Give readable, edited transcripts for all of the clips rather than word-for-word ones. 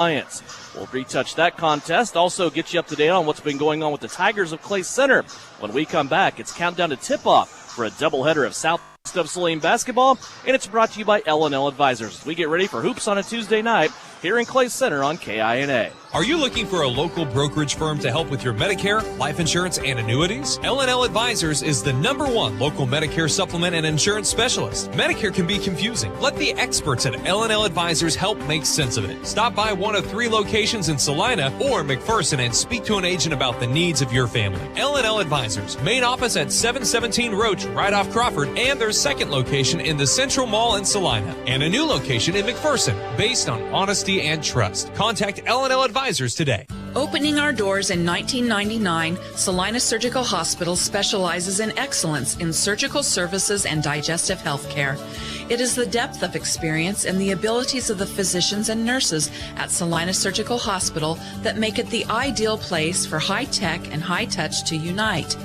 Lions. We'll retouch that contest, also get you up to date on what's been going on with the Tigers of Clay Center. When we come back, it's countdown to tip-off for a doubleheader of Southeast of Saline basketball, and it's brought to you by L&L Advisors. We get ready for hoops on a Tuesday night here in Clay Center on KINA. Are you looking for a local brokerage firm to help with your Medicare, life insurance, and annuities? L&L Advisors is the #1 local Medicare supplement and insurance specialist. Medicare can be confusing. Let the experts at L&L Advisors help make sense of it. Stop by one of 3 locations in Salina or McPherson and speak to an agent about the needs of your family. L&L Advisors, main office at 717 Roach, right off Crawford, and their second location in the Central Mall in Salina, and a new location in McPherson, based on honesty and trust. Contact L&L Advisors today. Opening our doors in 1999, Salina Surgical Hospital specializes in excellence in surgical services and digestive health care. It is the depth of experience and the abilities of the physicians and nurses at Salina Surgical Hospital that make it the ideal place for high-tech and high-touch to unite.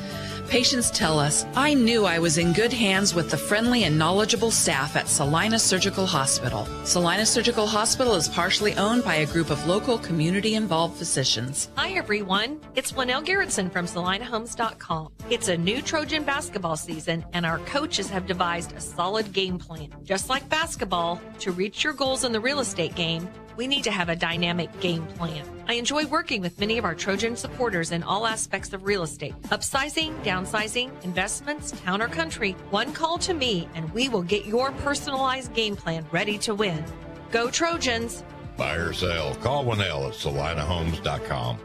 Patients tell us, I knew I was in good hands with the friendly and knowledgeable staff at Salina Surgical Hospital. Salina Surgical Hospital is partially owned by a group of local community-involved physicians. Hi everyone, it's Winnell Garrettson from SalinaHomes.com. It's a new Trojan basketball season and our coaches have devised a solid game plan. Just like basketball, to reach your goals in the real estate game, we need to have a dynamic game plan. I enjoy working with many of our Trojan supporters in all aspects of real estate. Upsizing, downsizing, investments, town or country. One call to me and we will get your personalized game plan ready to win. Go Trojans! Buy or sell, call Winnell at SalinaHomes.com.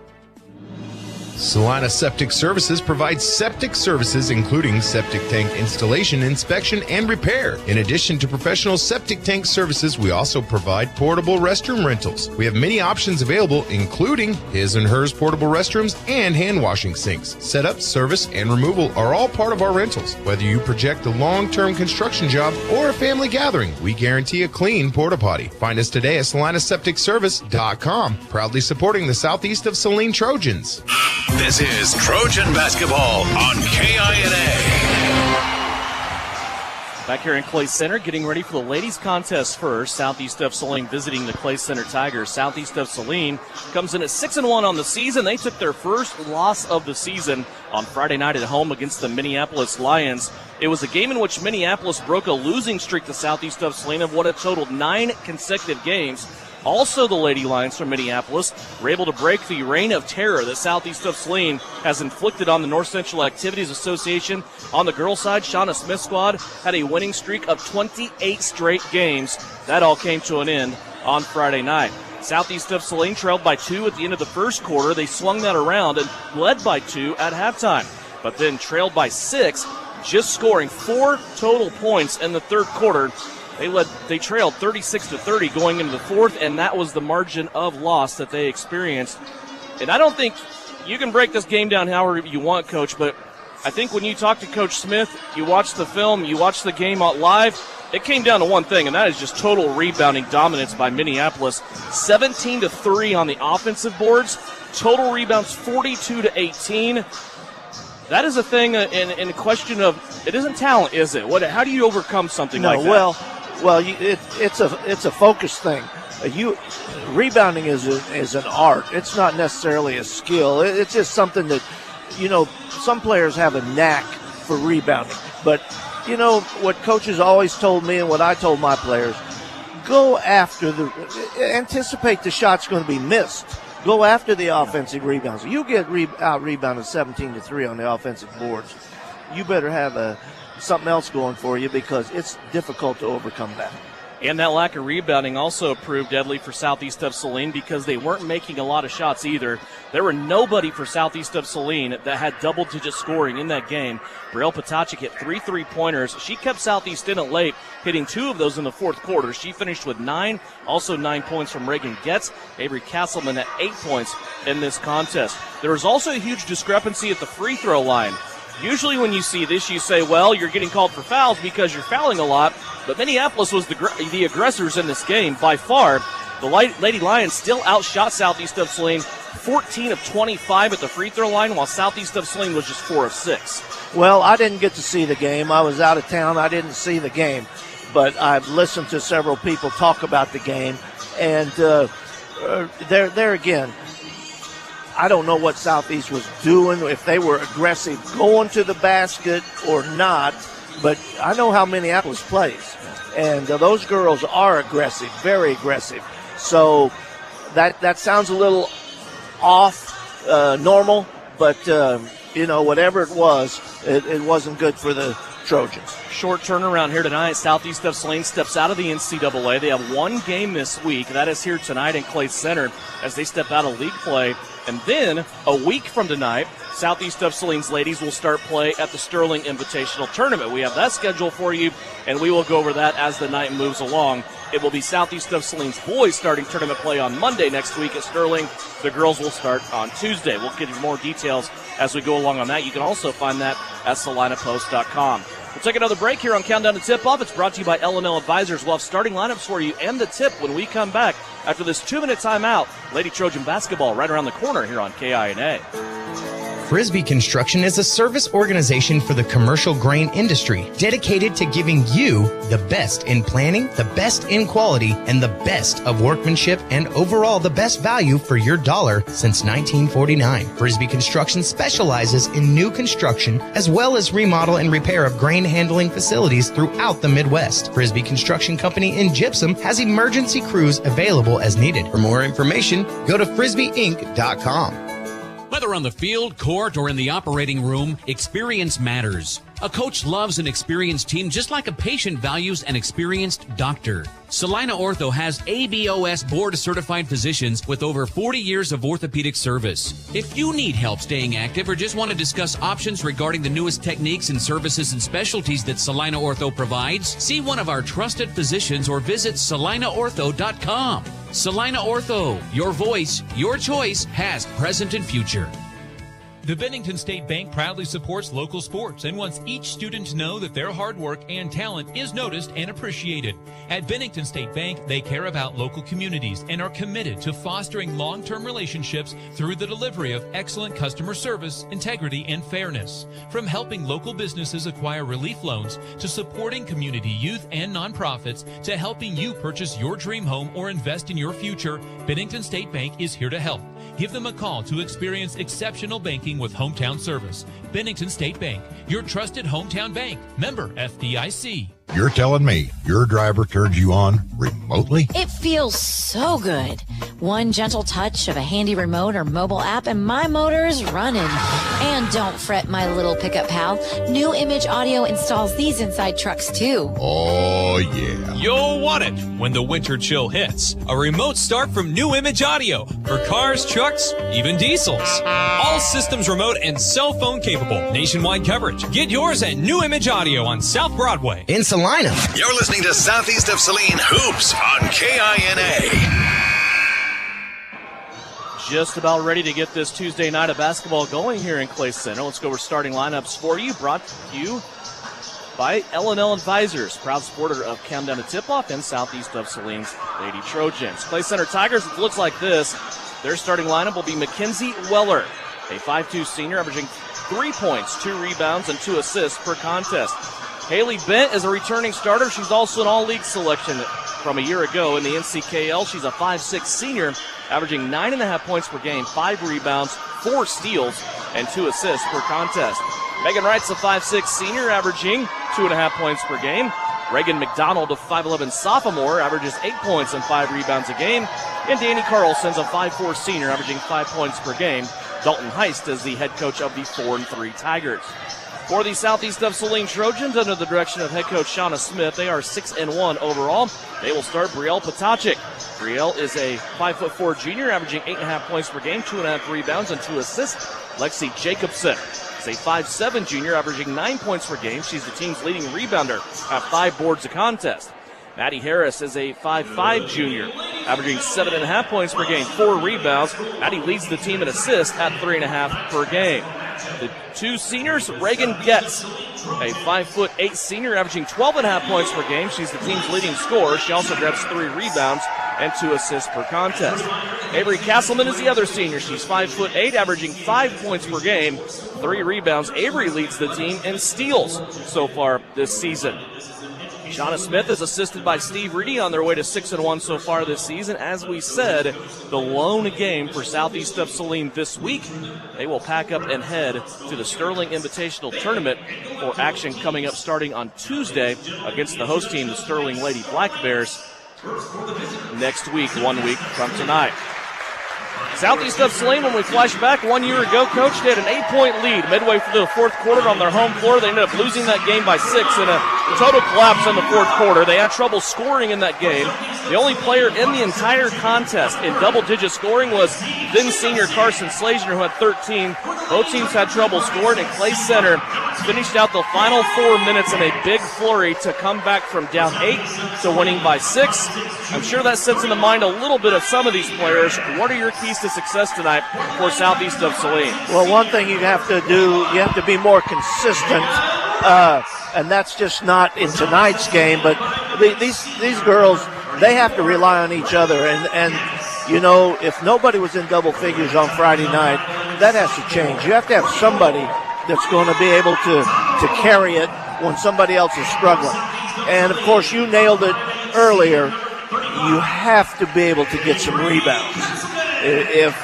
Salina Septic Services provides septic services including septic tank installation, inspection, and repair. In addition to professional septic tank services, we also provide portable restroom rentals. We have many options available, including his and hers portable restrooms and hand washing sinks. Setup, service, and removal are all part of our rentals. Whether you project a long-term construction job or a family gathering, we guarantee a clean porta potty. Find us today at SalinaSepticService.com, proudly supporting the Southeast of Saline Trojans. This is Trojan Basketball on KINA. Back here in Clay Center, getting ready for the ladies' contest first. Southeast of Saline visiting the Clay Center Tigers. Southeast of Saline comes in at 6-1 on the season. They took their first loss of the season on Friday night at home against the Minneapolis Lions. It was a game in which Minneapolis broke a losing streak to Southeast of Saline of what it totaled 9 consecutive games. Also, the Lady Lions from Minneapolis were able to break the reign of terror that Southeast of Saline has inflicted on the North Central Activities Association. On the girls' side, Shauna Smith's squad had a winning streak of 28 straight games. That all came to an end on Friday night. Southeast of Saline trailed by 2 at the end of the first quarter. They swung that around and led by 2 at halftime, but then trailed by 6, just scoring 4 total points in the third quarter. They trailed 36-30 going into the fourth, and that was the margin of loss that they experienced. And I don't think you can break this game down however you want, Coach, but I think when you talk to Coach Smith, you watch the film, you watch the game out live, it came down to one thing, and that is just total rebounding dominance by Minneapolis. 17-3 on the offensive boards, total rebounds 42-18. That is a thing in a question of, it isn't talent, is it? How do you overcome something like that? Well, it's a focus thing. Rebounding is an art. It's not necessarily a skill. It's just something that, some players have a knack for rebounding. But, what coaches always told me and what I told my players, anticipate the shot's going to be missed. Go after the offensive rebounds. You get out-rebounded 17-3 on the offensive boards, you better have something else going for you because it's difficult to overcome that. And that lack of rebounding also proved deadly for Southeast of Saline because they weren't making a lot of shots either. There were nobody for Southeast of Saline that had double-digit scoring in that game. Brielle Potacek hit 3 3-pointers. She kept Southeast in it late, hitting 2 of those in the fourth quarter. She finished with 9, also 9 points from Reagan Getz. Avery Castleman at 8 points in this contest. There was also a huge discrepancy at the free throw line. Usually when you see this, you say, well, you're getting called for fouls because you're fouling a lot. But Minneapolis was the aggressors in this game by far. The Lady Lions still outshot Southeast of Saline 14 of 25 at the free throw line, while Southeast of Saline was just 4 of 6. Well, I didn't get to see the game. I was out of town. I didn't see the game. But I've listened to several people talk about the game. And there again, I don't know what Southeast was doing, if they were aggressive going to the basket or not, but I know how Minneapolis plays. And those girls are aggressive, very aggressive. So that sounds a little off normal, but, whatever it was, it wasn't good for the Trojans. Short turnaround here tonight. Southeast of Saline steps out of the NCAA. They have one game this week. That is here tonight in Clay Center as they step out of league play. And then a week from tonight, Southeast of Saline's ladies will start play at the Sterling Invitational Tournament. We have that scheduled for you, and we will go over that as the night moves along. It will be Southeast of Saline's boys starting tournament play on Monday next week at Sterling. The girls will start on Tuesday. We'll give you more details as we go along on that. You can also find that at SalinaPost.com. We'll take another break here on Countdown to Tip-Off. It's brought to you by L&L Advisors. We'll have starting lineups for you and the tip when we come back after this 2-minute timeout. Lady Trojan basketball right around the corner here on KINA. Frisbee Construction is a service organization for the commercial grain industry dedicated to giving you the best in planning, the best in quality, and the best of workmanship, and overall the best value for your dollar since 1949. Frisbee Construction specializes in new construction as well as remodel and repair of grain handling facilities throughout the Midwest. Frisbee Construction Company in Gypsum has emergency crews available as needed. For more information, go to frisbeeinc.com. Whether on the field, court, or in the operating room, experience matters. A coach loves an experienced team just like a patient values an experienced doctor. Salina Ortho has ABOS board-certified physicians with over 40 years of orthopedic service. If you need help staying active or just want to discuss options regarding the newest techniques and services and specialties that Salina Ortho provides, see one of our trusted physicians or visit salinaortho.com. Salina Ortho, your voice, your choice, past, present, and future. The Bennington State Bank proudly supports local sports and wants each student to know that their hard work and talent is noticed and appreciated. At Bennington State Bank, they care about local communities and are committed to fostering long-term relationships through the delivery of excellent customer service, integrity, and fairness. From helping local businesses acquire relief loans to supporting community youth and nonprofits to helping you purchase your dream home or invest in your future, Bennington State Bank is here to help. Give them a call to experience exceptional banking with hometown service. Bennington State Bank, your trusted hometown bank. Member FDIC. You're telling me your driver turns you on remotely? It feels so good. One gentle touch of a handy remote or mobile app and my motor is running. And don't fret, my little pickup pal. New Image Audio installs these inside trucks too. Oh, yeah. You'll want it when the winter chill hits. A remote start from New Image Audio for cars, trucks, even diesels. All systems remote and cell phone capable. Nationwide coverage. Get yours at New Image Audio on South Broadway. In Salina. You're listening to Southeast of Saline Hoops on KINA. Just about ready to get this Tuesday night of basketball going here in Clay Center. Let's go over starting lineups for you. Brought to you by L&L Advisors, proud supporter of Countdown to Tip-Off and Southeast of Saline's Lady Trojans. Clay Center Tigers, it looks like this. Their starting lineup will be Mackenzie Weller, a 5'2 senior, averaging 3 points, 2 rebounds, and 2 assists per contest. Haley Bent is a returning starter. She's also an all-league selection from a year ago in the NCKL. She's a 5'6 senior, averaging 9.5 points per game, 5 rebounds, 4 steals, and 2 assists per contest. Megan Wright's a 5'6 senior, averaging 2.5 points per game. Reagan McDonald, a 5'11 sophomore, averages 8 points and 5 rebounds a game. And Danny Carlson's a 5'4 senior, averaging 5 points per game. Dalton Heist is the head coach of the 4-3 Tigers. For the Southeast of Saline Trojans, under the direction of head coach Shauna Smith, they are 6-1 overall. They will start Brielle Potacek. Brielle is a 5'4 junior, averaging 8.5 points per game, 2.5 rebounds, and 2 assists. Lexi Jacobson is a 5'7 junior, averaging 9 points per game. She's the team's leading rebounder at 5 boards a contest. Maddie Harris is a 5'5 junior, averaging 7.5 points per game, 4 rebounds. Maddie leads the team in assists at 3.5 per game. The 2 seniors, Reagan Getz, a 5'8 senior, averaging 12.5 points per game. She's the team's leading scorer. She also grabs 3 rebounds and 2 assists per contest. Avery Castleman is the other senior. She's 5'8", averaging 5 points per game, 3 rebounds. Avery leads the team in steals so far this season. Shauna Smith is assisted by Steve Reedy on their way to 6-1 so far this season. As we said, the lone game for Southeast of Saline this week. They will pack up and head to the Sterling Invitational Tournament for action coming up starting on Tuesday against the host team, the Sterling Lady Black Bears, next week, 1 week from tonight. Southeast of Saline, when we flash back 1 year ago, Coach, they had an 8-point lead midway through the fourth quarter on their home floor. They ended up losing that game by 6 in a total collapse in the fourth quarter. They had trouble scoring in that game. The only player in the entire contest in double-digit scoring was then senior Carson Slazier, who had 13. Both teams had trouble scoring, and Clay Center finished out the final 4 minutes in a big flurry to come back from down 8 to winning by 6. I'm sure that sets in the mind a little bit of some of these players. What are your keys to success tonight for Southeast of Saline? Well, one thing you have to do, you have to be more consistent, and that's just not in tonight's game, but these girls, they have to rely on each other, and you know, if nobody was in double figures on Friday night, that has to change. You have to have somebody that's going to be able to carry it when somebody else is struggling. And, of course, you nailed it earlier. You have to be able to get some rebounds. If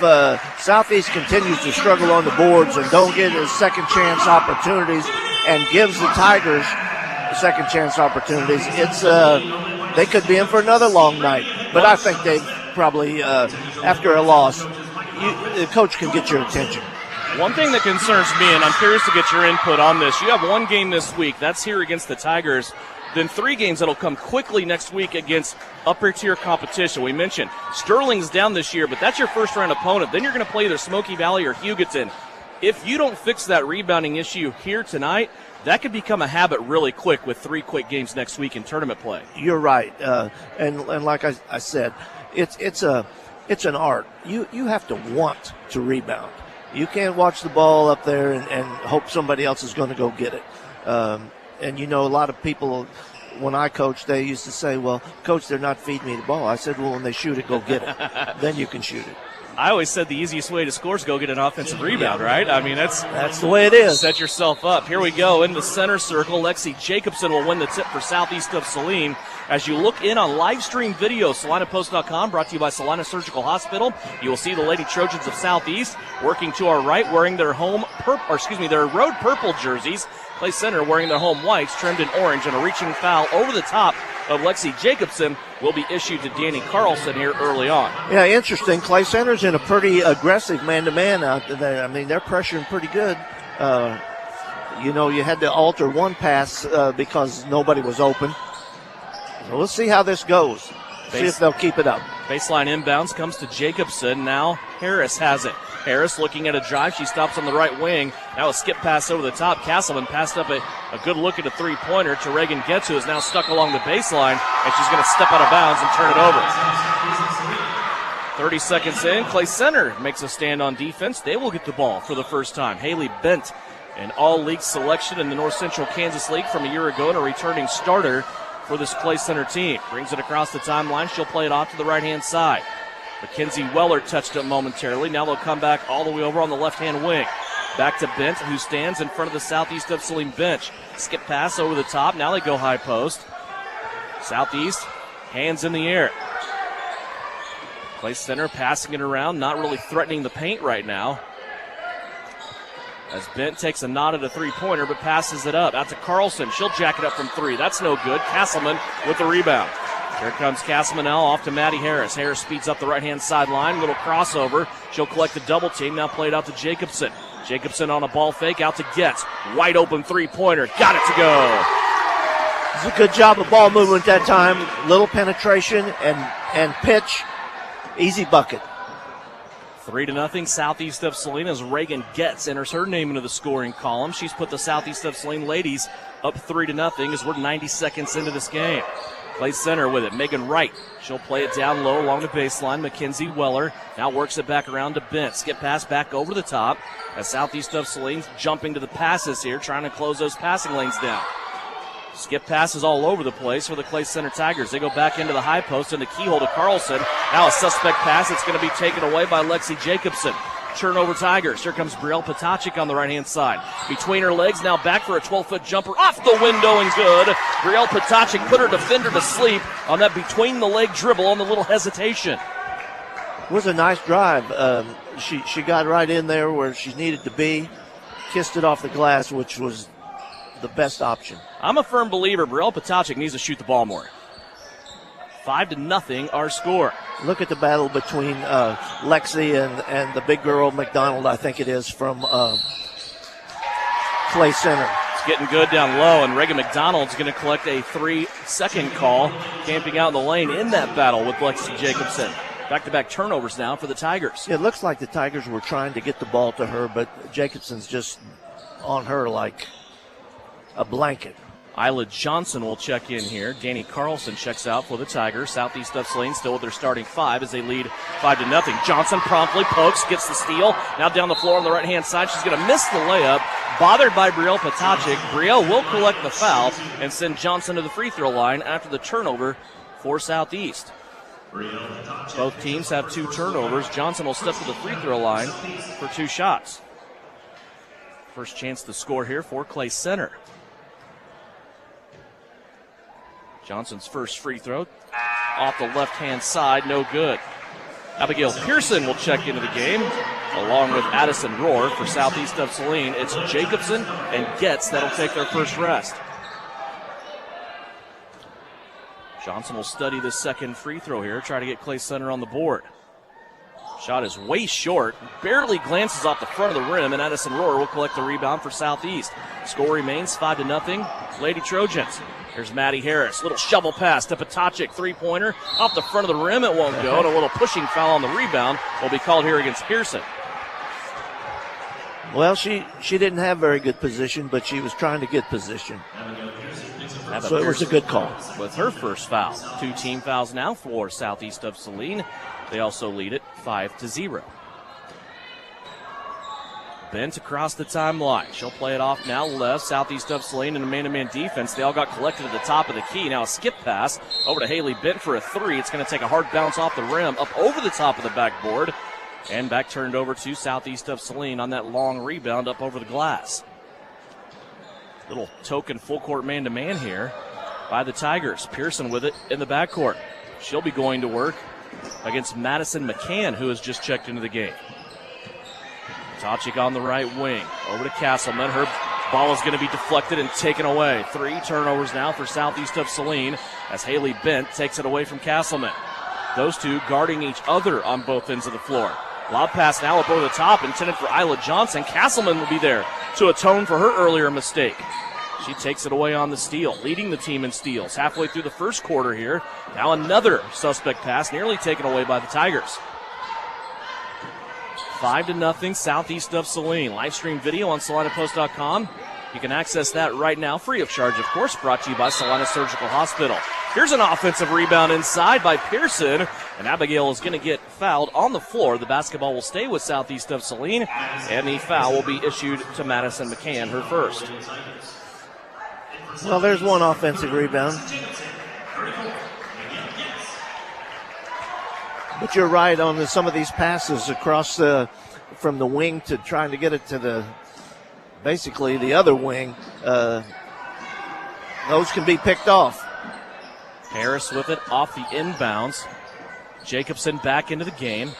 Southeast continues to struggle on the boards and don't get his second chance opportunities and gives the Tigers second chance opportunities, it's they could be in for another long night. But I think they probably, after a loss, the coach can get your attention. One thing that concerns me, and I'm curious to get your input on this, you have one game this week. That's here against the Tigers. Then 3 games that'll come quickly next week against upper-tier competition. We mentioned Sterling's down this year, but that's your first-round opponent. Then you're going to play either Smoky Valley or Hugoton. If you don't fix that rebounding issue here tonight, that could become a habit really quick with 3 quick games next week in tournament play. You're right. And like I said, it's an art. You have to want to rebound. You can't watch the ball up there and hope somebody else is going to go get it. And, you know, a lot of people, when I coached, they used to say, well, Coach, they're not feeding me the ball. I said, well, when they shoot it, go get it. Then you can shoot it. I always said the easiest way to score is go get an offensive rebound, right? I mean, that's the way it is. Set yourself up. Here we go in the center circle. Lexi Jacobson will win the tip for Southeast of Saline. As you look in on live stream video, SalinaPost.com, brought to you by Salina Surgical Hospital. You will see the Lady Trojans of Southeast working to our right, wearing their their road purple jerseys. Clay Center wearing their home whites, trimmed in orange, and a reaching foul over the top of Lexi Jacobson will be issued to Danny Carlson here early on. Yeah, interesting. Clay Center's in a pretty aggressive man-to-man out there. I mean, they're pressuring pretty good. You know, you had to alter one pass because nobody was open. So let's see how this goes. See if they'll keep it up. Baseline inbounds comes to Jacobson. Now Harris has it. Harris looking at a drive. She stops on the right wing. Now a skip pass over the top. Castleman passed up a good look at a three-pointer to Reagan Getz, who is now stuck along the baseline, and she's going to step out of bounds and turn it over. 30 seconds in, Clay Center makes a stand on defense. They will get the ball for the first time. Haley Bent, an all-league selection in the North Central Kansas League from a year ago and a returning starter for this Clay Center team. Brings it across the timeline. She'll play it off to the right-hand side. Mackenzie Weller touched it momentarily. Now they'll come back all the way over on the left-hand wing. Back to Bent, who stands in front of the Southeast of Saline bench. Skip pass over the top. Now they go high post. Southeast, hands in the air. Clay Center passing it around, not really threatening the paint right now. As Bent takes a nod at a three-pointer, but passes it up. Out to Carlson. She'll jack it up from 3. That's no good. Castleman with the rebound. Here comes Castleman now off to Maddie Harris. Harris speeds up the right-hand sideline. Little crossover. She'll collect the double team. Now played out to Jacobson. Jacobson on a ball fake out to Getz. Wide open three-pointer. Got it to go. It's a good job of ball movement that time. Little penetration and pitch. Easy bucket. 3-0 Southeast of Saline as Reagan Getz enters her name into the scoring column. She's put the Southeast of Saline ladies up 3-0 as we're 90 seconds into this game. Clay Center with it. Megan Wright. She'll play it down low along the baseline. Mackenzie Weller now works it back around to Bent. Skip pass back over the top as Southeast of Saline's jumping to the passes here, trying to close those passing lanes down. Skip passes all over the place for the Clay Center Tigers. They go back into the high post and the keyhole to Carlson. Now a suspect pass. It's going to be taken away by Lexi Jacobson. Turnover Tigers. Here comes Brielle Potacik on the right-hand side. Between her legs, now back for a 12-foot jumper. Off the window and good. Brielle Potacik put her defender to sleep on that between-the-leg dribble on the little hesitation. It was a nice drive. She got right in there where she needed to be, kissed it off the glass, which was the best option. I'm a firm believer Brielle Potacik needs to shoot the ball more. 5-0 our score. Look at the battle between Lexi and the big girl McDonald, I think it is, from Clay Center. It's getting good down low, and Reagan McDonald's going to collect a 3-second call, camping out in the lane in that battle with Lexi Jacobson. Back-to-back turnovers now for the Tigers. It looks like the Tigers were trying to get the ball to her, but Jacobson's just on her like a blanket. Isla Johnson will check in here. Danny Carlson checks out for the Tigers. Southeast of Saline still with their starting 5 as they lead 5-0. Johnson promptly pokes, gets the steal. Now down the floor on the right-hand side. She's going to miss the layup. Bothered by Brielle Potacik. Brielle will collect the foul and send Johnson to the free throw line after the turnover for Southeast. Both teams have 2 turnovers. Johnson will step to the free throw line for 2 shots. First chance to score here for Clay Center. Johnson's first free throw off the left-hand side, no good. Abigail Pearson will check into the game, along with Addison Rohr for Southeast of Saline. It's Jacobson and Getz that'll take their first rest. Johnson will study the second free throw here, try to get Clay Center on the board. Shot is way short, barely glances off the front of the rim, and Addison Rohr will collect the rebound for Southeast. Score remains 5-0, Lady Trojans. Here's Maddie Harris, little shovel pass to Potacik, three-pointer. Off the front of the rim, it won't go, and a little pushing foul on the rebound will be called here against Pearson. Well, she didn't have very good position, but she was trying to get position. So it was a good call. With her first foul. 2 team fouls now for Southeast of Saline. They also lead it 5-0. Bent across the timeline. She'll play it off now left. Southeast of Saline in a man-to-man defense. They all got collected at the top of the key. Now a skip pass over to Haley Bent for a 3. It's going to take a hard bounce off the rim, up over the top of the backboard, and back turned over to Southeast of Saline on that long rebound up over the glass. Little token full-court man-to-man here by the Tigers. Pearson with it in the backcourt. She'll be going to work against Madison McCann, who has just checked into the game. Potacik on the right wing. Over to Castleman. Her ball is going to be deflected and taken away. 3 turnovers now for Southeast of Saline as Haley Bent takes it away from Castleman. Those two guarding each other on both ends of the floor. Lob pass now up over the top, intended for Isla Johnson. Castleman will be there to atone for her earlier mistake. She takes it away on the steal, leading the team in steals. Halfway through the first quarter here. Now another suspect pass, nearly taken away by the Tigers. 5-0 Southeast of Saline. Live stream video on SalinaPost.com. You can access that right now, free of charge, of course, brought to you by Salina Surgical Hospital. Here's an offensive rebound inside by Pearson, and Abigail is going to get fouled on the floor. The basketball will stay with Southeast of Saline, and the foul will be issued to Madison McCann, her first. Well, there's one offensive rebound. But you're right on some of these passes across from the wing to trying to get it to basically the other wing. Those can be picked off. Harris with it off the inbounds. Jacobson back into the game.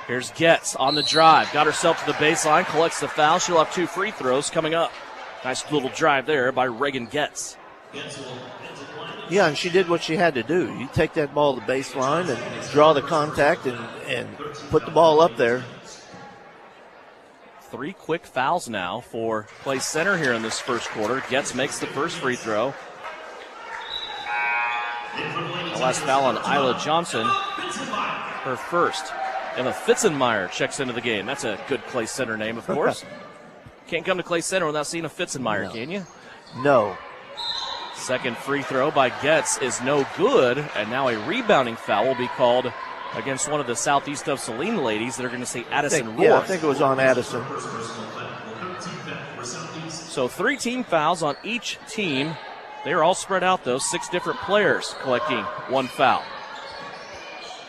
Here's Getz on the drive. Got herself to the baseline, collects the foul. She'll have 2 free throws coming up. Nice little drive there by Reagan Getz. Yeah, and she did what she had to do. You take that ball to the baseline and draw the contact and put the ball up there. 3 quick fouls now for Clay Center here in this first quarter. Getz makes the first free throw. The last foul on Isla Johnson, her first. Emma Fitzenmeyer checks into the game. That's a good Clay Center name, of course. Can't come to Clay Center without seeing a Fitzenmeyer, no. Can you? No. Second free throw by Getz is no good, and now a rebounding foul will be called against one of the Southeast of Saline ladies. They're going to say Addison Rohr. Yeah, I think it was on Addison. So 3 team fouls on each team. They're all spread out, though. 6 different players collecting 1 foul.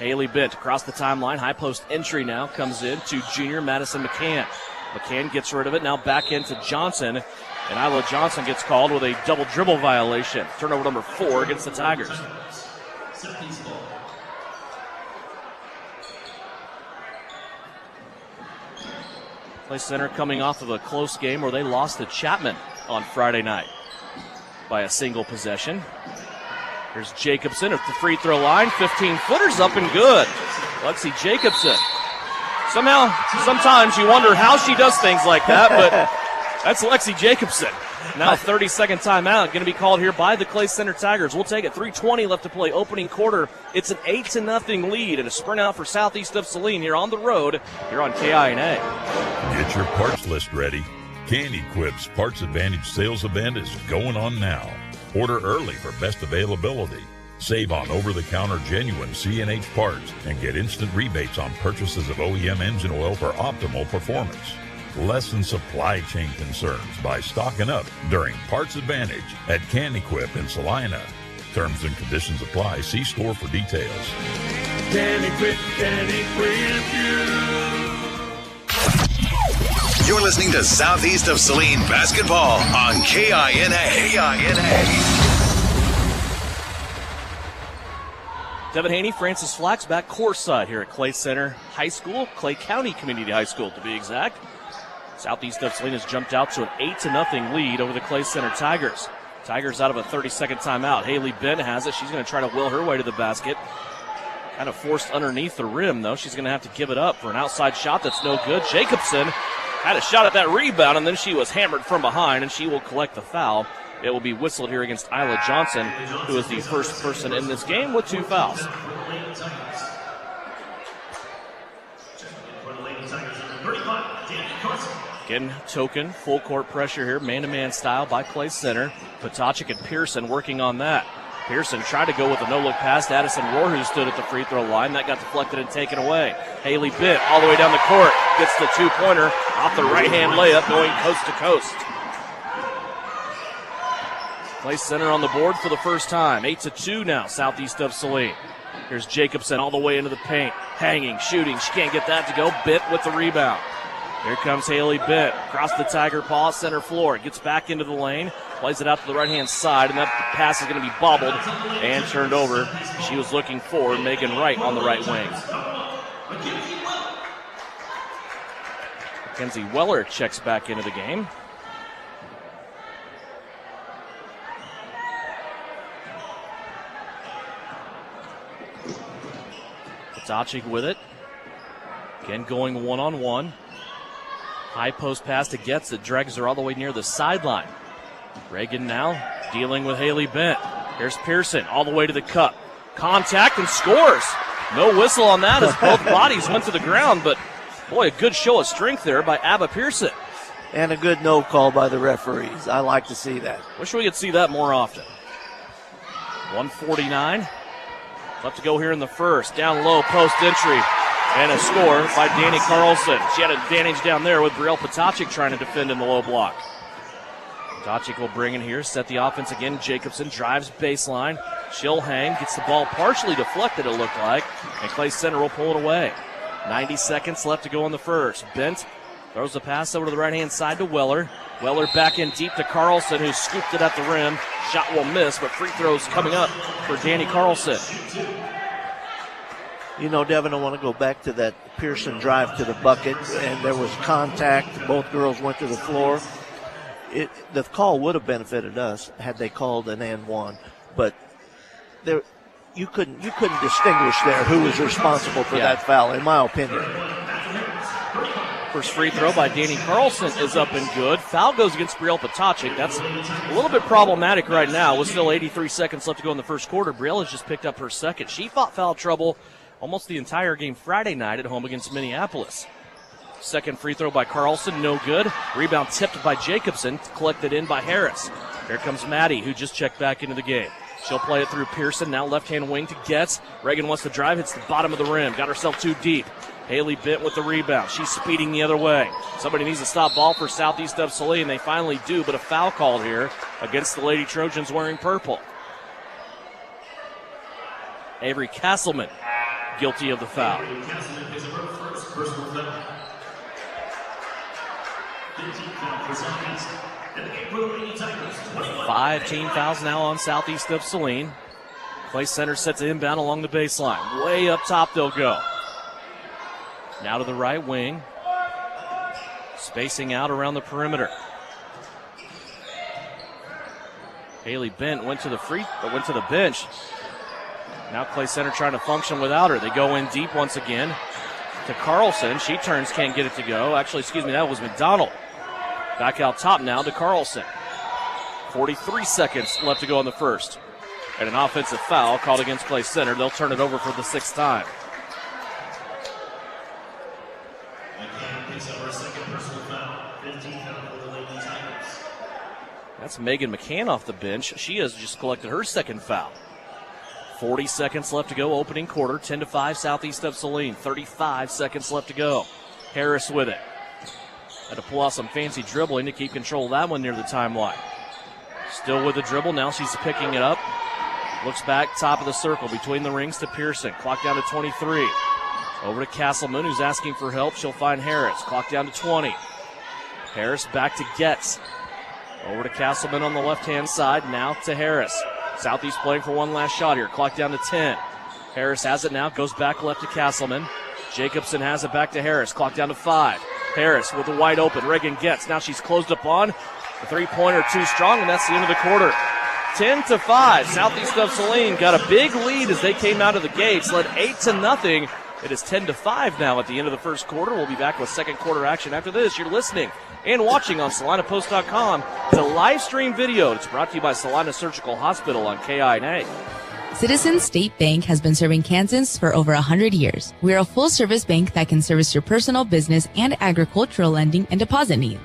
Haley Bent across the timeline. High post entry now comes in to junior Madison McCann. McCann gets rid of it. Now back into Johnson. And Isla Johnson gets called with a double dribble violation. Turnover number 4 against the Tigers. Clay Center coming off of a close game where they lost to Chapman on Friday night by a single possession. Here's Jacobson at the free throw line. 15-footers up and good. Lexi Jacobson. Somehow, sometimes you wonder how she does things like that, but that's Lexi Jacobson. Now 30-second timeout going to be called here by the Clay Center Tigers. We'll take it. 3:20 left to play opening quarter. It's an 8-0 lead and a sprint out for Southeast of Saline here on the road here on KINA. Get your parts list ready. Candy Quip's Parts Advantage sales event is going on now. Order early for best availability. Save on over-the-counter genuine C&H parts and get instant rebates on purchases of OEM engine oil for optimal performance. Lessen supply chain concerns by stocking up during Parts Advantage at Candy Quip in Salina. Terms and conditions apply. See store for details. Candy Quip, You're listening to Southeast of Saline basketball on KINA. Devin Haney, Francis Flax back courtside here at Clay Center High School, Clay County Community High School to be exact. Southeast of Saline has jumped out to an 8-0 lead over the Clay Center Tigers. Tigers out of a 30-second timeout. Haley Bent has it. She's going to try to will her way to the basket. Kind of forced underneath the rim, though. She's going to have to give it up for an outside shot that's no good. Jacobson had a shot at that rebound, and then she was hammered from behind, and she will collect the foul. It will be whistled here against Isla Johnson, who is the first person in this game with 2 fouls. Again, token, full court pressure here, man-to-man style by Clay Center. Potacek and Pearson working on that. Pearson tried to go with a no-look pass to Addison Rohr, who stood at the free throw line. That got deflected and taken away. Haley Bent all the way down the court, gets the 2-pointer off the right-hand layup, going coast to coast. Clay Center on the board for the first time. 8-2 now, Southeast of Saline. Here's Jacobson all the way into the paint. Hanging, shooting. She can't get that to go. Bent with the rebound. Here comes Haley Bent across the Tiger paw, center floor. Gets back into the lane. Plays it out to the right-hand side, and that pass is going to be bobbled and turned over. She was looking for Megan Wright on the right wing. Mackenzie Weller checks back into the game. Potacek with it. Again, going one-on-one. High post pass to Getz that drags her all the way near the sideline. Reagan now dealing with Haley Bent. Here's Pearson all the way to the cup. Contact and scores. No whistle on that as both bodies went to the ground, but boy, a good show of strength there by Abba Pearson. And a good no call by the referees. I like to see that. Wish we could see that more often. 1:49 left to go here in the first. Down low, post entry. And a score by Danny Carlson. She had an advantage down there with Brielle Potacek trying to defend in the low block. Potacek will bring in here, set the offense again. Jacobson drives baseline. She'll hang, gets the ball partially deflected, it looked like. And Clay Center will pull it away. 90 seconds left to go in the first. Bent throws the pass over to the right-hand side to Weller. Weller back in deep to Carlson, who scooped it at the rim. Shot will miss, but free throws coming up for Danny Carlson. You know, Devin, I want to go back to that Pearson drive to the bucket, and there was contact. Both girls went to the floor. The call would have benefited us had they called an and one, but there you couldn't distinguish there who was responsible for that foul, in my opinion. First free throw by Danny Carlson is up and good. Foul goes against Brielle Potacek. That's a little bit problematic right now. With still 83 seconds left to go in the first quarter. Brielle has just picked up her second. She fought foul trouble almost the entire game Friday night at home against Minneapolis. Second free throw by Carlson, no good. Rebound tipped by Jacobson, collected in by Harris. Here comes Maddie, who just checked back into the game. She'll play it through Pearson, now left-hand wing to Getz. Reagan wants to drive, hits the bottom of the rim, got herself too deep. Haley Bent with the rebound. She's speeding the other way. Somebody needs to stop ball for Southeast of Saline. They finally do, but a foul called here against the Lady Trojans wearing purple. Avery Castleman guilty of the foul. 5 team fouls now on Southeast of Saline. Clay Center sets it inbound along the baseline. Way up top they'll go. Now to the right wing. Spacing out around the perimeter. Haley Bent went to the bench. Now Clay Center trying to function without her. They go in deep once again to Carlson. She turns, can't get it to go. Actually, that was McDonald. Back out top now to Carlson. 43 seconds left to go in the first. And an offensive foul called against Clay Center. They'll turn it over for the 6th time. That's Megan McCann off the bench. She has just collected her 2nd foul. 40 seconds left to go, opening quarter. 10-5 Southeast of Saline. 35 seconds left to go. Harris with it. Had to pull out some fancy dribbling to keep control of that one near the timeline. Still with the dribble. Now she's picking it up. Looks back, top of the circle, between the rings to Pearson. Clock down to 23. Over to Castleman, who's asking for help. She'll find Harris. Clock down to 20. Harris back to Getz. Over to Castleman on the left-hand side. Now to Harris. Southeast playing for one last shot here. Clock down to 10. Harris has it now. Goes back left to Castleman. Jacobson has it back to Harris. Clock down to 5. Harris with the wide open. Reagan Getz. Now she's closed up on. The three-pointer too strong, and that's the end of the quarter. 10-5. Southeast of Saline got a big lead as they came out of the gates. Led 8-0. It is 10-5 now at the end of the first quarter. We'll be back with second quarter action after this. You're listening and watching on SalinaPost.com. It's a live stream video. It's brought to you by Salina Surgical Hospital on KINA. Citizens State Bank has been serving Kansans for over 100 years. We are a full-service bank that can service your personal, business, and agricultural lending and deposit needs.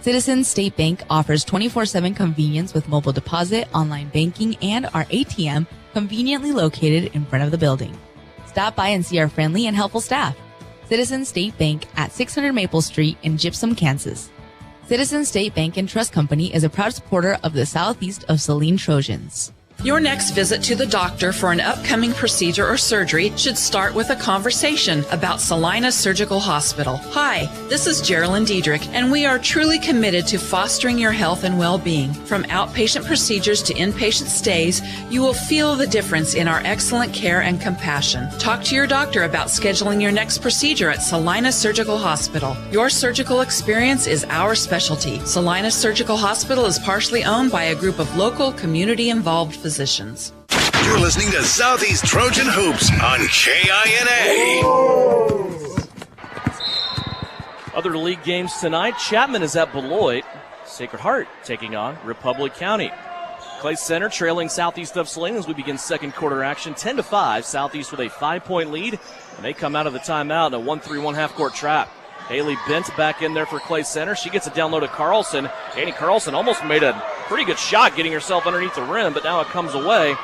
Citizens State Bank offers 24/7 convenience with mobile deposit, online banking, and our ATM conveniently located in front of the building. Stop by and see our friendly and helpful staff. Citizens State Bank at 600 Maple Street in Gypsum, Kansas. Citizens State Bank and Trust Company is a proud supporter of the Southeast of Saline Trojans. Your next visit to the doctor for an upcoming procedure or surgery should start with a conversation about Salina Surgical Hospital. Hi, this is Geraldine Diedrich, and we are truly committed to fostering your health and well-being. From outpatient procedures to inpatient stays, you will feel the difference in our excellent care and compassion. Talk to your doctor about scheduling your next procedure at Salina Surgical Hospital. Your surgical experience is our specialty. Salina Surgical Hospital is partially owned by a group of local, community-involved physicians. You're listening to Southeast Trojan Hoops on KINA. Other league games tonight. Chapman is at Beloit. Sacred Heart taking on Republic County. Clay Center trailing Southeast of Saline as we begin second quarter action. 10-5. Southeast with a 5-point lead. And they come out of the timeout in a 1-3-1 half-court trap. Haley Bent back in there for Clay Center. She gets it down low to Carlson. Annie Carlson almost made a pretty good shot getting herself underneath the rim, but now it comes away,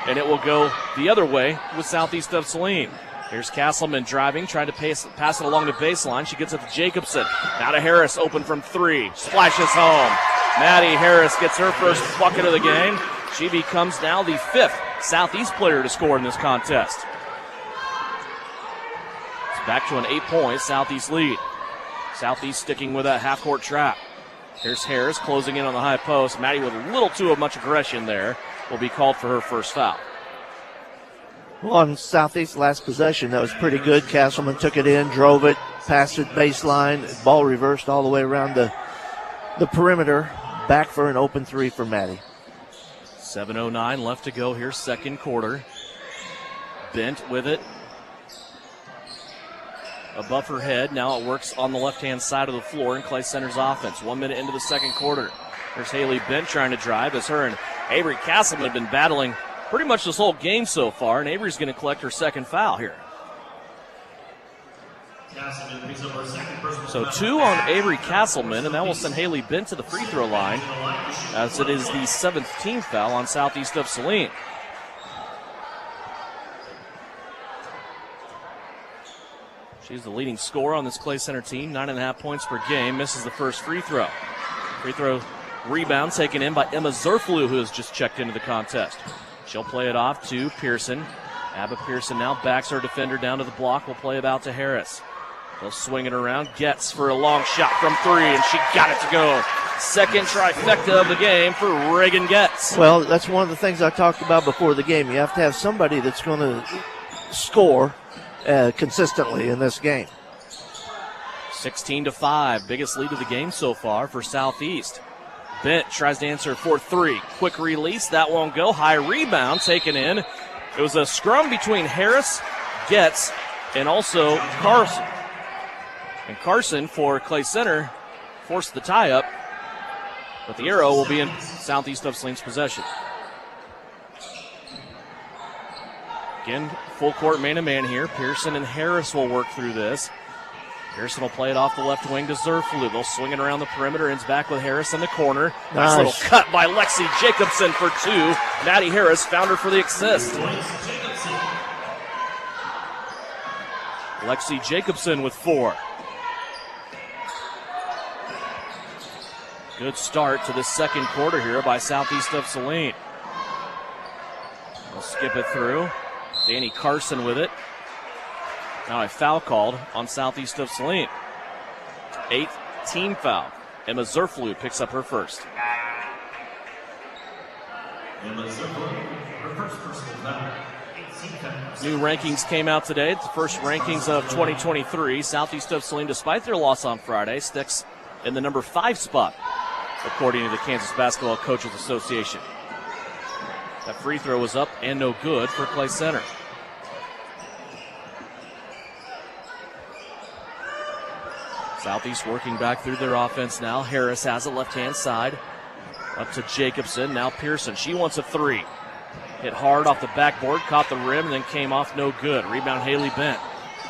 and it will go the other way with Southeast of Saline. Here's Castleman driving, trying to pass it along the baseline. She gets it to Jacobson. Now to Harris, open from 3. Splashes home. Maddie Harris gets her first bucket of the game. She becomes now the 5th Southeast player to score in this contest. It's back to an 8-point Southeast lead. Southeast sticking with a half-court trap. Here's Harris closing in on the high post. Maddie with a little too much aggression there will be called for her first foul. Well, on Southeast last possession, that was pretty good. Castleman took it in, drove it, passed it baseline. Ball reversed all the way around the perimeter. Back for an open 3 for Maddie. 7:09 left to go here, second quarter. Bent with it. Above her head. Now it works on the left-hand side of the floor in Clay Center's offense. 1 minute into the second quarter. There's Haley Bent trying to drive as her and Avery Castleman have been battling pretty much this whole game so far, and Avery's going to collect her second foul here. So 2 on Avery Castleman, and that will send Haley Bent to the free throw line as it is the 7th team foul on Southeast of Saline. She's the leading scorer on this Clay Center team, 9.5 points per game. Misses the first free throw. Free throw rebound taken in by Emma Zerflu, who has just checked into the contest. She'll play it off to Pearson. Abba Pearson now backs her defender down to the block. Will play it out to Harris. They'll swing it around. Gets for a long shot from 3, and she got it to go. Second trifecta of the game for Reagan Getz. Well, that's one of the things I talked about before the game. You have to have somebody that's going to score consistently in this game. 16-5, biggest lead of the game so far for Southeast. Bent tries to answer for 3. Quick release, that won't go. High rebound taken in. It was a scrum between Harris, Getz, and also Carson. And Carson for Clay Center forced the tie-up, but the arrow will be in Southeast of Saline's possession. Again, full court man-to-man here. Pearson and Harris will work through this. Pearson will play it off the left wing to Zerflu. They'll swing it around the perimeter. Ends back with Harris in the corner. Nice little cut by Lexi Jacobson for 2. Maddie Harris found her for the assist. Lexi Jacobson with 4. Good start to the second quarter here by Southeast of Saline. We'll skip it through. Danny Carson with it. Now a foul called on Southeast of Saline. 8th team foul. Emma Zerflu picks up her first. New rankings came out today. It's the first rankings of 2023. Southeast of Saline, despite their loss on Friday, sticks in the number 5 spot, according to the Kansas Basketball Coaches Association. That free throw was up and no good for Clay Center. Southeast working back through their offense now. Harris has it left-hand side. Up to Jacobson. Now Pearson. She wants a 3. Hit hard off the backboard. Caught the rim and then came off no good. Rebound Haley Bent.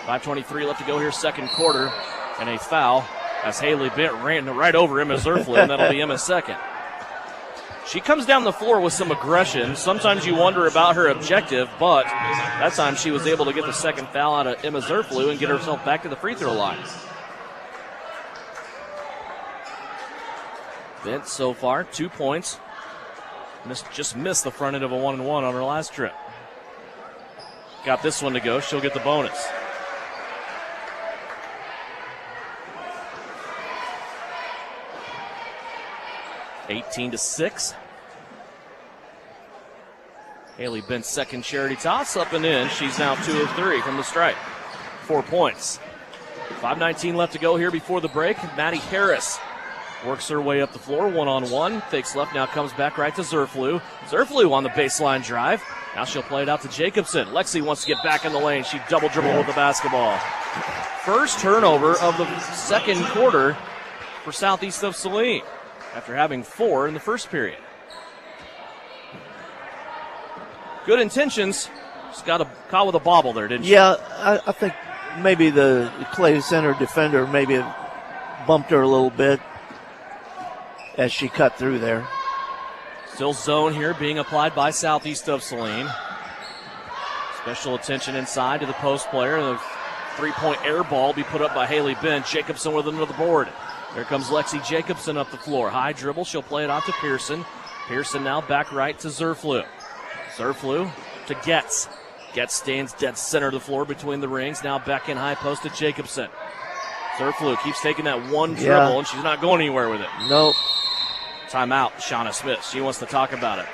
5:23 left to go here, second quarter. And a foul as Haley Bent ran right over Emma Zerflu, and that'll be Emma's second. She comes down the floor with some aggression. Sometimes you wonder about her objective, but that time she was able to get the second foul out of Emma Zerflu and get herself back to the free throw line. Bent so far, 2 points. Just missed the front end of a 1-and-1 on her last trip. Got this one to go. She'll get the bonus. (18-6). Haley Bent's second charity toss up and in. She's now 2 of 3 from the stripe. 4 points. 5:19 left to go here before the break. Maddie Harris works her way up the floor, 1-on-1. Fakes left, now comes back right to Zerflu. Zerflu on the baseline drive. Now she'll play it out to Jacobson. Lexi wants to get back in the lane. She double dribbled with the basketball. First turnover of the second quarter for Southeast of Saline, after having 4 in the first period. Good intentions. Just got caught with a bobble there, didn't she? Yeah, I think maybe the Clay Center defender maybe bumped her a little bit as she cut through there. Still zone here being applied by Southeast of Saline. Special attention inside to the post player. The three-point air ball be put up by Haley Bent. Jacobson with another board. There comes Lexi Jacobson up the floor. High dribble. She'll play it out to Pearson. Pearson now back right to Zerflu. Zerflu to Getz. Getz stands dead center of the floor between the rings. Now back in high post to Jacobson. Zerflu keeps taking that one dribble, and she's not going anywhere with it. Nope. Timeout, Shauna Smith. She wants to talk about it.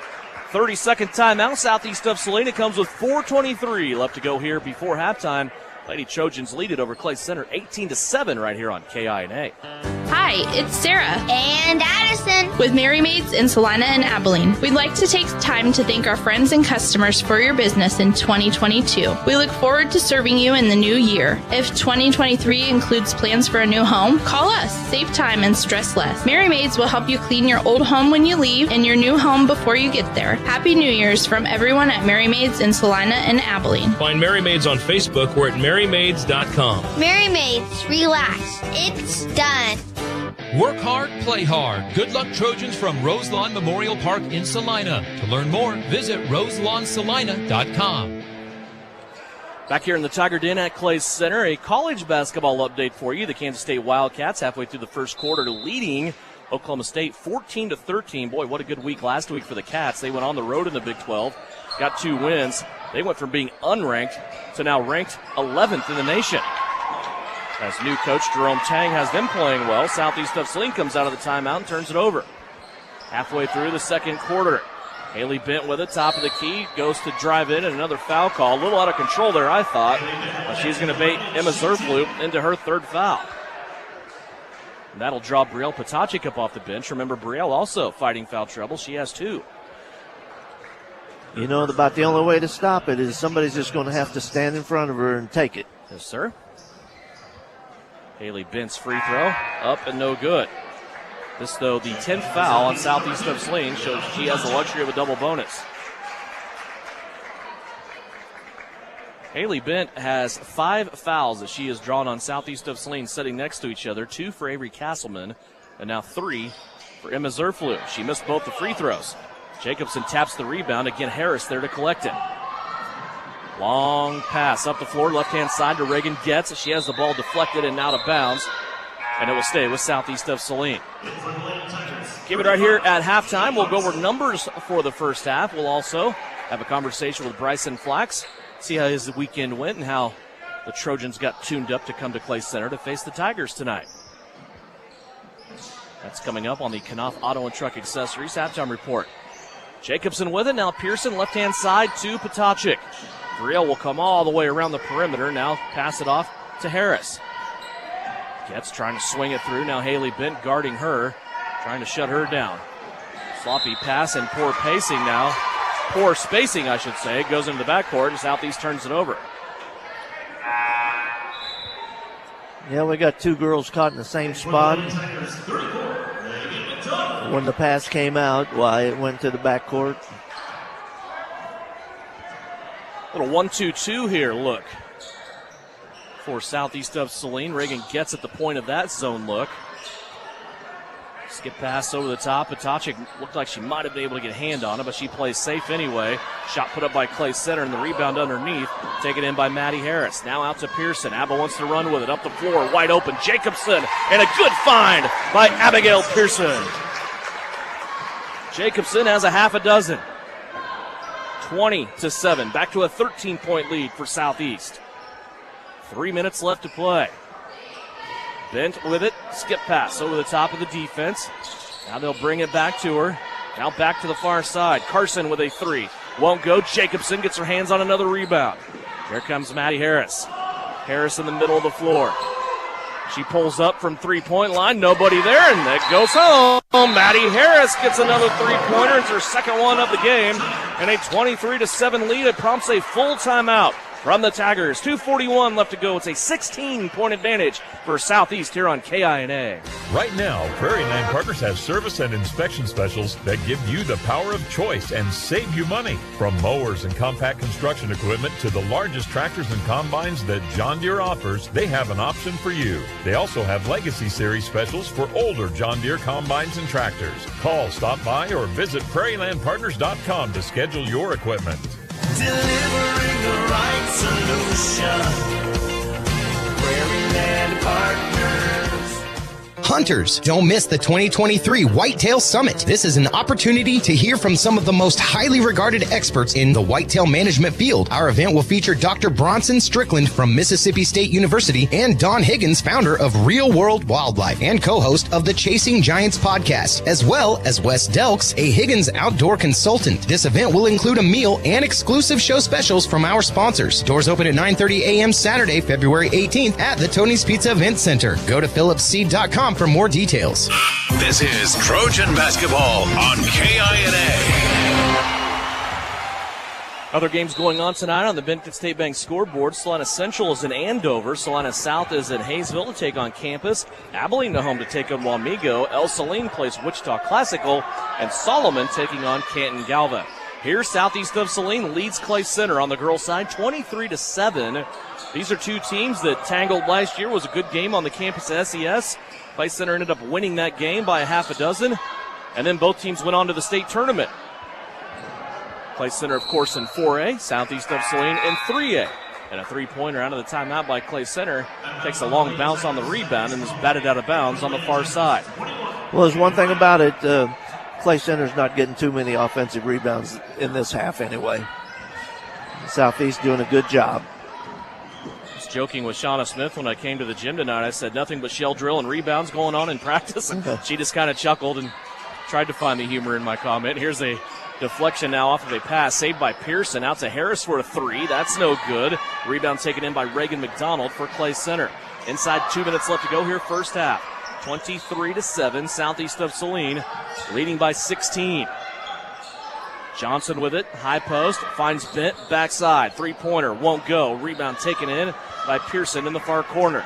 30-second timeout. Southeast of Saline comes with 4:23 left to go here before halftime. Lady Trojans lead it over Clay Center 18-7 right here on KINA. Hi, it's Sarah and Addison with Mary Maids in Salina and Abilene. We'd like to take time to thank our friends and customers for your business in 2022. We look forward to serving you in the new year. If 2023 includes plans for a new home, call us. Save time and stress less. Mary Maids will help you clean your old home when you leave and your new home before you get there. Happy New Year's from everyone at Mary Maids in Salina and Abilene. Find Mary Maids on Facebook or at marymaids.com. Mary Maids, relax. It's done. Work hard, play hard. Good luck, Trojans from Roselawn Memorial Park in Salina. To learn more, visit roselawsalina.com. Back here in the Tiger Den at Clay Center, a college basketball update for you. The Kansas State Wildcats halfway through the first quarter leading Oklahoma State 14-13. Boy, what a good week last week for the Cats. They went on the road in the Big 12, got 2 wins. They went from being unranked to now ranked 11th in the nation. As new coach Jerome Tang has them playing well, Southeast of Saline comes out of the timeout and turns it over. Halfway through the second quarter, Haley Bent with it, top of the key, goes to drive in, and another foul call. A little out of control there, I thought. She's going to bait Emma Zerflu into her 3rd foul. And that'll draw Brielle Potacik up off the bench. Remember, Brielle also fighting foul trouble. She has 2. You know, about the only way to stop it is somebody's just going to have to stand in front of her and take it. Yes, sir. Haley Bent's free throw, up and no good. This, though, the 10th foul on Southeast of Saline, shows she has the luxury of a double bonus. Haley Bent has 5 fouls that she has drawn on Southeast of Saline, sitting next to each other. 2 for Avery Castleman, and now 3 for Emma Zerflu. She missed both the free throws. Jacobson taps the rebound. Again, Harris there to collect it. Long pass up the floor, left-hand side to Reagan Getz. She has the ball deflected and out of bounds, and it will stay with Southeast of Saline. Keep it right here at halftime. We'll go over numbers for the first half. We'll also have a conversation with Bryson Flax, see how his weekend went and how the Trojans got tuned up to come to Clay Center to face the Tigers tonight. That's coming up on the Knopf Auto and Truck Accessories halftime report. Jacobson with it. Now Pearson, left-hand side to Potacik. Brielle will come all the way around the perimeter. Now pass it off to Harris. Getz trying to swing it through. Now Haley Bent guarding her, trying to shut her down. Sloppy pass and poor pacing now. Poor spacing, I should say. It goes into the backcourt, and Southeast turns it over. Yeah, we got 2 girls caught in the same spot. When the pass came out, it went to the backcourt. Little 1-2-2 here, look. For Southeast of Saline. Reagan gets at the point of that zone look. Skip pass over the top. Potacik looked like she might have been able to get a hand on it, but she plays safe anyway. Shot put up by Clay Center, and the rebound underneath. Taken in by Maddie Harris. Now out to Pearson. Abba wants to run with it. Up the floor, wide open. Jacobson, and a good find by Abigail Pearson. Jacobson has a half a dozen. 20-7. Back to a 13-point lead for Southeast. 3 minutes left to play. Bent with it. Skip pass over the top of the defense. Now they'll bring it back to her. Now back to the far side. Carson with a 3. Won't go. Jacobson gets her hands on another rebound. Here comes Maddie Harris. Harris in the middle of the floor. She pulls up from 3-point line. Nobody there, and that goes home. Maddie Harris gets another 3-pointer. It's her second one of the game. And a 23-7 lead. It prompts a full timeout from the Tigers. 2:41 left to go. It's a 16-point advantage for Southeast here on KINA. Right now, Prairie Land Partners has service and inspection specials that give you the power of choice and save you money. From mowers and compact construction equipment to the largest tractors and combines that John Deere offers, they have an option for you. They also have Legacy Series specials for older John Deere combines and tractors. Call, stop by, or visit prairielandpartners.com to schedule your equipment. Delivering the right solution. Prairie Land Partners. Hunters, don't miss the 2023 Whitetail Summit. This is an opportunity to hear from some of the most highly regarded experts in the whitetail management field. Our event will feature Dr. Bronson Strickland from Mississippi State University and Don Higgins, founder of Real World Wildlife and co-host of the Chasing Giants podcast, as well as Wes Delks, a Higgins outdoor consultant. This event will include a meal and exclusive show specials from our sponsors. Doors open at 9:30 a.m. Saturday, February 18th at the Tony's Pizza Event Center. Go to phillipsseed.com for more details. This is Trojan Basketball on KINA. Other games going on tonight on the Benton State Bank scoreboard. Salina Central is in Andover. Salina South is in Hayesville to take on Campus. Abilene to home to take on Wamego. El Saline plays Wichita Classical. And Solomon taking on Canton Galva. Here, Southeast of Saline leads Clay Center on the girls' side, 23-7. These are two teams that tangled last year. It was a good game on the campus at SES. Clay Center ended up winning that game by a half a dozen. And then both teams went on to the state tournament. Clay Center, of course, in 4A. Southeast of Saline in 3A. And a three-pointer out of the timeout by Clay Center. Takes a long bounce on the rebound and is batted out of bounds on the far side. Well, there's one thing about it. Clay Center's not getting too many offensive rebounds in this half anyway. Southeast doing a good job. I was joking with Shauna Smith when I came to the gym tonight. I said nothing but shell drill and rebounds going on in practice. And she just kind of chuckled and tried to find the humor in my comment. Here's a deflection now off of a pass saved by Pearson. Out to Harris for a three. That's no good. Rebound taken in by Reagan McDonald for Clay Center. Inside 2 minutes left to go here, first half. 23-7, Southeast of Saline, leading by 16. Johnson with it, high post, finds Bent, backside, three-pointer, won't go. Rebound taken in by Pearson in the far corner.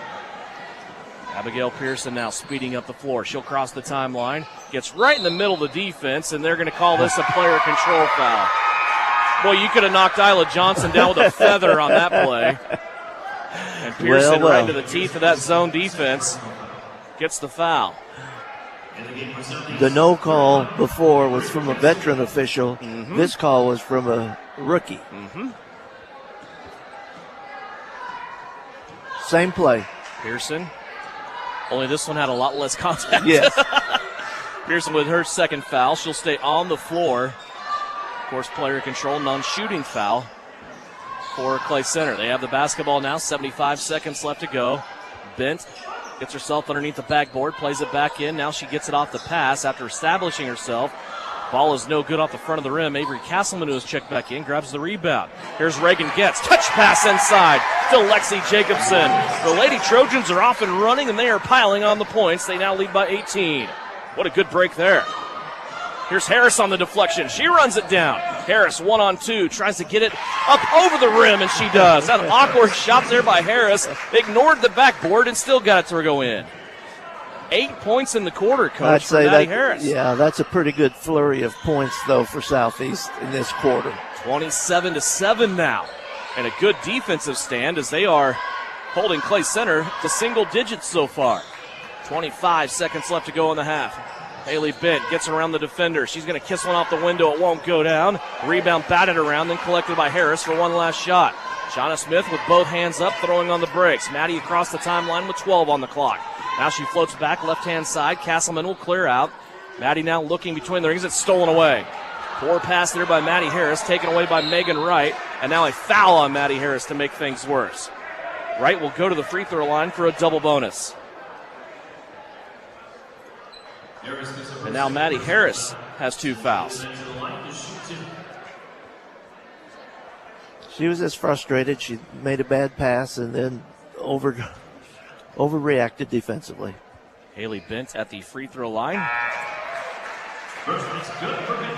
Abigail Pearson now speeding up the floor. She'll cross the timeline, gets right in the middle of the defense, and they're going to call this a player control foul. Boy, you could have knocked Isla Johnson down with a feather on that play. And Pearson right into the teeth of that zone defense. Gets the foul. The no call before was from a veteran official. This call was from a rookie. Same play. Pearson. Only this one had a lot less contact. Yes. Pearson with her second foul. She'll stay on the floor. Of course, player control, non-shooting foul for Clay Center. They have the basketball now. 75 seconds left to go. Bent gets herself underneath the backboard, plays it back in. Now she gets it off the pass after establishing herself. Ball is no good off the front of the rim. Avery Castleman, who has checked back in, grabs the rebound. Here's Reagan Getz. Touch pass inside to Lexi Jacobson. The Lady Trojans are off and running, and they are piling on the points. They now lead by 18. What a good break there. Here's Harris on the deflection. She runs it down. Harris 1-on-2, tries to get it up over the rim, and she does. That awkward shot there by Harris. Ignored the backboard and still got it to go in. 8 points in the quarter, Coach, I'd say Maddie that, Harris. Yeah, that's a pretty good flurry of points, though, for Southeast in this quarter. 27-7 now. And a good defensive stand as they are holding Clay Center to single digits so far. 25 seconds left to go in the half. Haley Bent gets around the defender. She's going to kiss one off the window. It won't go down. Rebound batted around, then collected by Harris for one last shot. Shauna Smith with both hands up, throwing on the brakes. Maddie across the timeline with 12 on the clock. Now she floats back left-hand side. Castleman will clear out. Maddie now looking between the rings. It's stolen away. Poor pass there by Maddie Harris, taken away by Megan Wright. And now a foul on Maddie Harris to make things worse. Wright will go to the free throw line for a double bonus. And now Maddie Harris has 2 fouls. She was just frustrated. She made a bad pass and then overreacted defensively. Haley Bent at the free throw line.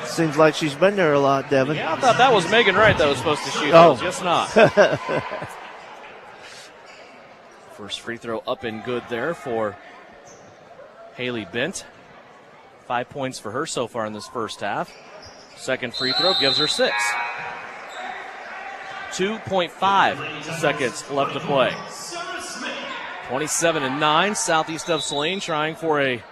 Seems like she's been there a lot, Devin. Yeah, I thought that was Megan Wright that was supposed to shoot those. Guess not. First free throw up and good there for Haley Bent. 5 points for her so far in this first half. Second free throw gives her 6. 2.5 seconds left to play. 27-9, Southeast of Saline trying for a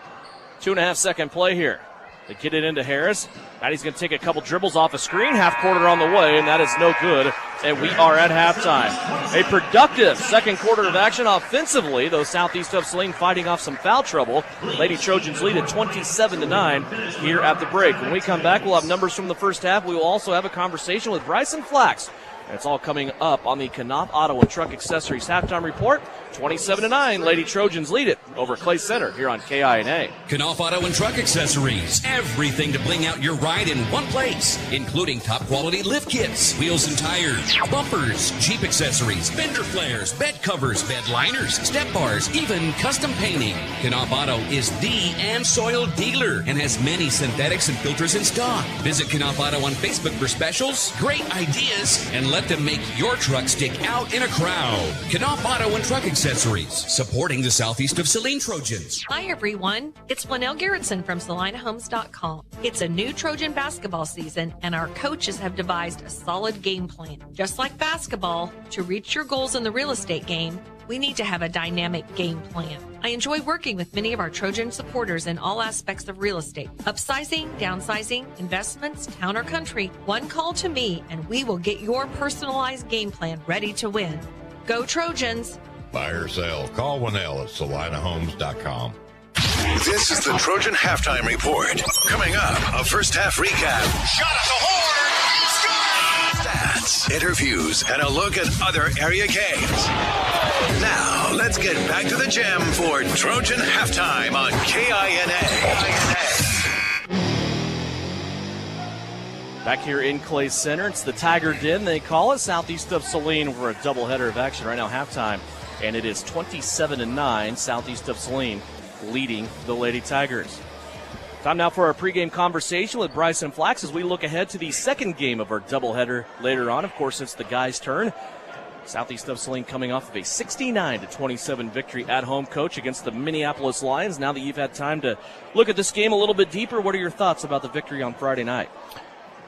2.5-second play here. They get it into Harris. Maddie's going to take a couple dribbles off a screen, half-quarter on the way, and that is no good. And we are at halftime. A productive second quarter of action offensively, though Southeast of Saline fighting off some foul trouble. Lady Trojans lead at 27-9 here at the break. When we come back, we'll have numbers from the first half. We will also have a conversation with Bryson Flax. And it's all coming up on the Knopf Auto and Truck Accessories halftime report. 27-9, Lady Trojans lead it over Clay Center here on KINA. Knopf Auto and Truck Accessories. Everything to bling out your ride in one place, including top quality lift kits, wheels and tires, bumpers, Jeep accessories, fender flares, bed covers, bed liners, step bars, even custom painting. Knopf Auto is the and soil dealer and has many synthetics and filters in stock. Visit Knopf Auto on Facebook for specials, great ideas, and let them make your truck stick out in a crowd. Knopf Auto and Truck Accessories, supporting the Southeast of Saline Trojans. Hi, everyone. It's Flanell Garrettson from SalinaHomes.com. It's a new Trojan basketball season, and our coaches have devised a solid game plan. Just like basketball, to reach your goals in the real estate game, we need to have a dynamic game plan. I enjoy working with many of our Trojan supporters in all aspects of real estate. Upsizing, downsizing, investments, town or country. One call to me and we will get your personalized game plan ready to win. Go Trojans! Buy or sell, call Winnell at SalinaHomes.com. This is the Trojan Halftime Report. Coming up, a first half recap. Shot at the horn. Stats, interviews, and a look at other area games. Now, let's get back to the gym for Trojan Halftime on KINA. Back here in Clay Center, it's the Tiger Den, they call it, southeast of Saline. We're a doubleheader of action right now, halftime, and it is 27-9, southeast of Saline, leading the Lady Tigers. Time now for our pregame conversation with Bryson Flax as we look ahead to the second game of our doubleheader later on. Of course, it's the guys' turn. Southeast of Saline coming off of a 69-27 victory at home, Coach, against the Minneapolis Lions. Now that you've had time to look at this game a little bit deeper, what are your thoughts about the victory on Friday night?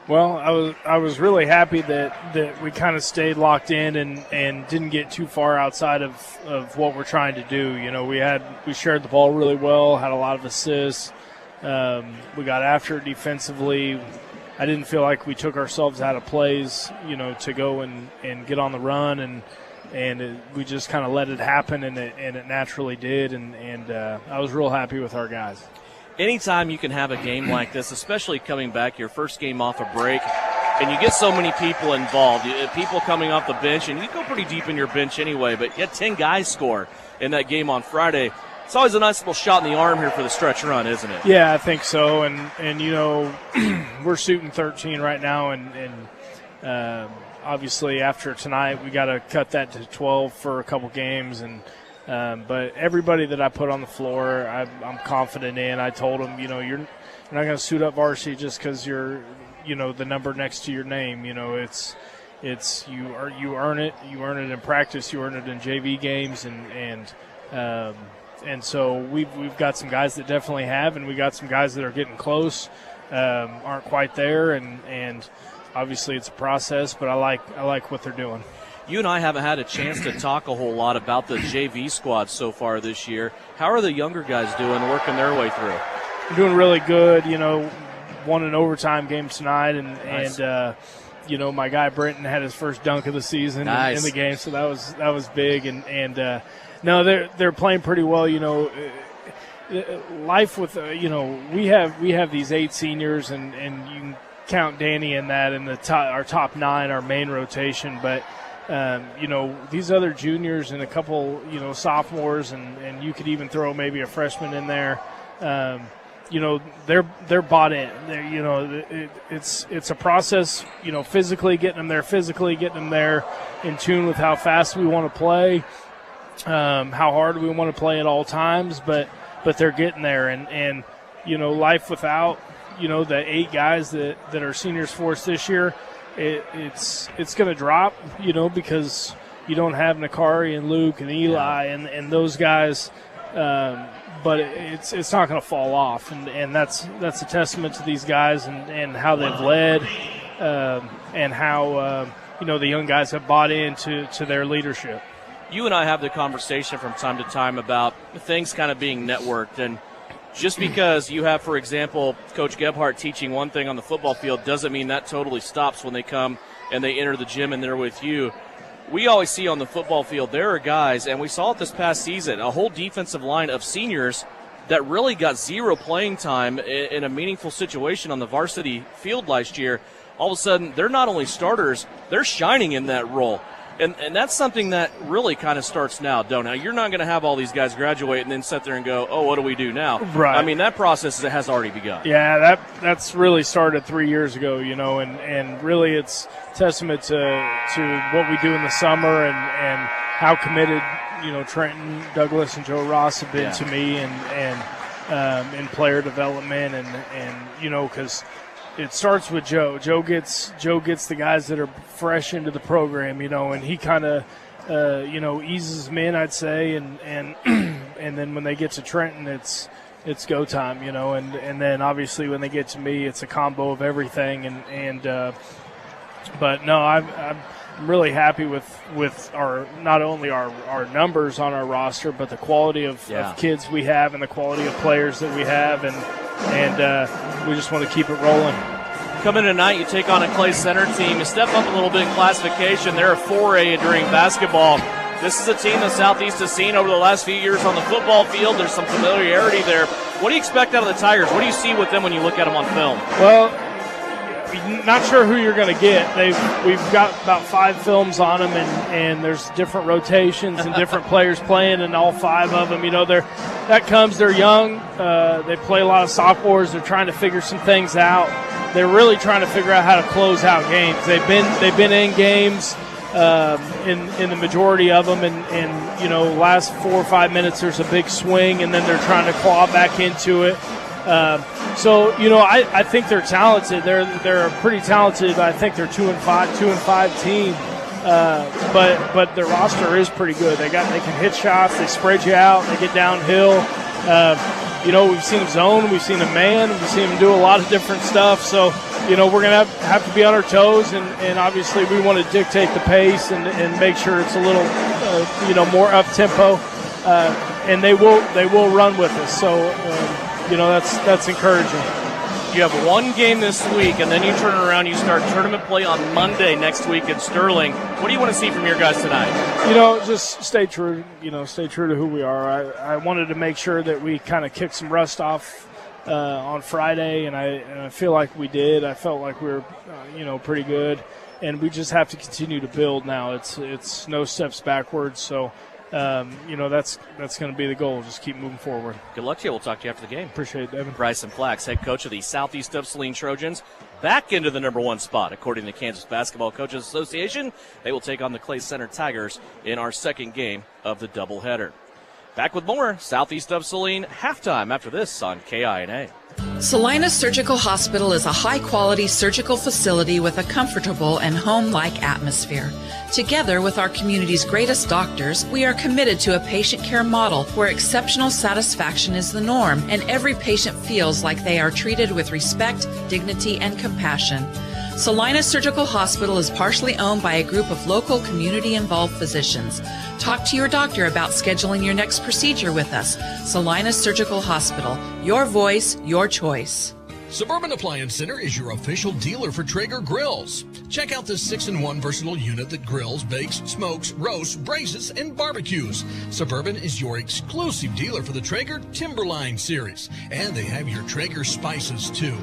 Well, I was really happy that we kind of stayed locked in and didn't get too far outside of what we're trying to do. You know, we shared the ball really well, had a lot of assists. We got after it defensively. I didn't feel like we took ourselves out of plays, you know, to go and get on the run, we just kind of let it happen, and it naturally did, and I was real happy with our guys. Anytime you can have a game like this, especially coming back your first game off a break, and you get so many people involved, people coming off the bench, and you go pretty deep in your bench anyway, but you had 10 guys score in that game on Friday. It's always a nice little shot in the arm here for the stretch run, isn't it? Yeah, I think so, and you know, we're shooting 13 right now, and obviously after tonight we got to cut that to 12 for a couple games, and but everybody that I put on the floor, I'm confident in. I told them, you know, you're not going to suit up varsity just because you're, you know, the number next to your name. You know, it's you earn it. You earn it in practice. You earn it in JV games, and so we've got some guys that definitely have, and we got some guys that are getting close, aren't quite there, and obviously it's a process. But I like what they're doing. You and I haven't had a chance to talk a whole lot about the JV squad so far this year. How are the younger guys doing, working their way through? They're doing really good. You know, won an overtime game tonight, Nice. and you know, my guy Brenton had his first dunk of the season in the game, so that was big. And no, they're playing pretty well. You know, life with you know, we have these 8 seniors, and you can count Danny in that, in our top 9, our main rotation, but. You know, these other juniors and a couple, you know, sophomores, and you could even throw maybe a freshman in there. You know, they're bought in. You know, it's a process. You know, physically getting them there, in tune with how fast we want to play, how hard we want to play at all times. But they're getting there, and you know, life without, you know, the 8 guys that are seniors for us this year. It's going to drop, you know, because you don't have Nakari and Luke and Eli and those guys, but it's not going to fall off, and that's a testament to these guys and how they've led, and how you know, the young guys have bought into their leadership. You and I have the conversation from time to time about things kind of being networked, and just because you have, for example, Coach Gebhardt teaching one thing on the football field doesn't mean that totally stops when they come and they enter the gym and they're with you. We always see on the football field there are guys, and we saw it this past season, a whole defensive line of seniors that really got 0 playing time in a meaningful situation on the varsity field last year. All of a sudden, they're not only starters, they're shining in that role. And that's something that really kind of starts now, don't it? You're not going to have all these guys graduate and then sit there and go, oh, what do we do now? Right. I mean, that process has already begun. Yeah, that's really started 3 years ago, you know, and really it's testament to what we do in the summer and how committed, you know, Trenton, Douglas, and Joe Ross have been to me and in player development and you know, because it starts with Joe. Joe gets the guys that are fresh into the program, you know, and he kind of, you know, eases them in, I'd say, and and then when they get to Trenton, it's go time, you know, and then obviously when they get to me, it's a combo of everything, but no, I'm really happy with our not only our numbers on our roster, but the quality of kids we have and the quality of players that we have, and we just want to keep it rolling. Coming tonight, you take on a Clay Center team. You step up a little bit in classification. They're a 4A during basketball. This is a team that Southeast has seen over the last few years on the football field. There's some familiarity there. What do you expect out of the Tigers? What do you see with them when you look at them on film? Well, not sure who you're going to get. We've got about 5 films on them, and there's different rotations and different players playing, and all 5 of them. They're young. They play a lot of sophomores. They're trying to figure some things out. They're really trying to figure out how to close out games. They've been in games in the majority of them, and last 4 or 5 minutes there's a big swing, and then they're trying to claw back into it. I think they're talented. They're pretty talented. I think they're 2-5 team. But their roster is pretty good. They can hit shots. They spread you out. They get downhill. We've seen them zone. We've seen them man. We've seen them do a lot of different stuff. So, we're going to have to be on our toes, and obviously we want to dictate the pace and make sure it's a little, more up tempo. And they will run with us. So. That's encouraging. You have one game this week, and then you turn around, you start tournament play on Monday next week in Sterling. What do you want to see from your guys tonight? Just stay true. Stay true to who we are. I wanted to make sure that we kind of kicked some rust off on Friday, and I feel like we did. I felt like we were, pretty good, and we just have to continue to build now. It's no steps backwards, so. That's going to be the goal. Just keep moving forward. Good luck to you. We'll talk to you after the game. Appreciate it, Devin. Bryson Flax, head coach of the Southeast of Saline Trojans, back into the number 1 spot, according to the Kansas Basketball Coaches Association. They will take on the Clay Center Tigers in our second game of the doubleheader. Back with more Southeast of Saline halftime after this on KINA. Saline Surgical Hospital is a high-quality surgical facility with a comfortable and home-like atmosphere. Together with our community's greatest doctors, we are committed to a patient care model where exceptional satisfaction is the norm and every patient feels like they are treated with respect, dignity, and compassion. Saline Surgical Hospital is partially owned by a group of local community-involved physicians. Talk to your doctor about scheduling your next procedure with us. Saline Surgical Hospital. Your voice, your choice. Suburban Appliance Center is your official dealer for Traeger grills. Check out this 6-in-1 versatile unit that grills, bakes, smokes, roasts, braised, and barbecues. Suburban is your exclusive dealer for the Traeger Timberline series, and they have your Traeger spices too.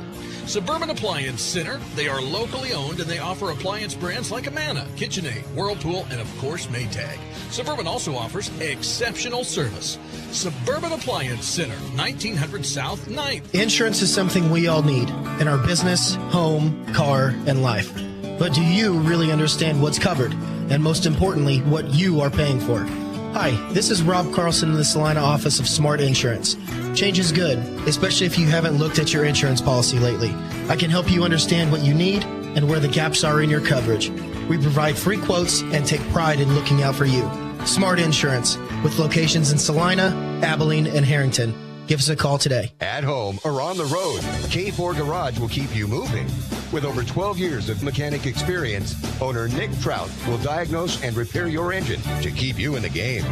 Suburban Appliance Center, they are locally owned and they offer appliance brands like Amana, KitchenAid, Whirlpool, and of course Maytag. Suburban also offers exceptional service. Suburban Appliance Center, 1900 South 9th. Insurance is something we all need in our business, home, car, and life. But do you really understand what's covered? And most importantly, what you are paying for? Hi, this is Rob Carlson in the Salina office of Smart Insurance. Change is good, especially if you haven't looked at your insurance policy lately. I can help you understand what you need and where the gaps are in your coverage. We provide free quotes and take pride in looking out for you. Smart Insurance, with locations in Salina, Abilene, and Harrington. Give us a call today. At home or on the road, K4 Garage will keep you moving. With over 12 years of mechanic experience, owner Nick Trout will diagnose and repair your engine to keep you in the game.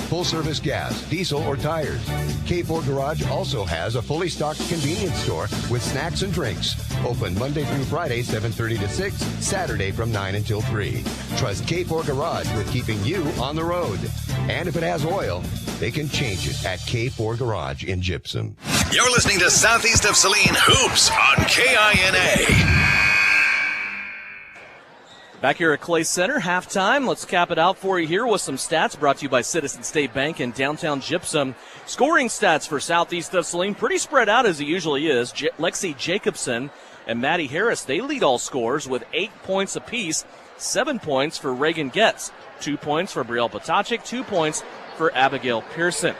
Full service gas, diesel, or tires. K4 Garage also has a fully stocked convenience store with snacks and drinks. Open Monday through Friday, 7:30 to 6, Saturday from 9 until 3. Trust K4 Garage with keeping you on the road. And if it has oil, they can change it at K4 Garage in Gypsum. You're listening to Southeast of Saline Hoops on KINA. Back here at Clay Center, halftime. Let's cap it out for you here with some stats brought to you by Citizen State Bank in downtown Gypsum. Scoring stats for Southeast of Saline, pretty spread out as it usually is. Lexi Jacobson and Maddie Harris, they lead all scores with 8 points apiece. 7 points for Reagan Getz, 2 points for Brielle Potachik, 2 points for Abigail Pearson.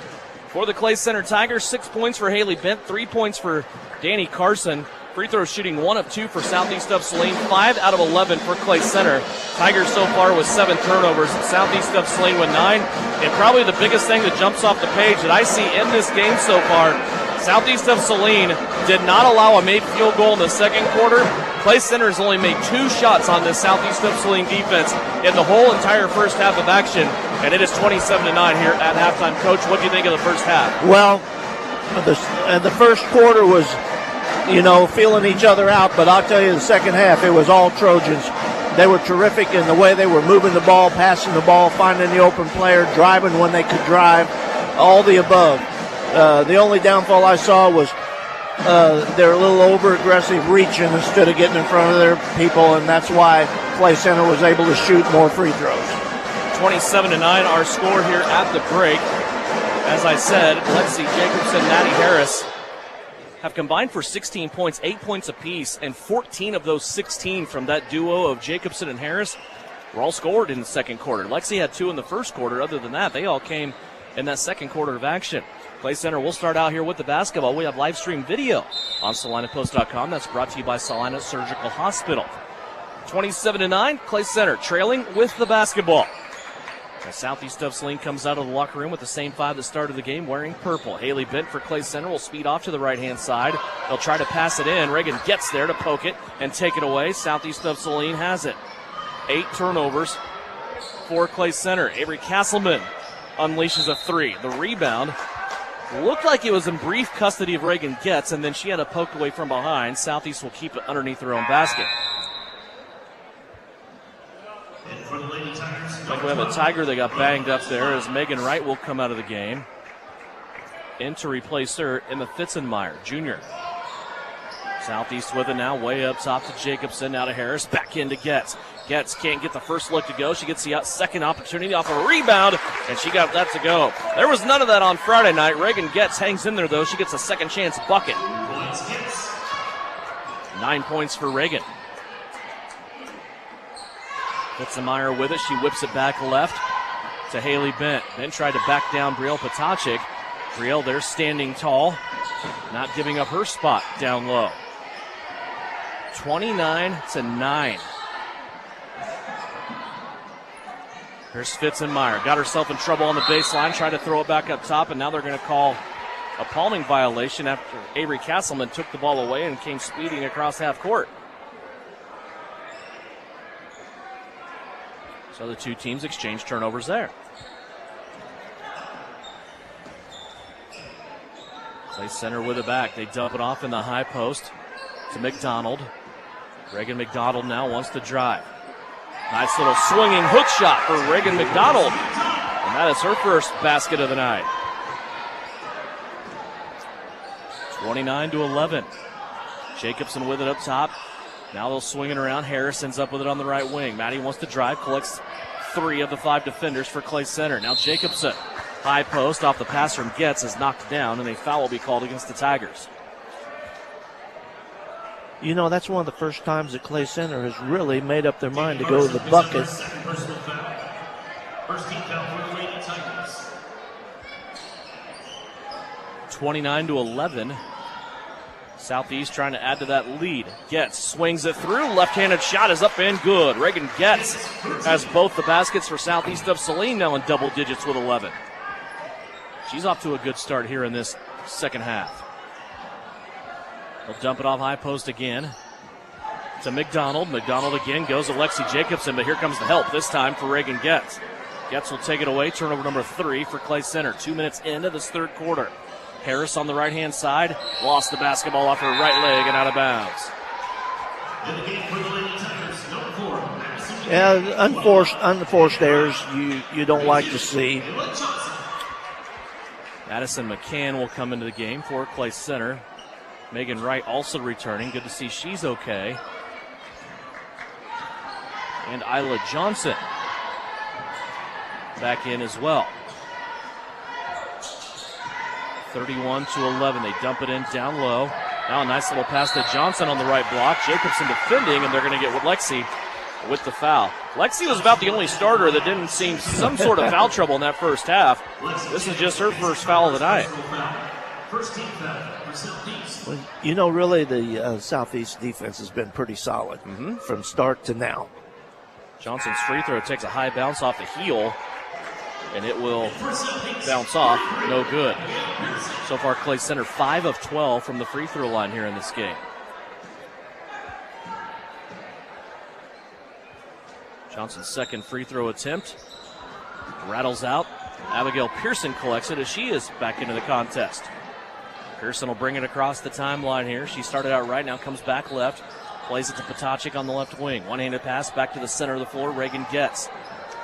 For the Clay Center Tigers, 6 points for Haley Bent, 3 points for Danny Carson. Free throw shooting 1 of 2 for Southeast of Saline, 5 out of 11 for Clay Center. Tigers so far with 7 turnovers, Southeast of Saline with 9. And probably the biggest thing that jumps off the page that I see in this game so far, Southeast of Saline did not allow a made field goal in the second quarter. Clay Center has only made 2 shots on this Southeast of Saline defense in the whole entire first half of action, and it is 27-9 here at halftime. Coach, what do you think of the first half? Well, the first quarter was, feeling each other out, but I'll tell you the second half, it was all Trojans. They were terrific in the way they were moving the ball, passing the ball, finding the open player, driving when they could drive, all the above. The only downfall I saw was they're a little over-aggressive reaching instead of getting in front of their people, and that's why Clay Center was able to shoot more free throws. 27-9 our score here at the break. As I said, Lexi Jacobson, Maddie Harris have combined for 16 points, 8 points apiece, and 14 of those 16 from that duo of Jacobson and Harris were all scored in the second quarter. Lexi had 2 in the first quarter. Other than that, they all came in that second quarter of action. Clay Center will start out here with the basketball. We have live stream video on SalinaPost.com. That's brought to you by Salina Surgical Hospital. 27-9, Clay Center trailing with the basketball. As Southeast of Saline comes out of the locker room with the same 5 that started the game, wearing purple. Haley Bent for Clay Center will speed off to the right-hand side. They'll try to pass it in. Reagan gets there to poke it and take it away. Southeast of Saline has it. 8 turnovers for Clay Center. Avery Castleman unleashes a 3. The rebound looked like it was in brief custody of Reagan Getz, and then she had it poked away from behind. Southeast will keep it underneath their own basket. Like we have a Tiger that got banged up there as Megan Wright will come out of the game. In to replace her, Emma Fitzenmeyer, junior. Southeast with it now, way up top to Jacobson, now to Harris, back in to Getz. Getz can't get the first look to go. She gets the second opportunity off a rebound, and she got that to go. There was none of that on Friday night. Reagan Getz hangs in there, though. She gets a second chance bucket. 9 points for Reagan. Fitzenmeyer with it. She whips it back left to Haley Bent. Bent tried to back down Brielle Potacek. Brielle there standing tall, not giving up her spot down low. 29-9. Here's Fitzenmeyer. Got herself in trouble on the baseline, tried to throw it back up top, and now they're going to call a palming violation after Avery Castleman took the ball away and came speeding across half court. So the two teams exchange turnovers there. Clay Center with it back. They dump it off in the high post to McDonald. Reagan McDonald now wants to drive. Nice little swinging hook shot for Reagan McDonald. And that is her first basket of the night. 29-11. Jacobson with it up top. Now they'll swing it around. Harris ends up with it on the right wing. Maddie wants to drive, collects 3 of the 5 defenders for Clay Center. Now Jacobson, high post off the pass from Getz, is knocked down, and a foul will be called against the Tigers. You know, that's one of the first times that Clay Center has really made up their mind to go to the bucket. 29-11. Southeast trying to add to that lead. Getz swings it through. Left-handed shot is up and good. Reagan Getz has both the baskets for Southeast of Saline now in double digits with 11. She's off to a good start here in this second half. They'll dump it off high post again to McDonald. McDonald again goes to Lexi Jacobson, but here comes the help this time for Reagan Getz. Getz will take it away. Turnover number 3 for Clay Center. 2 minutes into this third quarter. Harris on the right-hand side, lost the basketball off her right leg and out of bounds. Yeah, unforced errors you don't like to see. Madison McCann will come into the game for Clay Center. Megan Wright also returning. Good to see she's okay. And Isla Johnson back in as well. 31-11. They dump it in down low. Now a nice little pass to Johnson on the right block. Jacobson defending, and they're going to get with Lexi with the foul. Lexi was about the only starter that didn't seem some sort of foul trouble in that first half. This is just her first foul of the night. Well, you know, really the Southeast defense has been pretty solid from start to now. Johnson's free throw takes a high bounce off the heel, and it will bounce off. No good. So far, Clay Center 5 of 12 from the free throw line here in this game. Johnson's second free throw attempt rattles out. Abigail Pearson collects it as she is back into the contest. Pearson will bring it across the timeline here. She started out right, now comes back left. Plays it to Potacek on the left wing. One-handed pass back to the center of the floor. Reagan Getz.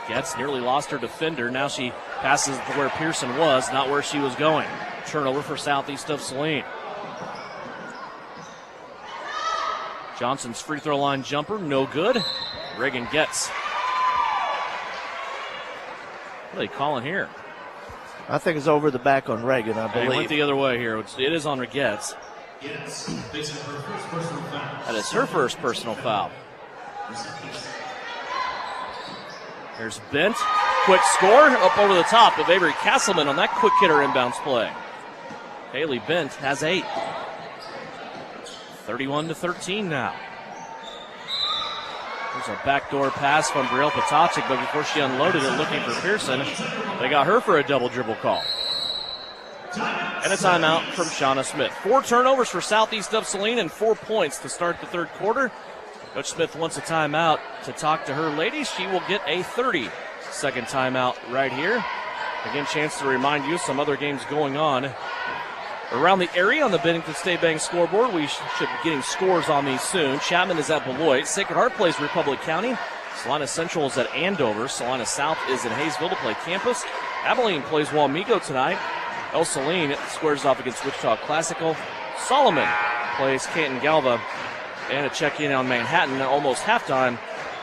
Getz nearly lost her defender. Now she passes to where Pearson was, not where she was going. Turnover for Southeast of Saline. Johnson's free throw line jumper, no good. Reagan gets. What are they calling here? I think it's over the back on Reagan, I believe. He went the other way here. It is on Regetz. That is her first personal foul. There's Bent. Quick score up over the top of Avery Castleman on that quick hitter inbounds play. Haley Bent has 8. 31-13 now. There's a backdoor pass from Brielle Potocik, but before she unloaded it looking for Pearson, they got her for a double dribble call. And a timeout from Shauna Smith. 4 turnovers for Southeast of Saline and 4 points to start the third quarter. Coach Smith wants a timeout to talk to her ladies. She will get a 30-second timeout right here. Again, chance to remind you some other games going on around the area on the Bennington State Bank scoreboard. We should be getting scores on these soon. Chapman is at Beloit. Sacred Heart plays Republic County. Salina Central is at Andover. Salina South is in Hayesville to play Campus. Abilene plays Wamego tonight. El Saline squares off against Wichita Classical. Solomon plays Canton Galva. And a check-in on Manhattan, almost halftime.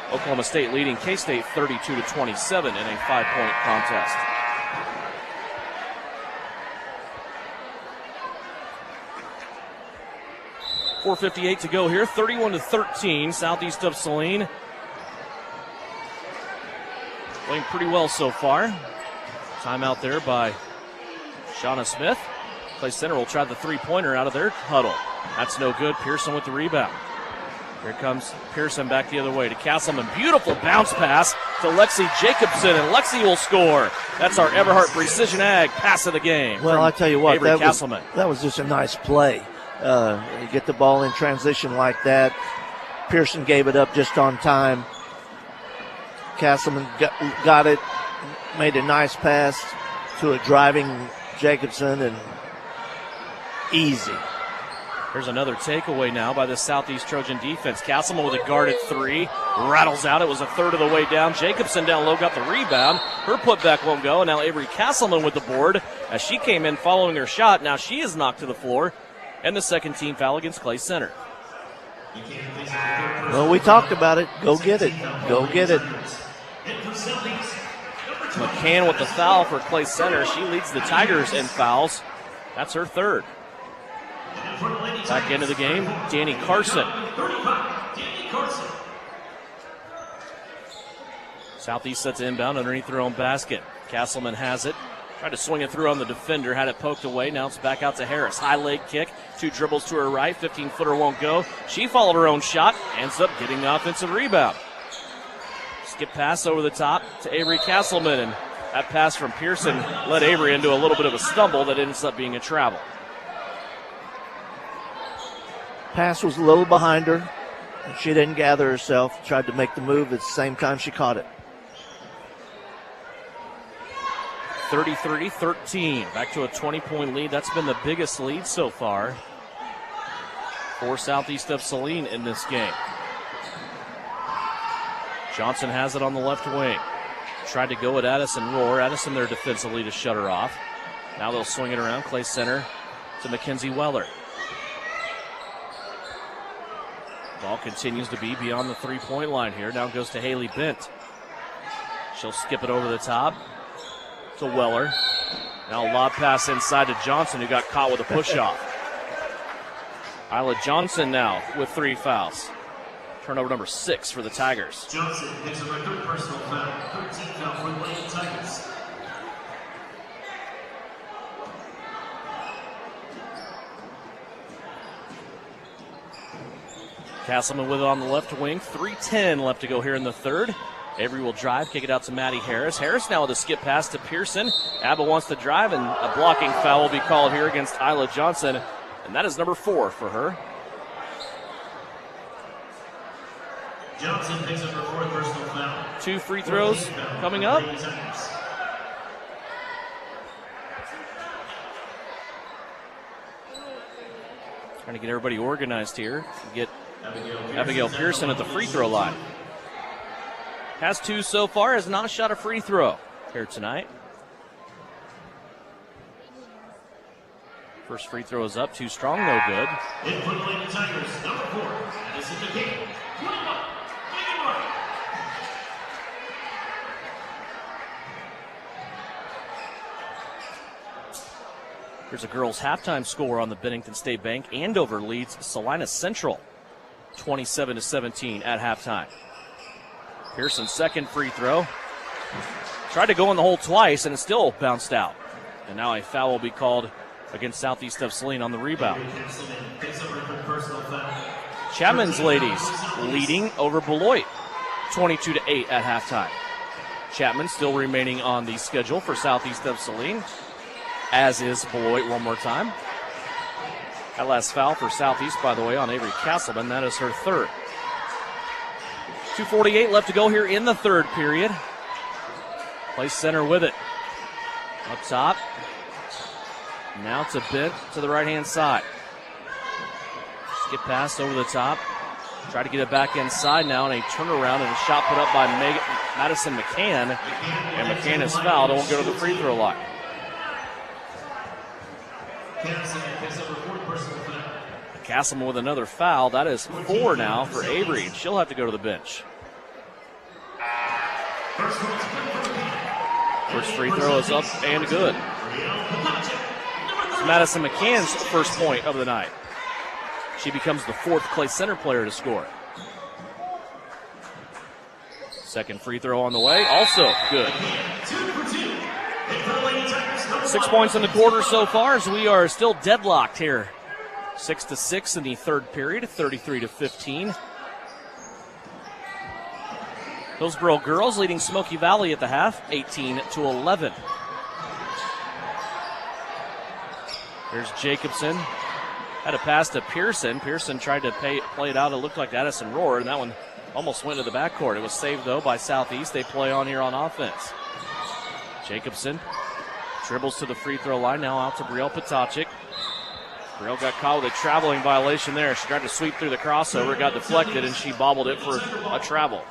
Oklahoma State leading K-State 32-27 in a 5-point contest. .458 to go here, 31-13, Southeast of Saline. Playing pretty well so far. Timeout there by Shauna Smith. Clay Center will try the three-pointer out of their huddle. That's no good. Pearson with the rebound. Here comes Pearson back the other way to Castleman. Beautiful bounce pass to Lexi Jacobson, and Lexi will score. That's our Everhart Precision Ag pass of the game. Well, I tell you what, that Castleman. was just a nice play. You get the ball in transition like that. Pearson gave it up just on time. Castleman got it, made a nice pass to a driving Jacobson, and easy. Here's another takeaway now by the Southeast Trojan defense. Castleman with a guarded 3. Rattles out. It was a third of the way down. Jacobson down low got the rebound. Her putback won't go. And now Avery Castleman with the board as she came in following her shot. Now she is knocked to the floor. And the second team foul against Clay Center. Well, we talked about it. Go get it. Go get it. McCann with the foul for Clay Center. She leads the Tigers in fouls. That's her third. Back into the game, Danny Carson. Southeast sets inbound underneath their own basket. Castleman has it. Tried to swing it through on the defender, had it poked away. Now it's back out to Harris. High leg kick, 2 dribbles to her right. 15-footer won't go. She followed her own shot, ends up getting the offensive rebound. Skip pass over the top to Avery Castleman, and that pass from Pearson led Avery into a little bit of a stumble that ends up being a travel. Pass was a little behind her. She didn't gather herself. Tried to make the move at the same time she caught it. 33-13. Back to a 20-point lead. That's been the biggest lead so far for Southeast of Saline in this game. Johnson has it on the left wing. Tried to go at Addison Rohr. Addison there defensively to shut her off. Now they'll swing it around. Clay Center to Mackenzie Weller. Ball continues to be beyond the three-point line here. Now goes to Haley Bent. She'll skip it over the top to Weller. Now a lob pass inside to Johnson, who got caught with a push-off. Isla Johnson now with 3 fouls. Turnover number 6 for the Tigers. Johnson picks up her third personal foul, 13th foul for the Lady Tigers. Castleman with it on the left wing. 3:10 left to go here in the third. Avery will drive, kick it out to Maddie Harris. Harris now with a skip pass to Pearson. Abba wants to drive, and a blocking foul will be called here against Isla Johnson, and that is number 4 for her. Johnson picks up her 4th personal foul. 2 free throws coming up. Trying to get everybody organized here. Get Abigail Pearson at the free throw line. Has 2 so far, has not shot a free throw here tonight. First free throw is up, too strong, no good. In for the Lady Tigers, number 4, Madison McCain, 21, making right. Here's a girls' halftime score on the Bennington State Bank. Andover leads Salina Central 27-17 at halftime. Pearson's second free throw. Tried to go in the hole twice, and it still bounced out. And now a foul will be called against Southeast of Saline on the rebound. Chapman's ladies leading over Beloit 22-8 at halftime. Chapman still remaining on the schedule for Southeast of Saline, as is Beloit one more time. That last foul for Southeast, by the way, on Avery Castleman. That is her third. 2:48 left to go here in the third period. Place center with it. Up top. Now to Bent to the right-hand side. Skip pass over the top. Try to get it back inside now, and a turnaround and a shot put up by Madison McCann. And McCann is fouled and won't go to the free throw line. Castleman with another foul. That is 4 now for Avery. She'll have to go to the bench. First free throw is up and good. It's Madison McCann's first point of the night. She becomes the 4th Clay Center player to score. Second free throw on the way, also good. 6 points in the quarter so far, as we are still deadlocked here. 6-6 in the third period, 33-15. Hillsboro girls leading Smoky Valley at the half, 18-11. There's Jacobson. Had a pass to Pearson. Pearson tried to play it out. It looked like Addison Rohr, and that one almost went to the backcourt. It was saved, though, by Southeast. They play on here on offense. Jacobson dribbles to the free throw line. Now out to Brielle Potacek. Brielle got caught with a traveling violation there. She tried to sweep through the crossover, got deflected, and she bobbled it for a travel.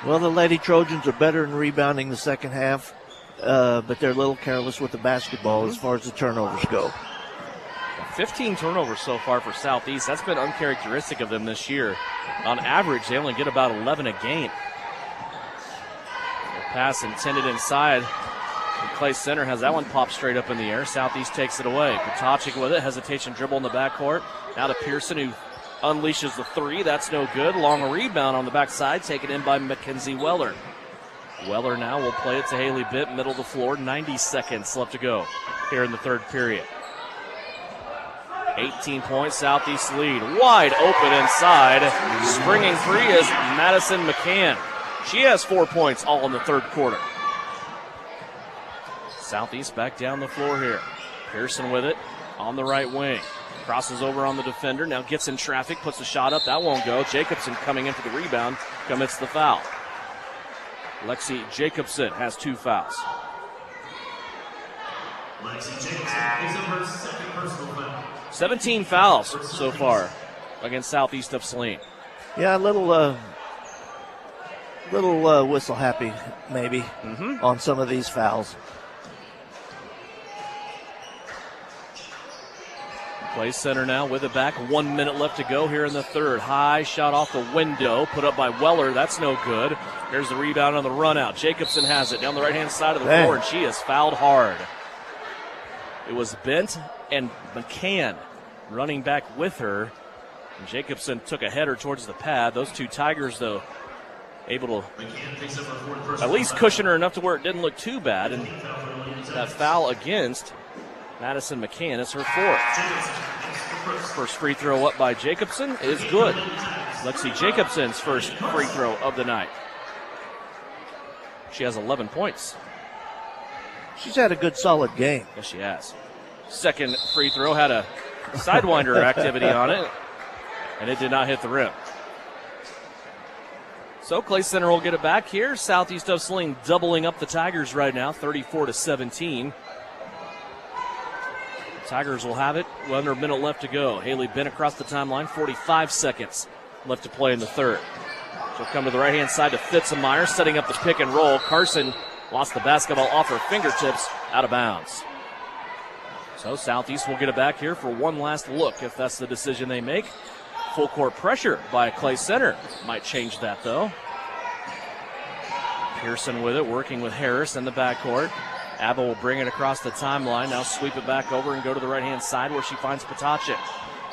Well, the Lady Trojans are better in rebounding the second half, but they're a little careless with the basketball as far as the turnovers go. 15 turnovers so far for Southeast. That's been uncharacteristic of them this year. On average, they only get about 11 a game. The pass intended inside. The Clay Center has that one popped straight up in the air. Southeast takes it away. Potacek with it. Hesitation dribble in the backcourt. Now to Pearson, who unleashes the three. That's no good. Long rebound on the backside, taken in by Mackenzie Weller. Weller now will play it to Haley Bitt, middle of the floor. 90 seconds left to go here in the third period. 18-point Southeast lead. Wide open inside. Springing free is Madison McCann. She has 4 points all in the third quarter. Southeast back down the floor here. Pearson with it on the right wing. Crosses over on the defender. Now gets in traffic. Puts the shot up. That won't go. Jacobson coming in for the rebound. Commits the foul. Lexi Jacobson has 2 fouls. Lexi Jacobson is her second personal foul. 17 fouls so far against Southeast of Saline. Yeah, a little whistle happy maybe on some of these fouls. Play center now with it back. 1 minute left to go here in the third. High shot off the window, put up by Weller. That's no good. Here's the rebound on the run out. Jacobson has it down the right-hand side of the floor, and she is fouled hard. It was Bent and McCann running back with her. And Jacobson took a header towards the pad. Those two Tigers, though, able to at least cushion her enough to where it didn't look too bad. And that foul against Madison McCann is her 4th. First free throw up by Jacobson is good. Lexi Jacobson's first free throw of the night. She has 11 points. She's had a good, solid game. Yes, she has. Second free throw had a sidewinder activity on it, and it did not hit the rim. So Clay Center will get it back here. Southeast of Saline doubling up the Tigers right now, 34-17. Tigers will have it. Under a minute left to go. Haley Bent across the timeline. 45 seconds left to play in the third. She'll come to the right-hand side to Fitzemeyer, setting up the pick and roll. Carson lost the basketball off her fingertips, out of bounds. So Southeast will get it back here for one last look if that's the decision they make. Full court pressure by Clay Center. Might change that though. Pearson with it, working with Harris in the backcourt. Abba will bring it across the timeline. Now sweep it back over and go to the right-hand side where she finds Potacek.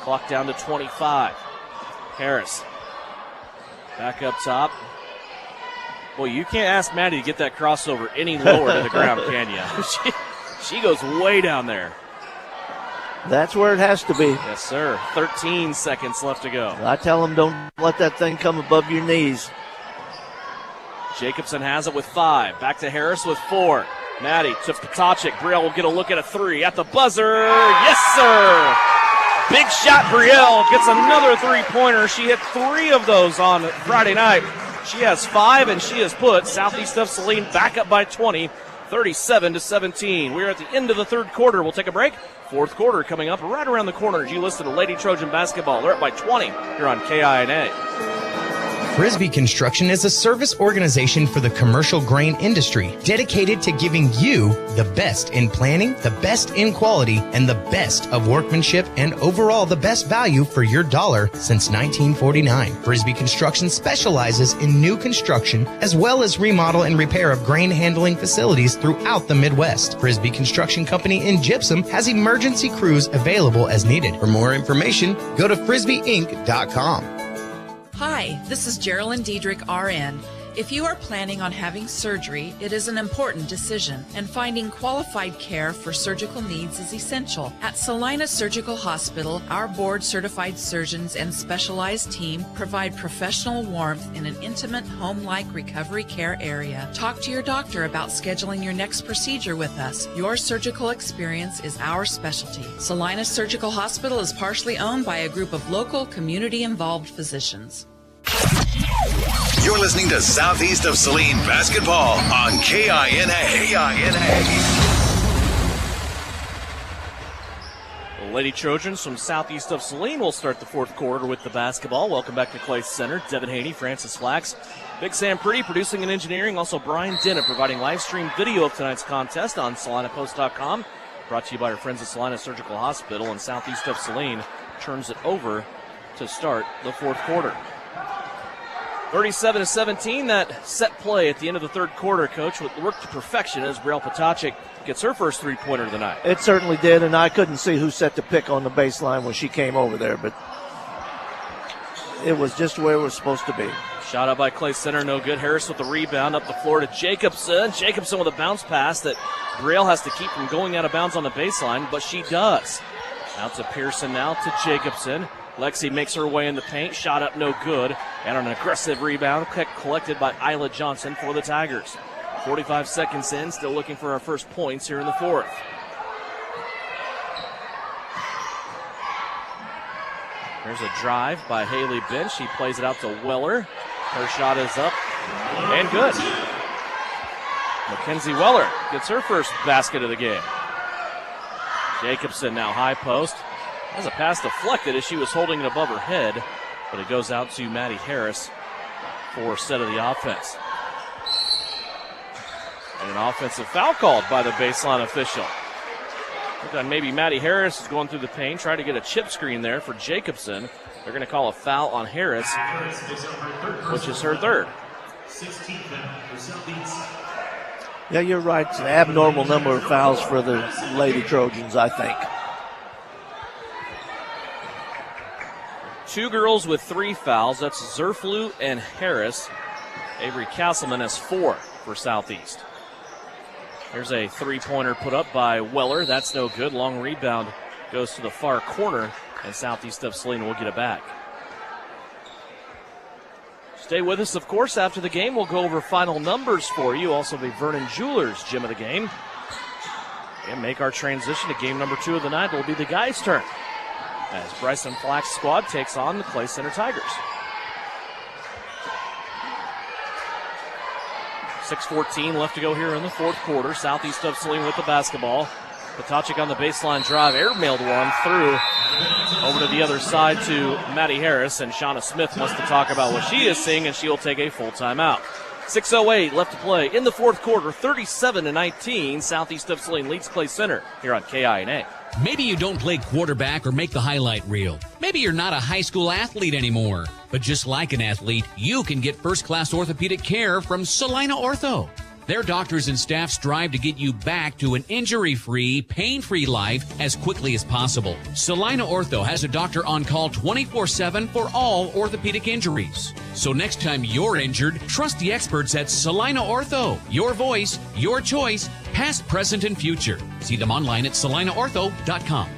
Clock down to 25. Harris back up top. Boy, you can't ask Maddie to get that crossover any lower to the ground, can you? She goes way down there. That's where it has to be. Yes, sir. 13 seconds left to go. I tell them don't let that thing come above your knees. Jacobson has it with 5. Back to Harris with 4. Maddie to Potacek. Brielle will get a look at a 3 at the buzzer. Yes, sir. Big shot. Brielle gets another 3-pointer. She hit 3 of those on Friday night. She has 5, and she has put Southeast of Saline back up by 20, 37-17. We're at the end of the third quarter. We'll take a break. Fourth quarter coming up right around the corner as you listen to Lady Trojan basketball. They're up by 20 here on KINA. Frisbee Construction is a service organization for the commercial grain industry dedicated to giving you the best in planning, the best in quality, and the best of workmanship, and overall the best value for your dollar since 1949. Frisbee Construction specializes in new construction as well as remodel and repair of grain handling facilities throughout the Midwest. Frisbee Construction Company in Gypsum has emergency crews available as needed. For more information, go to frisbeeinc.com. Hi, this is Geraldine Diedrich, RN. If you are planning on having surgery, it is an important decision, and finding qualified care for surgical needs is essential. At Saline Surgical Hospital, our board-certified surgeons and specialized team provide professional warmth in an intimate, home-like recovery care area. Talk to your doctor about scheduling your next procedure with us. Your surgical experience is our specialty. Saline Surgical Hospital is partially owned by a group of local, community-involved physicians. You're listening to Southeast of Saline basketball on KINA. The Lady Trojans from Southeast of Saline will start the fourth quarter with the basketball. Welcome back to Clay Center. Devin Haney, Francis Flax, Big Sam Pretty producing and engineering. Also Brian Dennett providing live stream video of tonight's contest on SalinaPost.com. Brought to you by our friends at Salina Surgical Hospital, and Southeast of Saline turns it over to start the fourth quarter. 37-17, that set play at the end of the third quarter, Coach, worked to perfection as Brielle Potacek gets her first three-pointer of the night. It certainly did, and I couldn't see who set the pick on the baseline when she came over there, but it was just where it was supposed to be. Shot up by Clay Center, no good. Harris with the rebound, up the floor to Jacobson. Jacobson with a bounce pass that Brielle has to keep from going out of bounds on the baseline, but she does. Out to Pearson now to Jacobson. Lexi makes her way in the paint, shot up no good, and an aggressive rebound collected by Isla Johnson for the Tigers. 45 seconds in, still looking for our first points here in the fourth. There's a drive by Haley Bench. She plays it out to Weller. Her shot is up and good. Mackenzie Weller gets her first basket of the game. Jacobson now high post. Has a pass deflected as she was holding it above her head, but it goes out to Maddie Harris for set of the offense. And an offensive foul called by the baseline official. Looked like maybe Maddie Harris is going through the paint, trying to get a chip screen there for Jacobson. They're going to call a foul on Harris, which is her third. Yeah, you're right. It's an abnormal number of fouls for the Lady Trojans, I think. Two girls with 3 fouls. That's Zerflu and Harris. Avery Castleman has 4 for Southeast. Here's a three-pointer put up by Weller. That's no good. Long rebound goes to the far corner, and Southeast of Saline will get it back. Stay with us, of course. After the game, we'll go over final numbers for you. Also, the Vernon Jewelers gym of the game. And make our transition to game number 2 of the night. It will be the guys' turn, as Bryson Flack's squad takes on the Clay Center Tigers. 6:14 left to go here in the fourth quarter. Southeast of Saline with the basketball. Potacek on the baseline drive, airmailed one through over to the other side to Maddie Harris, and Shauna Smith wants to talk about what she is seeing, and she'll take a full timeout. 6:08 left to play in the fourth quarter, 37-19. Southeast of Saline leads Clay Center here on KINA. Maybe you don't play quarterback or make the highlight reel. Maybe you're not a high school athlete anymore. But just like an athlete, you can get first-class orthopedic care from Saline Ortho. Their doctors and staff strive to get you back to an injury-free, pain-free life as quickly as possible. Saline Ortho has a doctor on call 24/7 for all orthopedic injuries. So next time you're injured, trust the experts at Saline Ortho. Your voice, your choice, past, present, and future. See them online at salineortho.com.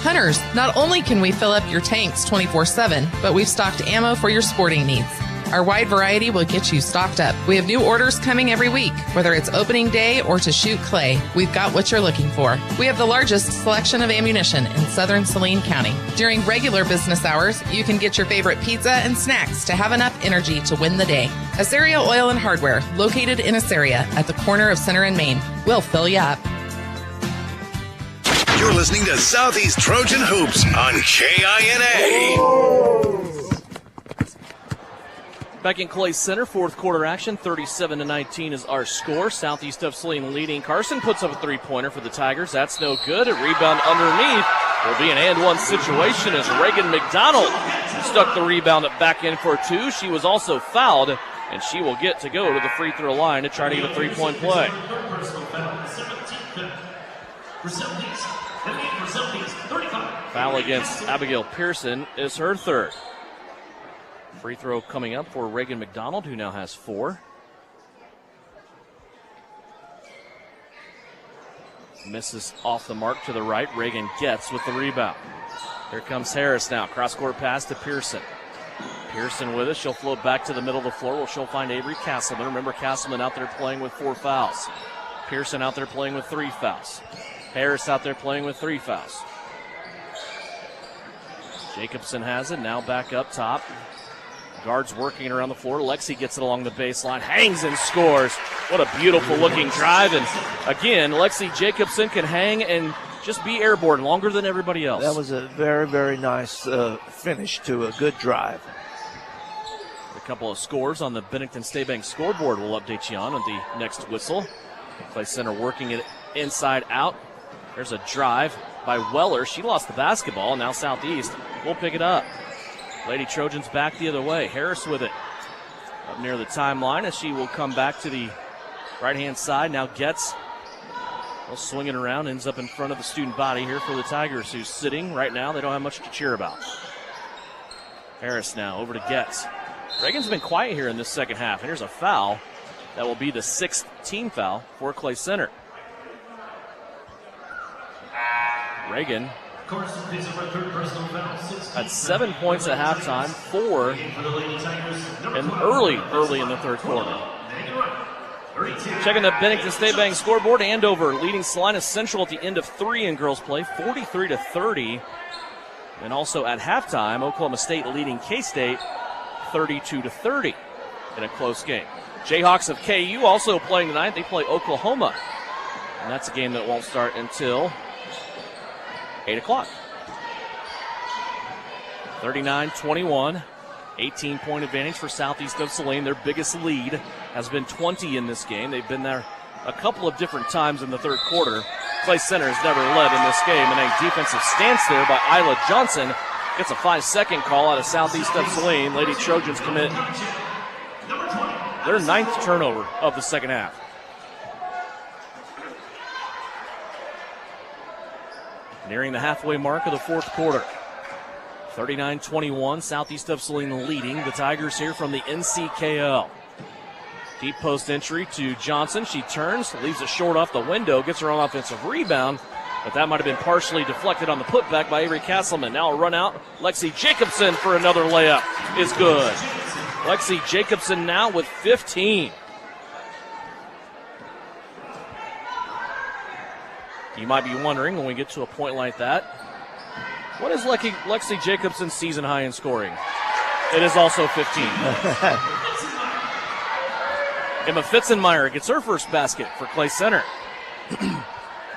Hunters, not only can we fill up your tanks 24/7, but we've stocked ammo for your sporting needs. Our wide variety will get you stocked up. We have new orders coming every week. Whether it's opening day or to shoot clay, we've got what you're looking for. We have the largest selection of ammunition in southern Saline County. During regular business hours, you can get your favorite pizza and snacks to have enough energy to win the day. Asaria Oil and Hardware, located in Asaria at the corner of Center and Main. We'll fill you up. You're listening to Southeast Trojan Hoops on KINA. Back in Clay Center, fourth quarter action, 37-19 is our score. Southeast of Saline leading. Carson puts up a three-pointer for the Tigers. That's no good. A rebound underneath will be an and-one situation as Reagan McDonald stuck the rebound back in for two. She was also fouled, and she will get to go to the free throw line to try to get a three-point play. Foul against Abigail Pearson is her third. Free throw coming up for Reagan McDonald, who now has four. Misses off the mark to the right. Reagan gets with the rebound. Here comes Harris now. Cross-court pass to Pearson. Pearson with it. She'll float back to the middle of the floor where she'll find Avery Castleman. Remember, Castleman out there playing with 4 fouls. Pearson out there playing with 3 fouls. Harris out there playing with 3 fouls. Jacobson has it. Now back up top. Guards working around the floor. Lexi gets it along the baseline, hangs and scores. What a beautiful looking drive. And again, Lexi Jacobson can hang and just be airborne longer than everybody else. That was a very, very nice finish to a good drive. A couple of scores on the Bennington State Bank scoreboard we'll update you on the next whistle. Clay Center working it inside out. There's a drive by Weller. She lost the basketball. Now Southeast will pick it up. Lady Trojans back the other way. Harris with it up near the timeline as she will come back to the right-hand side. Now Getz will swing it around, ends up in front of the student body here for the Tigers, who's sitting right now. They don't have much to cheer about. Harris now over to Getz. Reagan's been quiet here in this second half. And here's a foul. That will be the 6th team foul for Clay Center. Reagan had 7 points at halftime, 4 and early in the third quarter. Checking the Bennington State Bank scoreboard, Andover leading Salina Central at the end of 3 in girls play, 43-30. And also at halftime, Oklahoma State leading K-State 32-30 in a close game. Jayhawks of KU also playing tonight. They play Oklahoma. And that's a game that won't start until 8 o'clock. 39-21, 18-point advantage for Southeast of Saline. Their biggest lead has been 20 in this game. They've been there a couple of different times in the third quarter. Clay Center has never led in this game, and a defensive stance there by Isla Johnson gets a 5-second call out of Southeast of Saline. Lady Trojans commit their 9th turnover of the second half. Nearing the halfway mark of the fourth quarter. 39-21, Southeast of Saline leading. The Tigers here from the NCKL. Deep post entry to Johnson. She turns, leaves it short off the window, gets her own offensive rebound, but that might have been partially deflected on the putback by Avery Castleman. Now a run out. Lexi Jacobson for another layup is good. Lexi Jacobson now with 15. You might be wondering when we get to a point like that, what is Lexi Jacobson's season high in scoring? It is also 15. Emma Fitzenmeyer gets her first basket for Clay Center.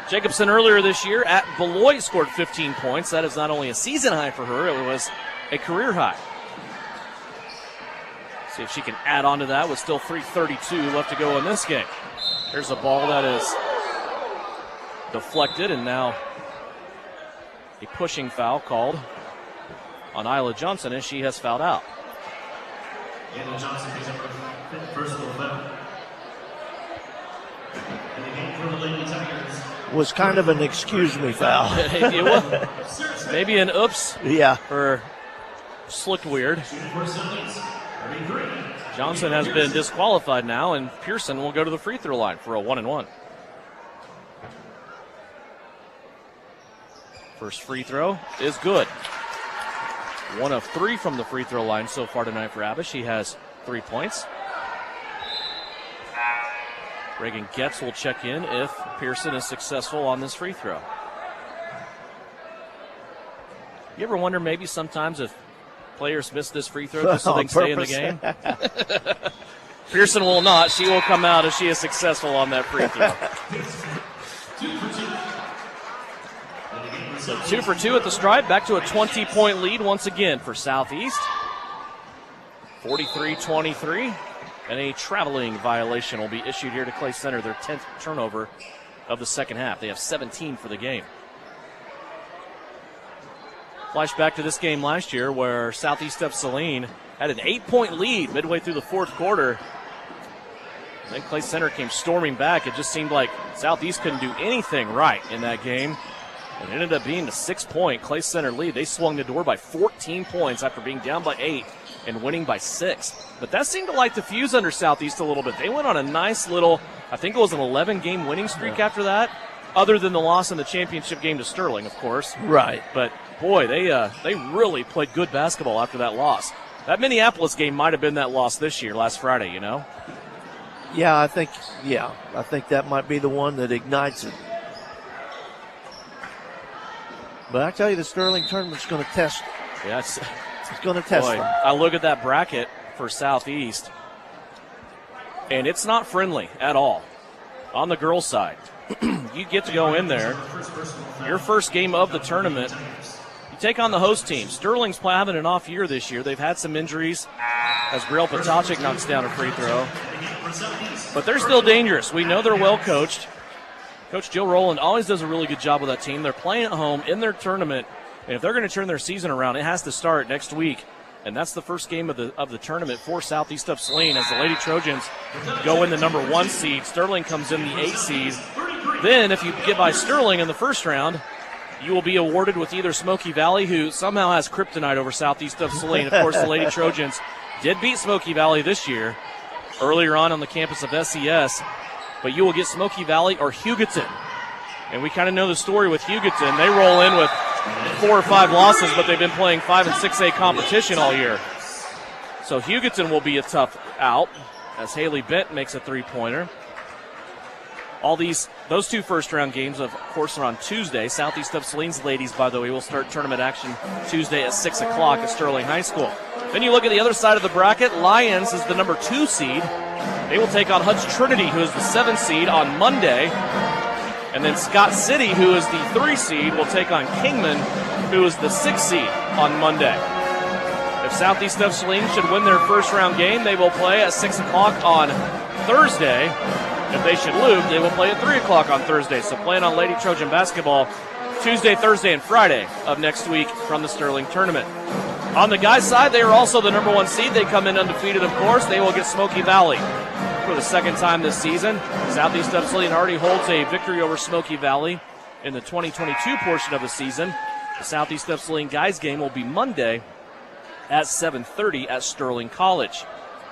Jacobson earlier this year at Beloit scored 15 points. That is not only a season high for her, it was a career high. See if she can add on to that with still 3:32 left to go in this game. There's a ball that is deflected, and now a pushing foul called on Isla Johnson as she has fouled out. Isla Johnson picks up her first little foul. And the game for the Lady Tigers was kind of an excuse me foul. It was maybe an oops. Yeah. Or slicked weird. Johnson has been disqualified now, and Pearson will go to the free throw line for a 1-and-1. First free throw is good. 1 of 3 from the free throw line so far tonight for Abba. She has 3 points. Reagan Getz will check in if Pearson is successful on this free throw. You ever wonder maybe sometimes if players miss this free throw just so they can stay in the game? Pearson will not. She will come out if she is successful on that free throw. So 2 for 2 at the stripe. Back to a 20-point lead once again for Southeast. 43-23. And a traveling violation will be issued here to Clay Center, their 10th turnover of the second half. They have 17 for the game. Flashback to this game last year where Southeast of Saline had an 8-point lead midway through the fourth quarter. Then Clay Center came storming back. It just seemed like Southeast couldn't do anything right in that game. It ended up being a 6-point Clay Center lead. They swung the door by 14 points after being down by 8 and winning by 6. But that seemed to like to fuse under Southeast a little bit. They went on a nice little, I think it was an 11-game winning streak after that, other than the loss in the championship game to Sterling, of course. Right. But, boy, they really played good basketball after that loss. That Minneapolis game might have been that loss this year, last Friday, you know? Yeah, I think that might be the one that ignites it. But I tell you, the Sterling tournament's going to test. Yes. It's going to test them. I look at that bracket for Southeast, and it's not friendly at all on the girls' side. You get to go in there, your first game of the tournament, you take on the host team. Sterling's having an off year this year. They've had some injuries as Brielle Potacek knocks down a free throw. But they're still dangerous. We know they're well coached. Coach Joe Rowland always does a really good job with that team. They're playing at home in their tournament, and if they're going to turn their season around, it has to start next week. And that's the first game of the tournament for Southeast of Saline as the Lady Trojans go in the number 1 seed. Sterling comes in the 8 seed. Then if you get by Sterling in the first round, you will be awarded with either Smoky Valley, who somehow has kryptonite over Southeast of Saline. Of course, the Lady Trojans did beat Smoky Valley this year, earlier on the campus of SES. But you will get Smoky Valley or Hugoton. And we kind of know the story with Hugoton. They roll in with 4 or 5 losses, but they've been playing 5 and 6A competition all year. So Hugoton will be a tough out as Haley Bent makes a 3-pointer. Those 2 first-round games, of course, are on Tuesday. Southeast of Saline's ladies, by the way, will start tournament action Tuesday at 6 o'clock at Sterling High School. Then you look at the other side of the bracket. Lions is the number 2 seed. They will take on Hutch Trinity, who is the 7th seed, on Monday. And then Scott City, who is the 3 seed, will take on Kingman, who is the 6th seed, on Monday. If Southeast of Saline should win their first-round game, they will play at 6 o'clock on Thursday. If they should lose, they will play at 3 o'clock on Thursday. So playing on Lady Trojan basketball Tuesday, Thursday, and Friday of next week from the Sterling tournament. On the guys' side, they are also the number 1 seed. They come in undefeated, of course. They will get Smoky Valley for the second time this season. Southeast of Saline already holds a victory over Smoky Valley in the 2022 portion of the season. The Southeast of Saline guys' game will be Monday at 7:30 at Sterling College.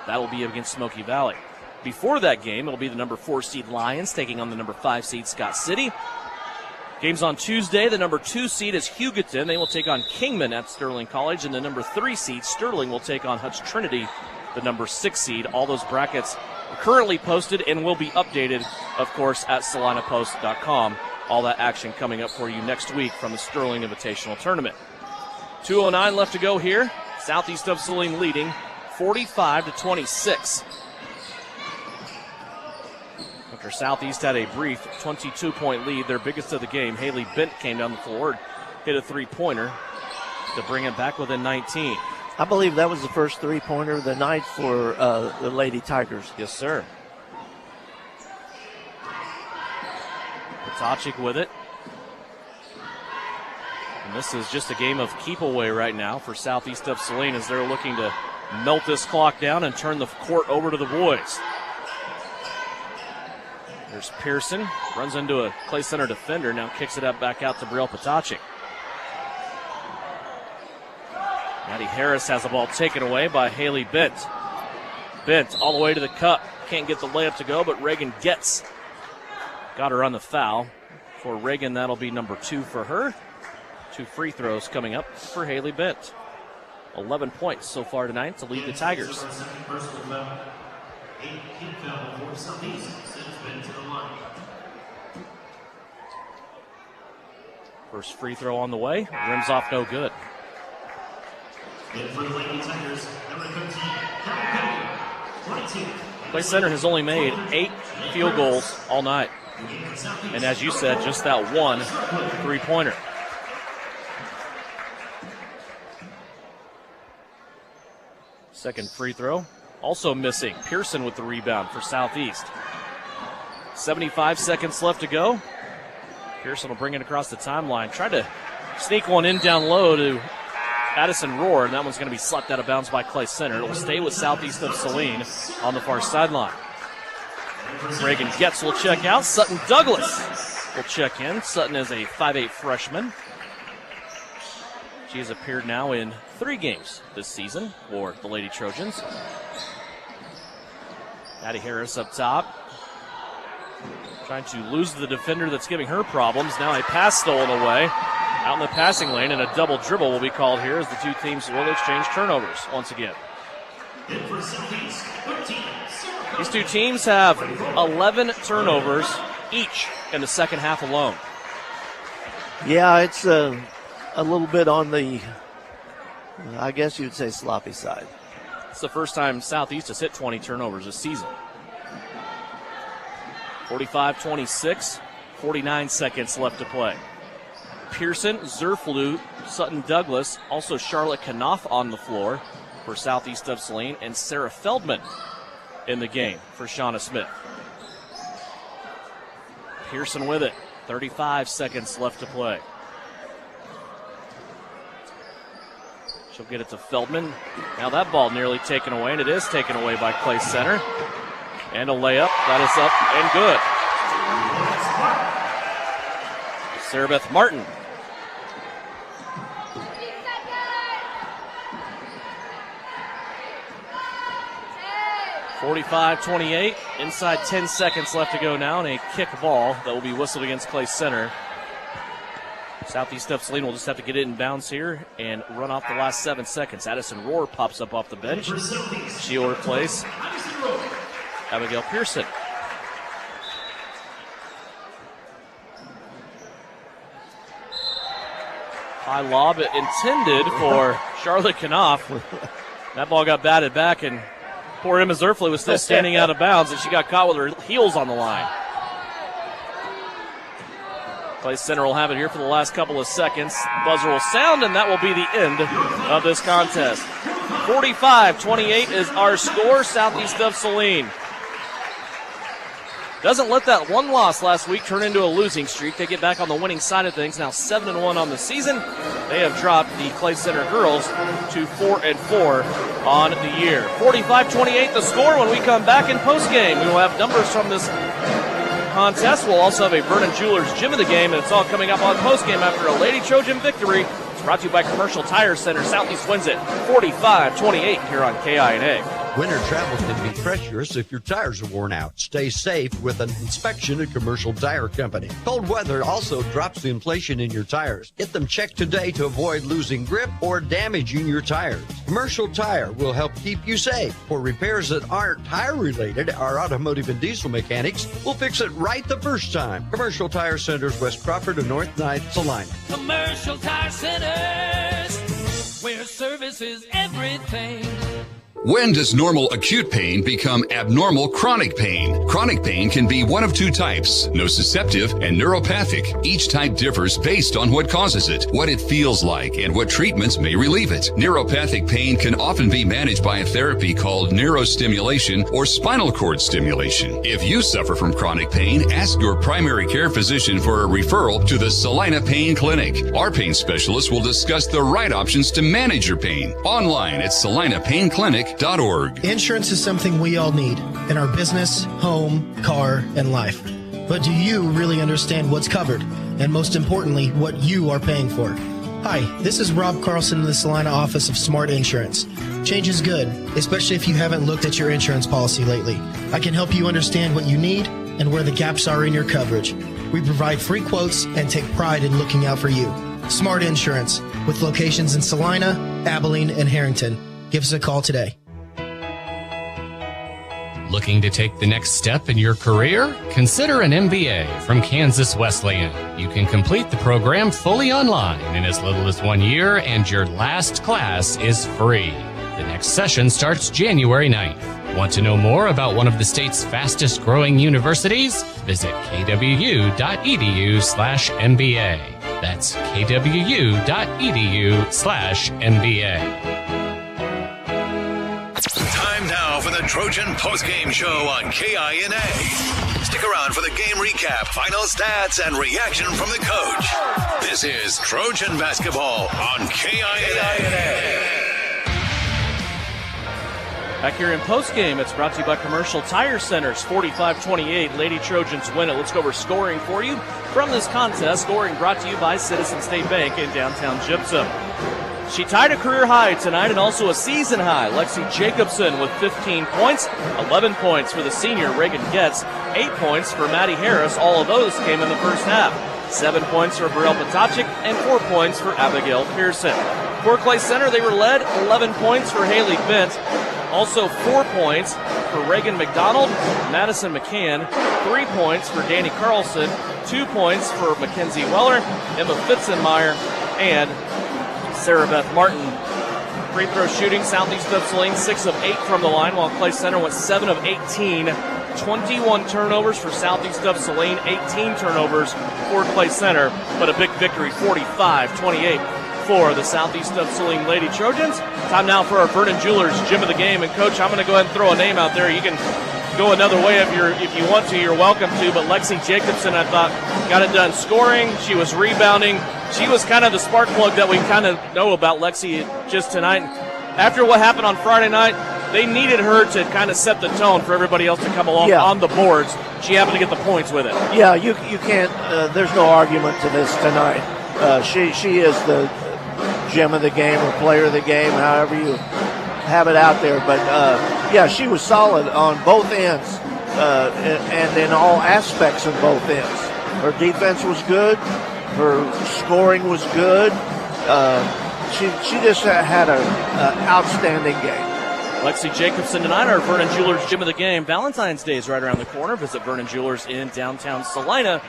That will be against Smoky Valley. Before that game, it will be the number 4 seed Lions taking on the number 5 seed Scott City. Games on Tuesday, the number 2 seed is Hugoton. They will take on Kingman at Sterling College, and the number 3 seed Sterling will take on Hutch Trinity, the number 6 seed. All those brackets are currently posted and will be updated, of course, at SalinaPost.com. All that action coming up for you next week from the Sterling Invitational Tournament. 2:09 left to go here. Southeast of Saline leading 45-26. After Southeast had a brief 22-point lead, their biggest of the game, Haley Bent came down the floor, hit a 3-pointer to bring it back within 19. I believe that was the first three-pointer of the night for the Lady Tigers. Yes, sir. Potachik with it. And this is just a game of keep away right now for Southeast of Saline as they're looking to melt this clock down and turn the court over to the boys. There's Pearson, runs into a Clay Center defender, now kicks it up back out to Brielle Potachik. Maddie Harris has the ball taken away by Haley Bent. Bent all the way to the cup. Can't get the layup to go, but Reagan gets. Got her on the foul. For Reagan, that'll be number 2 for her. 2 free throws coming up for Haley Bent. 11 points so far tonight to lead the Tigers. First free throw on the way. Rims off no good. Clay Center has only made 8 field goals all night. And as you said, just that one three-pointer. Second free throw, also missing. Pearson with the rebound for Southeast. 75 seconds left to go. Pearson will bring it across the timeline. Tried to sneak one in down low to Addison Rohr, and that one's going to be slapped out of bounds by Clay Center. It will stay with Southeast of Saline on the far sideline. Reagan Getz will check out. Sutton Douglas will check in. Sutton is a 5'8 freshman. She has appeared now in 3 games this season for the Lady Trojans. Maddie Harris up top. Trying to lose the defender that's giving her problems. Now a pass stolen away out in the passing lane, and a double dribble will be called here as the 2 teams will exchange turnovers once again. These 2 teams have 11 turnovers each in the second half alone. Yeah, it's a little bit on the, I guess you'd say, sloppy side. It's the first time Southeast has hit 20 turnovers this season. 45-26, 49 seconds left to play. Pearson, Zerflu, Sutton Douglas, also Charlotte Knopf on the floor for Southeast of Saline, and Sarah Feldman in the game for Shauna Smith. Pearson with it, 35 seconds left to play. She'll get it to Feldman. Now that ball nearly taken away, and it is taken away by Clay Center. And a layup, that is up and good. Sarah Beth Martin. (45-28), inside 10 seconds left to go now, and a kick ball that will be whistled against Clay Center. Southeast of Saline will just have to get it in bounds here and run off the last 7 seconds. Addison Rohr pops up off the bench. She'll replace Abigail Pearson. High lob intended for Charlotte Knopf. That ball got batted back, and poor Emma Zerflu was still standing out of bounds, and she got caught with her heels on the line. Clay Center will have it here for the last couple of seconds. Buzzer will sound, and that will be the end of this contest. 45-28 is our score, Southeast of Saline. Doesn't let that one loss last week turn into a losing streak. They get back on the winning side of things. Now 7-1 on the season. They have dropped the Clay Center girls to 4-4 on the year. 45-28 the score. When we come back in postgame, we will have numbers from this contest. We'll also have a Vernon Jewelers Gym of the game, and it's all coming up on postgame after a Lady Trojan victory. It's brought to you by Commercial Tire Center. Southeast wins it 45-28 here on KINA. Winter travel can be treacherous if your tires are worn out. Stay safe with an inspection at Commercial Tire Company. Cold weather also drops the inflation in your tires. Get them checked today to avoid losing grip or damaging your tires. Commercial Tire will help keep you safe. For repairs that aren't tire-related, our automotive and diesel mechanics will fix it right the first time. Commercial Tire Centers, West Crawford and North 9th, Saline. Commercial Tire Centers, where service is everything. When does normal acute pain become abnormal chronic pain? Chronic pain can be one of two types, nociceptive and neuropathic. Each type differs based on what causes it, what it feels like, and what treatments may relieve it. Neuropathic pain can often be managed by a therapy called neurostimulation or spinal cord stimulation. If you suffer from chronic pain, ask your primary care physician for a referral to the Saline Pain Clinic. Our pain specialist will discuss the right options to manage your pain. Online at SalinePainClinic.org. Insurance is something we all need in our business, home, car, and life. But do you really understand what's covered? And most importantly, what you are paying for? Hi, this is Rob Carlson in the Salina office of Smart Insurance. Change is good, especially if you haven't looked at your insurance policy lately. I can help you understand what you need and where the gaps are in your coverage. We provide free quotes and take pride in looking out for you. Smart Insurance, with locations in Salina, Abilene, and Harrington. Give us a call today. Looking to take the next step in your career? Consider an MBA from Kansas Wesleyan. You can complete the program fully online in as little as 1 year, and your last class is free. The next session starts January 9th. Want to know more about one of the state's fastest growing universities? Visit kwu.edu/MBA. That's kwu.edu/MBA. Time now for the Trojan postgame show on KINA. Stick around for the game recap, final stats, and reaction from the coach. This is Trojan basketball on KINA. Back here in postgame, it's brought to you by Commercial Tire Centers. 45-28, Lady Trojans win it. Let's go over scoring for you from this contest. Scoring brought to you by Citizen State Bank in downtown Gypsum. She tied a career high tonight and also a season high. Lexi Jacobson with 15 points, 11 points for the senior Reagan Getz, 8 points for Maddie Harris. All of those came in the first half. 7 points for Burrell Potocik and 4 points for Abigail Pearson. For Clay Center, they were led, 11 points for Haley Bent, also 4 points for Reagan McDonald, Madison McCann, 3 points for Danny Carlson, 2 points for Mackenzie Weller, Emma Fitzenmeyer, and Sarah Beth Martin. Free throw shooting, Southeast of Saline, 6 of 8 from the line, while Clay Center went 7 of 18. 21 turnovers for Southeast of Saline, 18 turnovers for Clay Center, but a big victory, 45-28 for the Southeast of Saline Lady Trojans. Time now for our Vernon Jewelers Gym of the Game. And Coach, I'm going to go ahead and throw a name out there. You can go another way if you want to. You're welcome to. But Lexi Jacobson, I thought, got it done scoring. She was rebounding. She was kind of the spark plug that we kind of know about Lexi just tonight. After what happened on Friday night, they needed her to kind of set the tone for everybody else to come along on the boards. She happened to get the points with it. Yeah, you can't. There's no argument to this tonight. She is the gem of the game or player of the game, however you have it out there. But yeah, she was solid on both ends and in all aspects of both ends. Her defense was good. Her scoring was good. She just had an outstanding game. Lexi Jacobson tonight, our Vernon Jewelers Gym of the Game. Valentine's Day is right around the corner. Visit Vernon Jewelers in downtown Salina.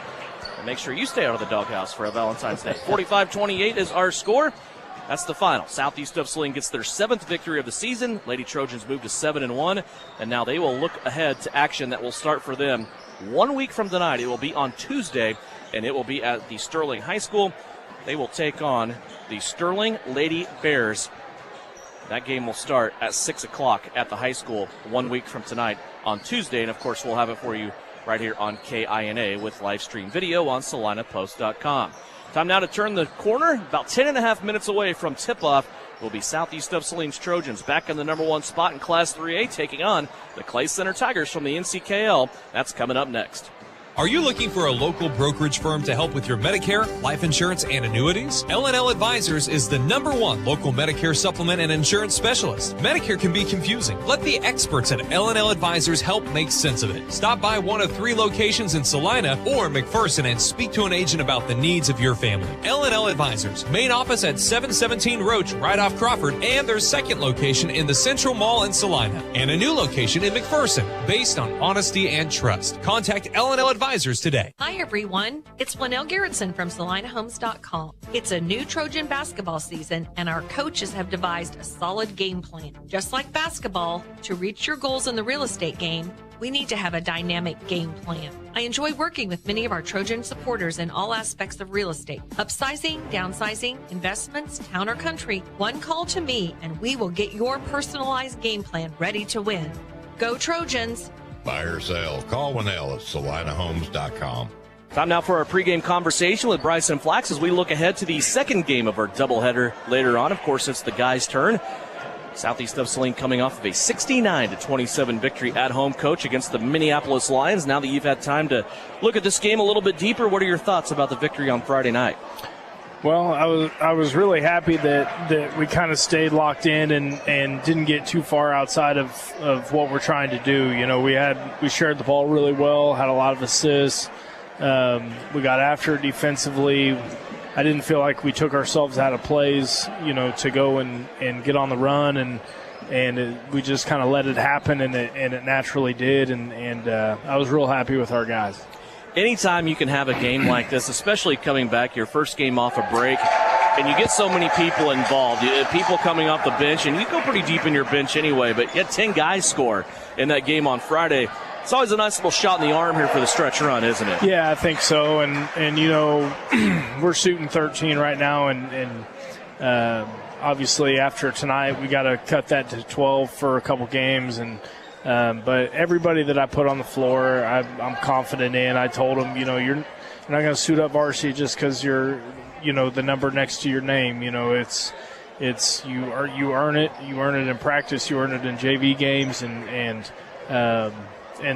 And make sure you stay out of the doghouse for a Valentine's Day. 45-28 is our score. That's the final. Southeast of Saline gets their 7th victory of the season. Lady Trojans move to 7-1, and now they will look ahead to action that will start for them 1 week from tonight. It will be on Tuesday, and it will be at the Sterling High School. They will take on the Sterling Lady Bears. That game will start at 6 o'clock at the high school 1 week from tonight on Tuesday, and of course we'll have it for you right here on KINA with live stream video on SalinaPost.com. Time now to turn the corner. About 10.5 minutes away from tip-off will be Southeast of Saline's Trojans back in the number 1 spot in Class 3A, taking on the Clay Center Tigers from the NCKL. That's coming up next. Are you looking for a local brokerage firm to help with your Medicare, life insurance, and annuities? L&L Advisors is the #1 local Medicare supplement and insurance specialist. Medicare can be confusing. Let the experts at L&L Advisors help make sense of it. Stop by one of 3 locations in Salina or McPherson and speak to an agent about the needs of your family. L&L Advisors, main office at 717 Roach, right off Crawford, and their 2nd location in the Central Mall in Salina, and a new location in McPherson, based on honesty and trust. Contact L&L Advisors Advisors today. Hi, everyone. It's Winnell Garrettson from SalinaHomes.com. It's a new Trojan basketball season, and our coaches have devised a solid game plan. Just like basketball, to reach your goals in the real estate game, we need to have a dynamic game plan. I enjoy working with many of our Trojan supporters in all aspects of real estate. Upsizing, downsizing, investments, town or country. One call to me, and we will get your personalized game plan ready to win. Go Trojans! Buy or sell, call Winnell at SalinaHomes.com. Time now for our pregame conversation with Bryson Flax as we look ahead to the second game of our doubleheader later on. Of course, it's the guys' turn. Southeast of Saline coming off of a 69-27 victory at home, Coach, against the Minneapolis Lions. Now that you've had time to look at this game a little bit deeper, what are your thoughts about the victory on Friday night? Well, I was really happy that we kind of stayed locked in and didn't get too far outside of what we're trying to do. You know, we shared the ball really well, had a lot of assists. We got after it defensively. I didn't feel like we took ourselves out of plays, you know, to go and get on the run, and we just kind of let it happen, and it naturally did, and I was real happy with our guys. Anytime you can have a game like this, especially coming back your first game off a break, and you get so many people involved, people coming off the bench, and you go pretty deep in your bench anyway, but you had 10 guys score in that game on Friday. It's always a nice little shot in the arm here for the stretch run, isn't it? Yeah, I think so. And you know, we're shooting 13 right now, and obviously after tonight we got to cut that to 12 for a couple games. And but everybody that I put on the floor, I'm confident in. I told them, you know, you're not going to suit up varsity just because you're, you know, the number next to your name. You know, it's you earn it. You earn it in practice. You earn it in JV games, and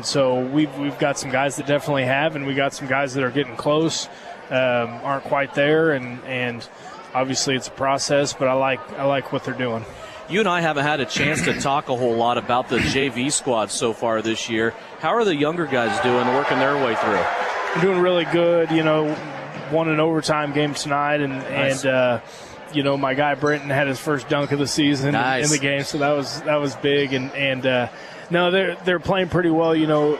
so we've got some guys that definitely have, and we got some guys that are getting close, aren't quite there, and obviously it's a process, but I like what they're doing. You and I haven't had a chance to talk a whole lot about the JV squad so far this year. How are the younger guys doing, working their way through? They're doing really good. You know, won an overtime game tonight, Nice. and you know, my guy Brenton had his first dunk of the season Nice. in the game, so that was big, and no, they're playing pretty well. You know,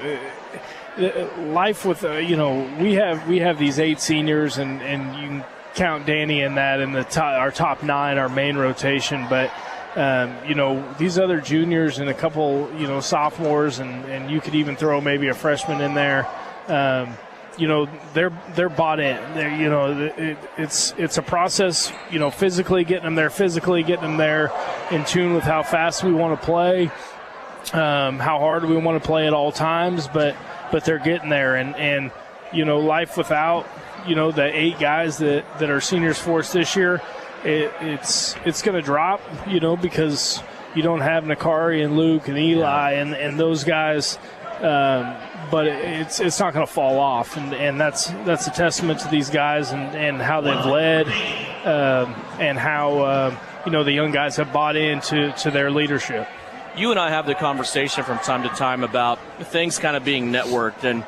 life with you know, we have these 8 seniors, and you can count Danny in that in our top 9, our main rotation. But you know, these other juniors and a couple, you know, sophomores, and you could even throw maybe a freshman in there. You know, they're bought in. You know, it's a process. You know, physically getting them there, in tune with how fast we want to play. How hard we want to play at all times, but they're getting there, and you know, life without, you know, the 8 guys that are seniors for us this year, it's going to drop, you know, because you don't have Nakari and Luke and Eli and those guys, but it's not going to fall off, and that's a testament to these guys and how they've led, and how you know, the young guys have bought into their leadership. You and I have the conversation from time to time about things kind of being networked. And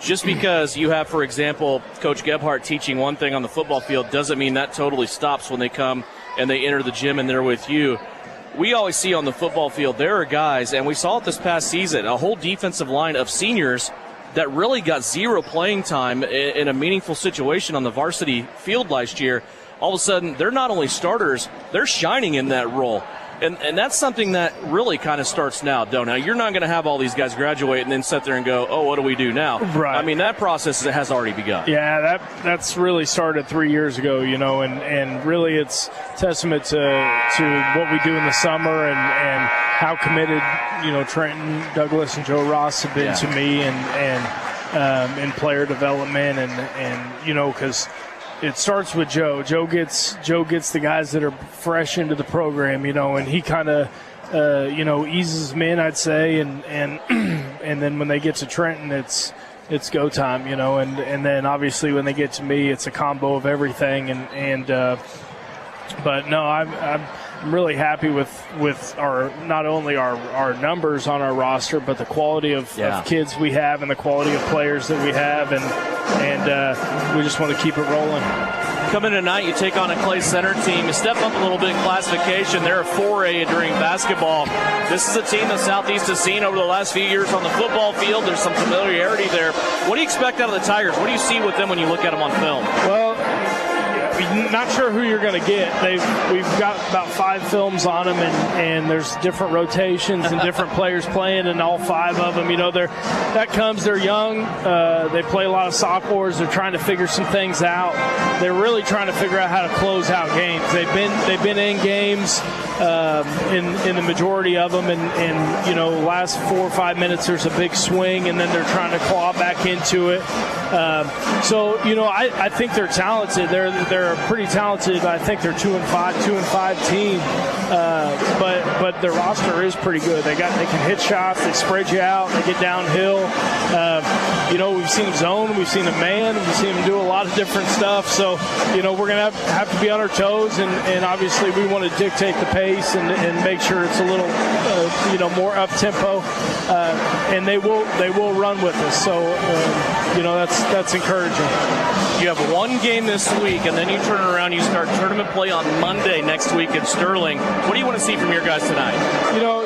just because you have, for example, Coach Gebhardt teaching one thing on the football field doesn't mean that totally stops when they come and they enter the gym and they're with you. We always see on the football field there are guys, and we saw it this past season, a whole defensive line of seniors that really got 0 playing time in a meaningful situation on the varsity field last year. All of a sudden, they're not only starters, they're shining in that role. And that's something that really kind of starts now, though. Now, you're not going to have all these guys graduate and then sit there and go, oh, what do we do now? Right. I mean, that process has already begun. Yeah, that's really started 3 years ago, you know, and really it's testament to what we do in the summer and how committed, you know, Trenton, Douglas, and Joe Ross have been to me and in player development and you know, because it starts with Joe. Joe gets the guys that are fresh into the program, you know, and he kind of, you know, eases them in, I'd say, and then when they get to Trenton, it's go time, you know, and then obviously when they get to me, it's a combo of everything, but no, I'm really happy with our not only our numbers on our roster, but the quality of kids we have and the quality of players that we have, and we just want to keep it rolling. Coming tonight, you take on a Clay Center team. You step up a little bit in classification. They're a 4A during basketball. This is a team that Southeast has seen over the last few years on the football field. There's some familiarity there. What do you expect out of the Tigers? What do you see with them when you look at them on film? Well, not sure who you're going to get. We've got about 5 films on them, and there's different rotations and different players playing in all 5 of them. They're young. They play a lot of sophomores. They're trying to figure some things out. They're really trying to figure out how to close out games. They've been in games in the majority of them, and last 4 or 5 minutes there's a big swing, and then they're trying to claw back into it. I think they're talented. They're a pretty talented. I think they're 2-5 team. But their roster is pretty good. They can hit shots. They spread you out. They get downhill. We've seen zone. We've seen a man. We've seen them do a lot of different stuff. So we're gonna have to be on our toes, and obviously we want to dictate the pace and make sure it's a little more up tempo. And they will run with us. So that's encouraging. You have one game this week, and then you turn around. You start tournament play on Monday next week in Sterling. What do you want to see from your guys tonight?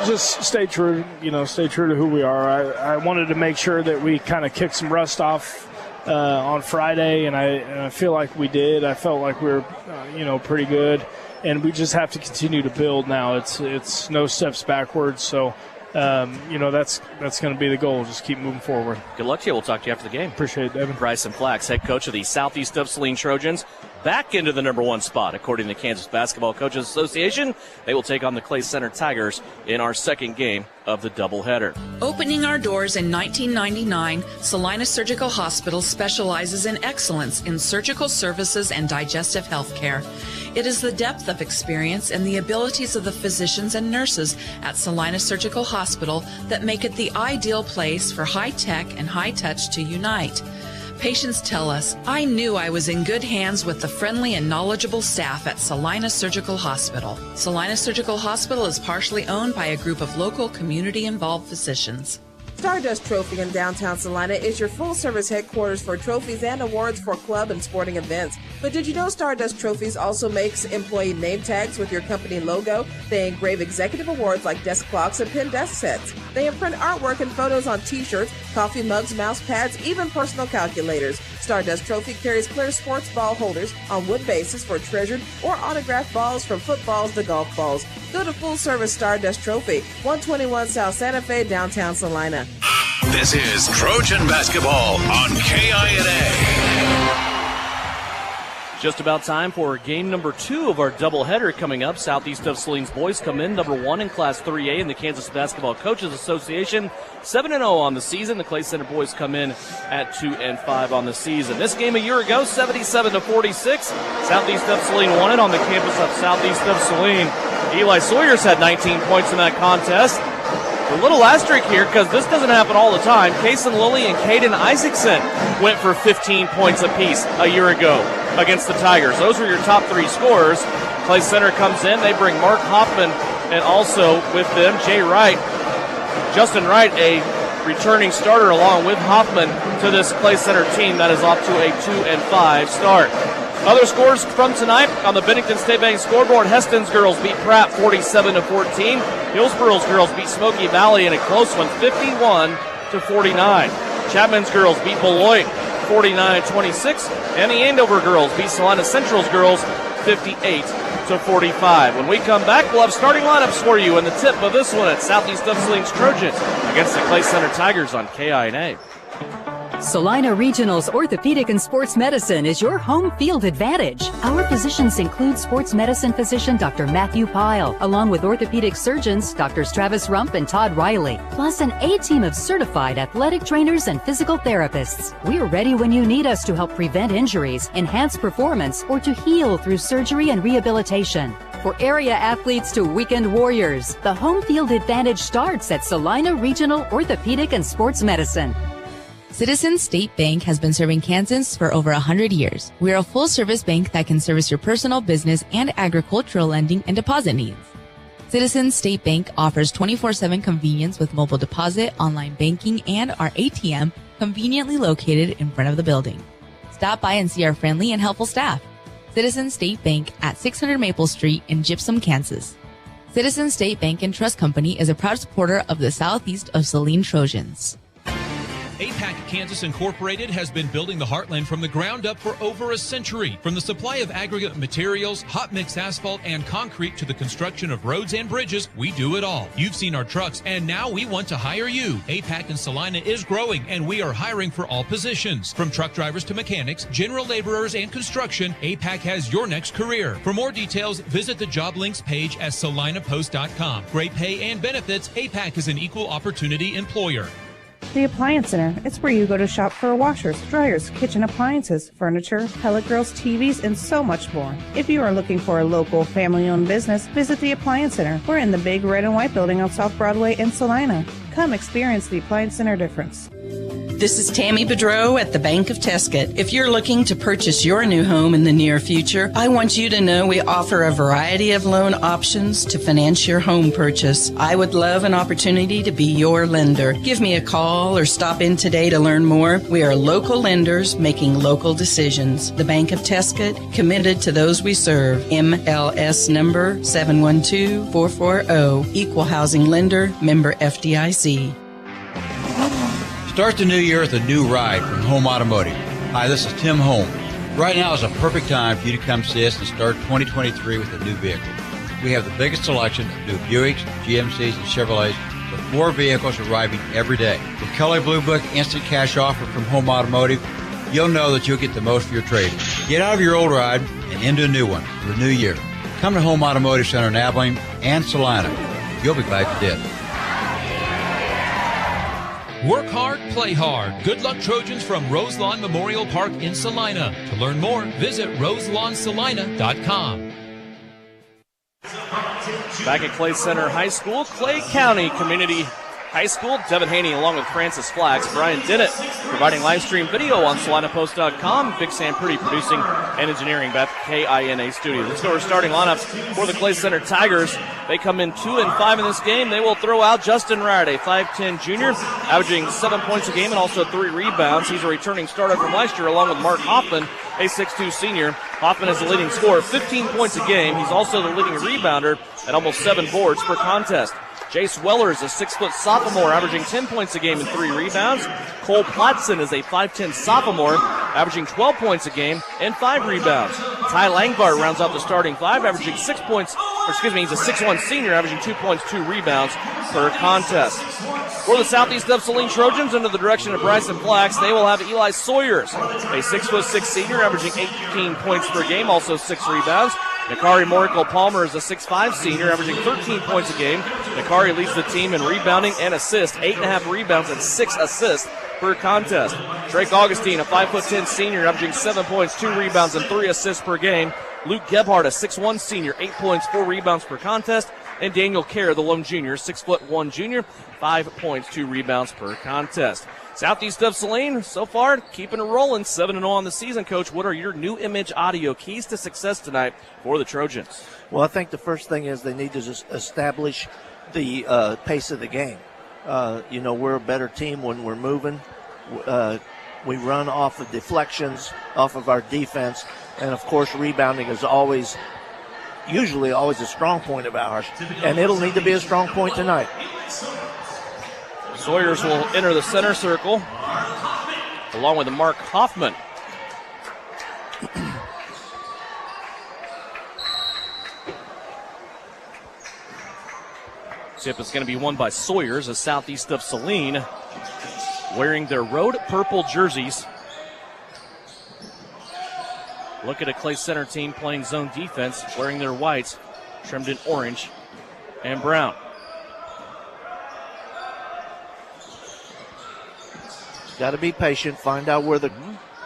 Just stay true. Stay true to who we are. I wanted to make sure that we kind of kicked some rust off on Friday, and I feel like we did. I felt like we were, pretty good, and we just have to continue to build now. It's no steps backwards. So. That's going to be the goal. Just keep moving forward. Good luck to you. We'll talk to you after the game. Appreciate it, Devin. Bryson Flax, head coach of the Southeast of Saline Trojans, back into the number 1 spot, according to the Kansas Basketball Coaches Association. They will take on the Clay Center Tigers in our second game of the doubleheader. Opening our doors in 1999, Saline Surgical Hospital specializes in excellence in surgical services and digestive health care. It is the depth of experience and the abilities of the physicians and nurses at Saline Surgical Hospital that make it the ideal place for high-tech and high-touch to unite. Patients tell us, I knew I was in good hands with the friendly and knowledgeable staff at Saline Surgical Hospital. Saline Surgical Hospital is partially owned by a group of local community-involved physicians. Stardust Trophy in downtown Salina is your full-service headquarters for trophies and awards for club and sporting events. But did you know Stardust Trophies also makes employee name tags with your company logo? They engrave executive awards like desk clocks and pen desk sets. They imprint artwork and photos on t-shirts, coffee mugs, mouse pads, even personal calculators. Stardust Trophy carries clear sports ball holders on wood bases for treasured or autographed balls from footballs to golf balls. Go to Full Service Stardust Trophy, 121 South Santa Fe, downtown Salina. This is Trojan Basketball on KINA. Just about time for game number 2 of our doubleheader coming up. Southeast of Saline's boys come in number 1 in Class 3A in the Kansas Basketball Coaches Association, 7-0 on the season. The Clay Center boys come in at 2-5 on the season. This game a year ago, 77-46. Southeast of Saline won it on the campus of Southeast of Saline. Eli Sawyers had 19 points in that contest. A little asterisk here because this doesn't happen all the time. Kason Lilly and Caden Isaacson went for 15 points apiece a year ago against the Tigers. Those were your top 3 scorers. Clay Center comes in. They bring Mark Hoffman and also with them Jay Wright. Justin Wright, a returning starter along with Hoffman to this Clay Center team that is off to a 2-5 start. Other scores from tonight on the Bennington State Bank scoreboard. Heston's girls beat Pratt 47-14. Hillsborough's girls beat Smoky Valley in a close one, 51-49. Chapman's girls beat Beloit 49-26. And the Andover girls beat Salina Central's girls 58-45. When we come back, we'll have starting lineups for you in the tip of this one at Southeast of Saline's Trojans against the Clay Center Tigers on KINA. Salina Regional's Orthopedic and Sports Medicine is your home field advantage. Our physicians include sports medicine physician Dr. Matthew Pyle, along with orthopedic surgeons Drs. Travis Rump and Todd Riley, plus an A-team of certified athletic trainers and physical therapists. We're ready when you need us to help prevent injuries, enhance performance, or to heal through surgery and rehabilitation. For area athletes to weekend warriors, the home field advantage starts at Salina Regional Orthopedic and Sports Medicine. Citizens State Bank has been serving Kansans for over 100 years. We are a full-service bank that can service your personal, business, and agricultural lending and deposit needs. Citizens State Bank offers 24/7 convenience with mobile deposit, online banking, and our ATM conveniently located in front of the building. Stop by and see our friendly and helpful staff. Citizens State Bank at 600 Maple Street in Gypsum, Kansas. Citizens State Bank and Trust Company is a proud supporter of the Southeast of Saline Trojans. APAC Kansas Incorporated has been building the heartland from the ground up for over a century. From the supply of aggregate materials, hot mix asphalt, and concrete to the construction of roads and bridges, we do it all. You've seen our trucks, and now we want to hire you. APAC in Saline is growing, and we are hiring for all positions. From truck drivers to mechanics, general laborers, and construction, APAC has your next career. For more details, visit the job links page at salinapost.com. Great pay and benefits, APAC is an equal opportunity employer. The Appliance Center. It's where you go to shop for washers, dryers, kitchen appliances, furniture, pellet grills, TVs, and so much more. If you are looking for a local family-owned business, visit the Appliance Center. We're in the big red and white building on South Broadway in Salina. Come experience the Appliance Center difference. This is Tammy Bedreau at the Bank of Tesket. If you're looking to purchase your new home in the near future, I want you to know we offer a variety of loan options to finance your home purchase. I would love an opportunity to be your lender. Give me a call or stop in today to learn more. We are local lenders making local decisions. The Bank of Tesket, committed to those we serve. MLS number 712440. Equal housing lender, member FDIC. Start the new year with a new ride from Home Automotive. Hi, this is Tim Holm. Right now is a perfect time for you to come see us and start 2023 with a new vehicle. We have the biggest selection of new Buicks, GMCs, and Chevrolets, with more vehicles arriving every day. With Kelly Blue Book Instant Cash Offer from Home Automotive, you'll know that you'll get the most for your trade. Get out of your old ride and into a new one for the new year. Come to Home Automotive Center in Abilene and Salina. You'll be glad you did. Work hard, play hard. Good luck, Trojans, from Roselawn Memorial Park in Salina. To learn more, visit roselawnsalina.com. Back at Clay Center High School, Clay County Community High School. Devin Haney along with Francis Flax. Brian Dennett providing live stream video on SalinaPost.com. Big Sam Purdy producing and engineering back at KINA Studios. Let's go to our starting lineups for the Clay Center Tigers. They come in 2-5 in this game. They will throw out Justin Wright, a 5'10 junior, averaging 7 points a game and also 3 rebounds. He's a returning starter from last year along with Mark Hoffman, a 6'2 senior. Hoffman is the leading scorer, 15 points a game. He's also the leading rebounder at almost 7 boards per contest. Jace Weller is a 6-foot sophomore, averaging 10 points a game and 3 rebounds. Cole Platson is a 5'10 sophomore, averaging 12 points a game and 5 rebounds. Ty Langbart rounds out the starting 5, averaging 6 points, he's a 6'1 senior, averaging 2 points, 2 rebounds per contest. For the Southeast of Saline Trojans, under the direction of Bryson Flax, they will have Eli Sawyers, a 6'6 senior, averaging 18 points per game, also 6 rebounds. Nakari Morikel Palmer is a 6'5 senior, averaging 13 points a game. Nakari leads the team in rebounding and assists, 8.5 rebounds and 6 assists per contest. Drake Augustine, a 5'10 senior, averaging 7 points, 2 rebounds, and 3 assists per game. Luke Gebhardt, a 6'1 senior, 8 points, 4 rebounds per contest. And Daniel Kerr, the lone junior, 6'1 junior, 5 points, 2 rebounds per contest. Southeast of Saline, so far, keeping it rolling, 7-0 on the season. Coach, what are your new image audio keys to success tonight for the Trojans? Well, I think the first thing is they need to just establish the pace of the game. We're a better team when we're moving. We run off of deflections, off of our defense, and, of course, rebounding is usually always a strong point of ours, and it'll need to be a strong point tonight. Sawyers will enter the center circle along with Mark Hoffman. Tip is going to be won by Sawyers, as Southeast of Saline wearing their road purple jerseys. Look at a Clay Center team playing zone defense, wearing their whites, trimmed in orange and brown. Got to be patient, find out where the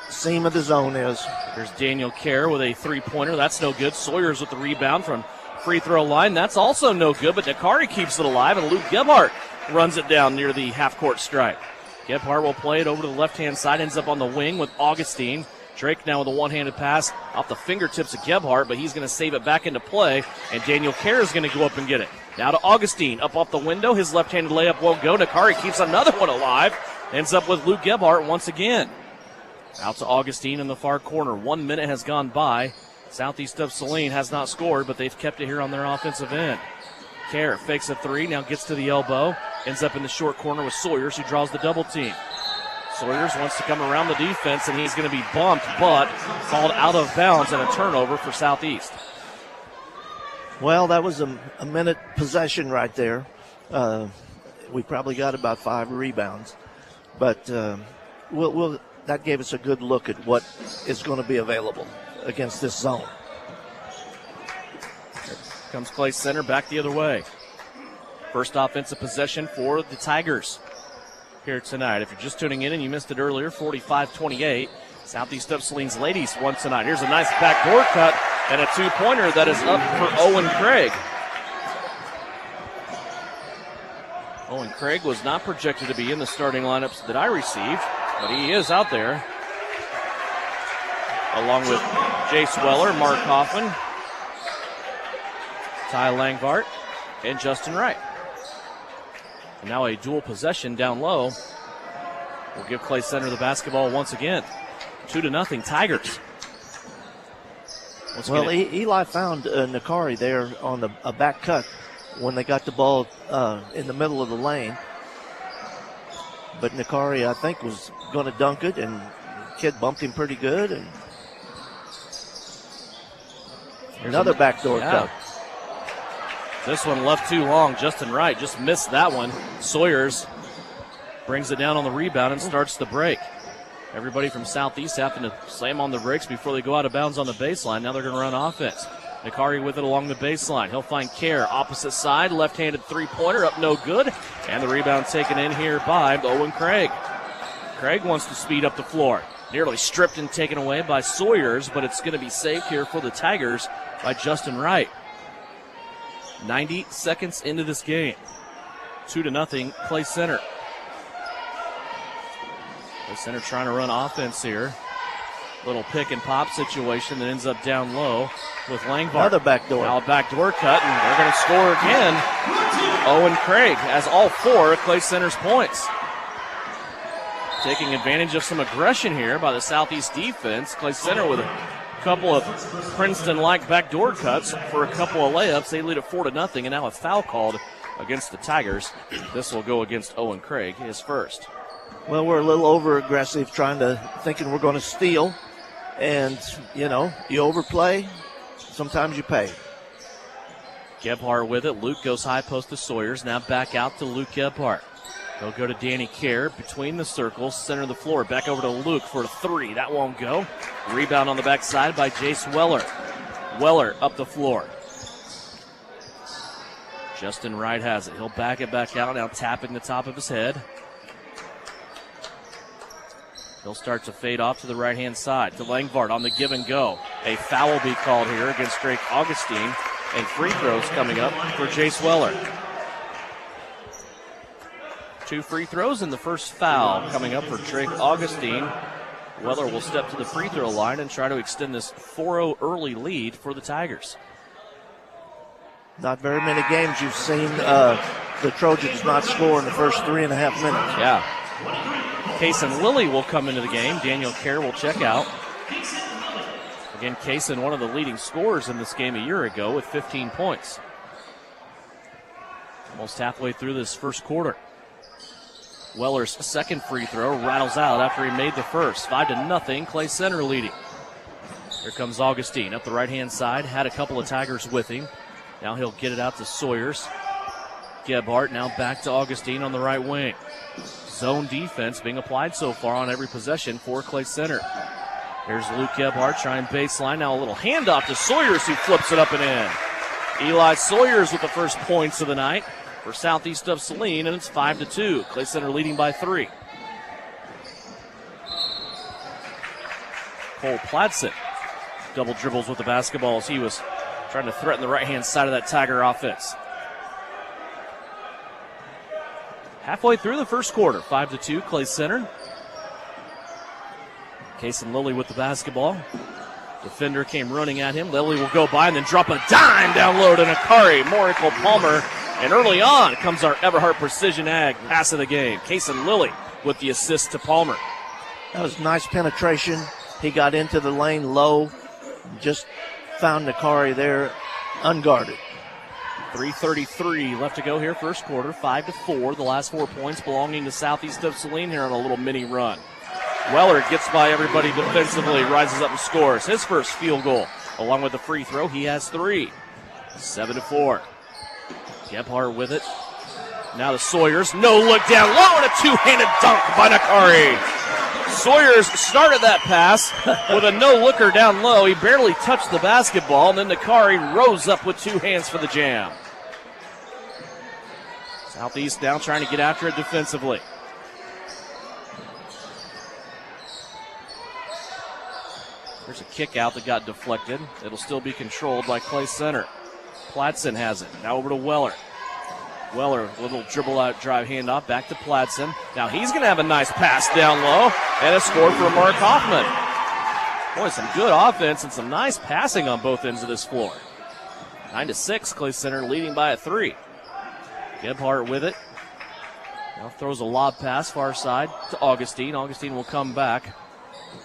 seam of the zone is. There's Daniel Kerr with a three-pointer. That's no good. Sawyers with the rebound from free throw line. That's also no good, but Nakari keeps it alive, and Luke Gebhardt runs it down near the half-court stripe. Gebhardt will play it over to the left-hand side, ends up on the wing with Augustine. Drake now with a one-handed pass off the fingertips of Gebhardt, but he's going to save it back into play, and Daniel Kerr is going to go up and get it. Now to Augustine, up off the window. His left-handed layup won't go. Nakari keeps another one alive. Ends up with Luke Gebhardt once again. Out to Augustine in the far corner. 1 minute has gone by. Southeast of Saline has not scored, but they've kept it here on their offensive end. Kerr fakes a three, now gets to the elbow. Ends up in the short corner with Sawyers, who draws the double team. Sawyers wants to come around the defense, and he's going to be bumped, but called out of bounds and a turnover for Southeast. Well, that was a minute possession right there. We probably got about 5 rebounds, but that gave us a good look at what is going to be available against this zone. Here comes Clay Center back the other way. First offensive possession for the Tigers here tonight. If you're just tuning in and you missed it earlier, 45-28. Southeast of Saline's ladies won tonight. Here's a nice backdoor cut and a two-pointer that is up for Owen Craig. Owen Craig was not projected to be in the starting lineups that I received, but he is out there, along with Jace Weller, Mark Hoffman, Ty Langvart, and Justin Wright. And now a dual possession down low will give Clay Center the basketball once again. 2-0 Tigers. Well, Eli found Nakari there on a back cut when they got the ball in the middle of the lane. But Nakari, I think, was going to dunk it, and the kid bumped him pretty good. And another backdoor cut. This one left too long. Justin Wright just missed that one. Sawyers brings it down on the rebound and starts the break. Everybody from Southeast having to slam on the brakes before they go out of bounds on the baseline. Now they're going to run offense. Nakari with it along the baseline. He'll find Kerr, opposite side, left-handed three-pointer, up no good. And the rebound taken in here by Owen Craig. Craig wants to speed up the floor. Nearly stripped and taken away by Sawyers, but it's going to be saved here for the Tigers by Justin Wright. 90 seconds into this game. 2-0 Clay Center. Clay Center trying to run offense here. Little pick and pop situation that ends up down low with Langvart. Another backdoor. Now a backdoor cut, and they're going to score again. Owen Craig has all 4 of Clay Center's points. Taking advantage of some aggression here by the Southeast defense. Clay Center with a couple of Princeton-like backdoor cuts for a couple of layups. They lead at 4-0, and now a foul called against the Tigers. This will go against Owen Craig, his first. Well, we're a little over-aggressive, thinking we're going to steal. And, you overplay, sometimes you pay. Gebhardt with it. Luke goes high post to Sawyers. Now back out to Luke Gebhardt. He'll go to Danny Kerr between the circles, center of the floor. Back over to Luke for a three. That won't go. Rebound on the backside by Jace Weller. Weller up the floor. Justin Wright has it. He'll back it back out, now tapping the top of his head. He'll start to fade off to the right-hand side. To Langvart on the give and go. A foul will be called here against Drake Augustine. And free throws coming up for Jace Weller. 2 free throws and the first foul coming up for Drake Augustine. Weller will step to the free throw line and try to extend this 4-0 early lead for the Tigers. Not very many games you've seen the Trojans not score in the first 3.5 minutes. Yeah. Kaysen Lilly will come into the game. Daniel Kerr will check out. Again, Kaysen, one of the leading scorers in this game a year ago with 15 points. Almost halfway through this first quarter. Weller's second free throw rattles out after he made the first. 5-0, Clay Center leading. Here comes Augustine up the right-hand side. Had a couple of Tigers with him. Now he'll get it out to Sawyers. Gebhardt now back to Augustine on the right wing. Zone defense being applied so far on every possession for Clay Center. Here's Luke Gebhardt trying baseline. Now a little handoff to Sawyers, who flips it up and in. Eli Sawyers with the first points of the night for Southeast of Saline, and it's 5-2. Clay Center leading by 3. Cole Platson double dribbles with the basketball as he was trying to threaten the right-hand side of that Tiger offense. Halfway through the first quarter, 5-2, Clay Center. Cason Lilly with the basketball. Defender came running at him. Lilly will go by and then drop a dime down low to Nakari, Morico Palmer. And early on comes our Everhart Precision Ag pass of the game. Cason Lilly with the assist to Palmer. That was nice penetration. He got into the lane low, just found Nakari there unguarded. 3:33 left to go here, first quarter, 5-4. The last 4 points belonging to Southeast of Saline here on a little mini run. Weller gets by everybody defensively, rises up and scores his first field goal. Along with the free throw, he has 3. 7-4. Gebhardt with it. Now to Sawyers. No look down low and a two-handed dunk by Nakari. Sawyers started that pass with a no-looker down low. He barely touched the basketball, and then Nakari rose up with 2 hands for the jam. Southeast now trying to get after it defensively. There's a kick out that got deflected. It'll still be controlled by Clay Center. Platson has it. Now over to Weller. Weller, little dribble out, drive handoff, back to Platson. Now he's going to have a nice pass down low and a score for Mark Hoffman. Boy, some good offense and some nice passing on both ends of this floor. 9-6, Clay Center leading by a 3. Gebhardt with it. Now throws a lob pass far side to Augustine. Augustine will come back,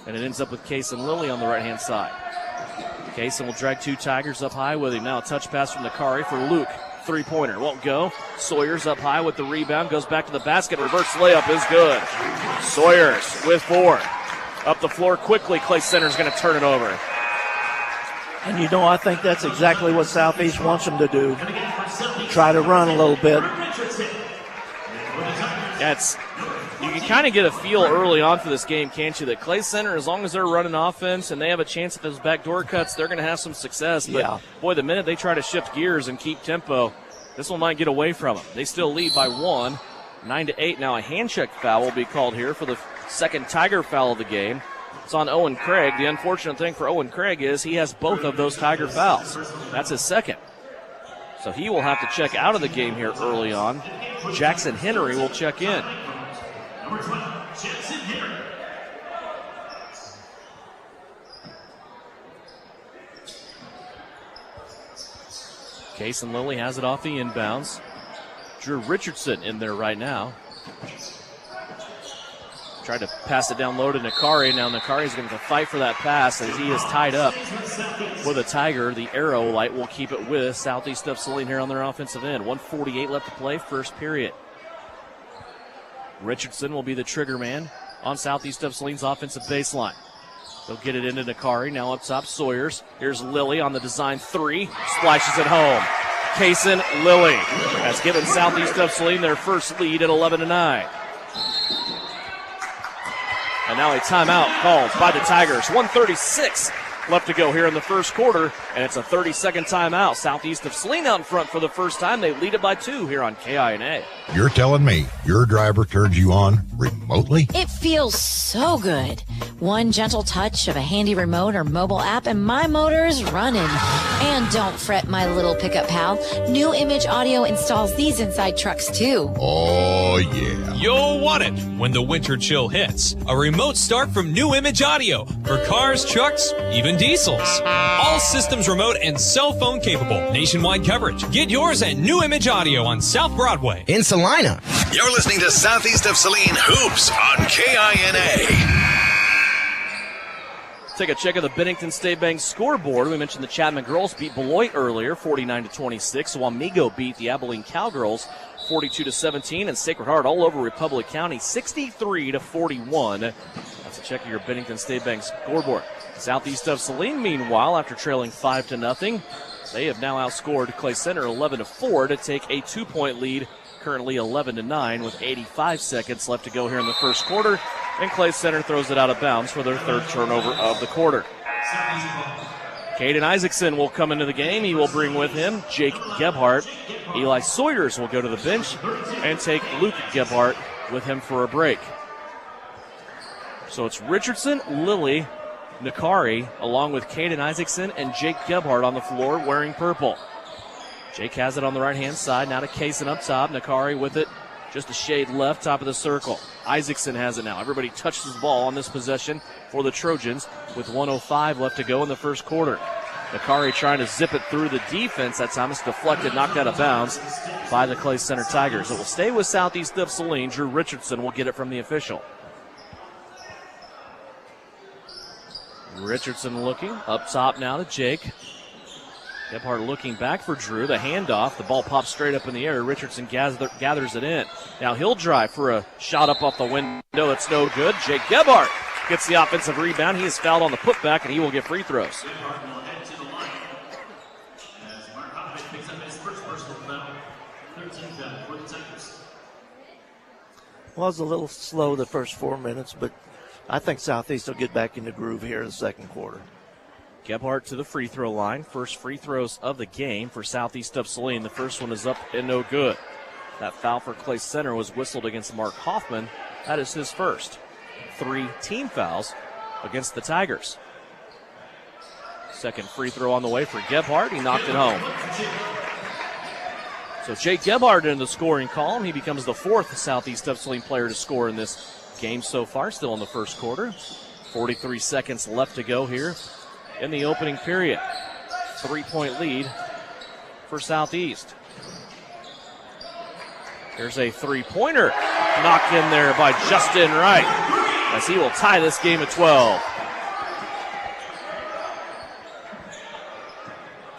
and it ends up with Cason Lilly on the right-hand side. Cason will drag 2 Tigers up high with him. Now a touch pass from Nakari for Luke. Three-pointer won't go. Sawyers up high with the rebound. Goes back to the basket. Reverse layup is good. Sawyers with 4. Up the floor quickly. Clay Center's going to turn it over. And you know, I think that's exactly what Southeast wants them to do. Try to run a little bit. You can kind of get a feel early on for this game, can't you, that Clay Center, as long as they're running offense and they have a chance at those backdoor cuts, they're going to have some success. But, boy, the minute they try to shift gears and keep tempo, this one might get away from them. They still lead by 1, 9-8. Now a hand check foul will be called here for the second Tiger foul of the game. It's on Owen Craig. The unfortunate thing for Owen Craig is he has both of those Tiger fouls. That's his second. So he will have to check out of the game here early on. Jackson Henry will check in. Number 12, Jackson Henry. Cason Lilly has it off the inbounds. Drew Richardson in there right now. Tried to pass it down low to Nakari. Now Nakari's going to fight for that pass as he is tied up with a Tiger. The arrow light will keep it with Southeast of Saline here on their offensive end. 1:48 left to play, first period. Richardson will be the trigger man on Southeast of Saline's offensive baseline. They'll get it into Nakari. Now up top, Sawyers. Here's Lilly on the design 3. Splashes it home. Cason Lilly has given Southeast of Saline their first lead at 11-9. And now a timeout called by the Tigers. 1:36 left to go here in the first quarter, and it's a 30-second timeout. Southeast of Saline out in front for the first time. They lead it by 2 here on KINA. You're telling me your driver turns you on remotely? It feels so good. One gentle touch of a handy remote or mobile app and my motor is running. And don't fret, my little pickup pal. New Image Audio installs these inside trucks too. Oh, yeah. You'll want it when the winter chill hits. A remote start from New Image Audio for cars, trucks, even diesels. All systems remote and cell phone capable. Nationwide coverage. Get yours at New Image Audio on South Broadway in Salina. You're listening to Southeast of Saline Hoops on KINA. Take a check of the Bennington State Bank scoreboard. We mentioned the Chapman girls beat Beloit earlier, 49-26. Wamego beat the Abilene Cowgirls 42-17, and Sacred Heart all over Republic County 63-41. That's a check of your Bennington State Bank scoreboard. Southeast of Saline, meanwhile, after trailing 5-0, they have now outscored Clay Center 11-4 to take a 2-point lead. Currently 11-9 with 85 seconds left to go here in the first quarter. And Clay Center throws it out of bounds for their third turnover of the quarter. Caden Isaacson will come into the game. He will bring with him Jake Gebhardt. Eli Sawyers will go to the bench and take Luke Gebhardt with him for a break. So it's Richardson, Lilly, Nakari, along with Caden Isaacson and Jake Gebhardt on the floor wearing purple. Jake has it on the right-hand side. Now to Cason up top. Nakari with it just a shade left, top of the circle. Isaacson has it now. Everybody touches the ball on this possession for the Trojans with 1:05 left to go in the first quarter. Nakari trying to zip it through the defense. That time it's deflected, knocked out of bounds by the Clay Center Tigers. It will stay with Southeast of Saline. Drew Richardson will get it from the official. Richardson looking up top now to Jake. Gebhardt looking back for Drew. The handoff. The ball pops straight up in the air. Richardson gathers it in. Now he'll drive for a shot up off the window. That's no good. Jake Gebhardt gets the offensive rebound. He is fouled on the putback, and he will get free throws. Well, it was a little slow the first 4 minutes, but I think Southeast will get back in the groove here in the second quarter. Gebhardt to the free throw line. First free throws of the game for Southeast of Saline. The first one is up and no good. That foul for Clay Center was whistled against Mark Hoffman. That is his first. 3 team fouls against the Tigers. Second free throw on the way for Gebhardt. He knocked it home. So Jake Gebhardt in the scoring column. He becomes the 4th Southeast of Saline player to score in this game so far, still in the first quarter. 43 seconds left to go here in the opening period. 3-point lead for Southeast. Here's a three-pointer knocked in there by Justin Wright as he will tie this game at 12.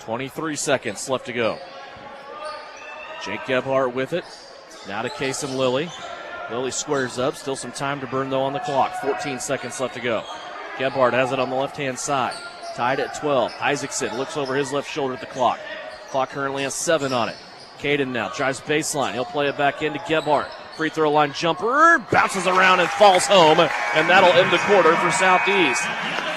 23 seconds left to go. Jake Gebhardt with it. Now to Kason Lilly. Lilly squares up. Still some time to burn, though, on the clock. 14 seconds left to go. Gebhardt has it on the left-hand side. Tied at 12. Isaacson looks over his left shoulder at the clock. Clock currently has 7 on it. Caden now drives baseline. He'll play it back into Gebhardt. Free throw line jumper. Bounces around and falls home. And that'll end the quarter for Southeast.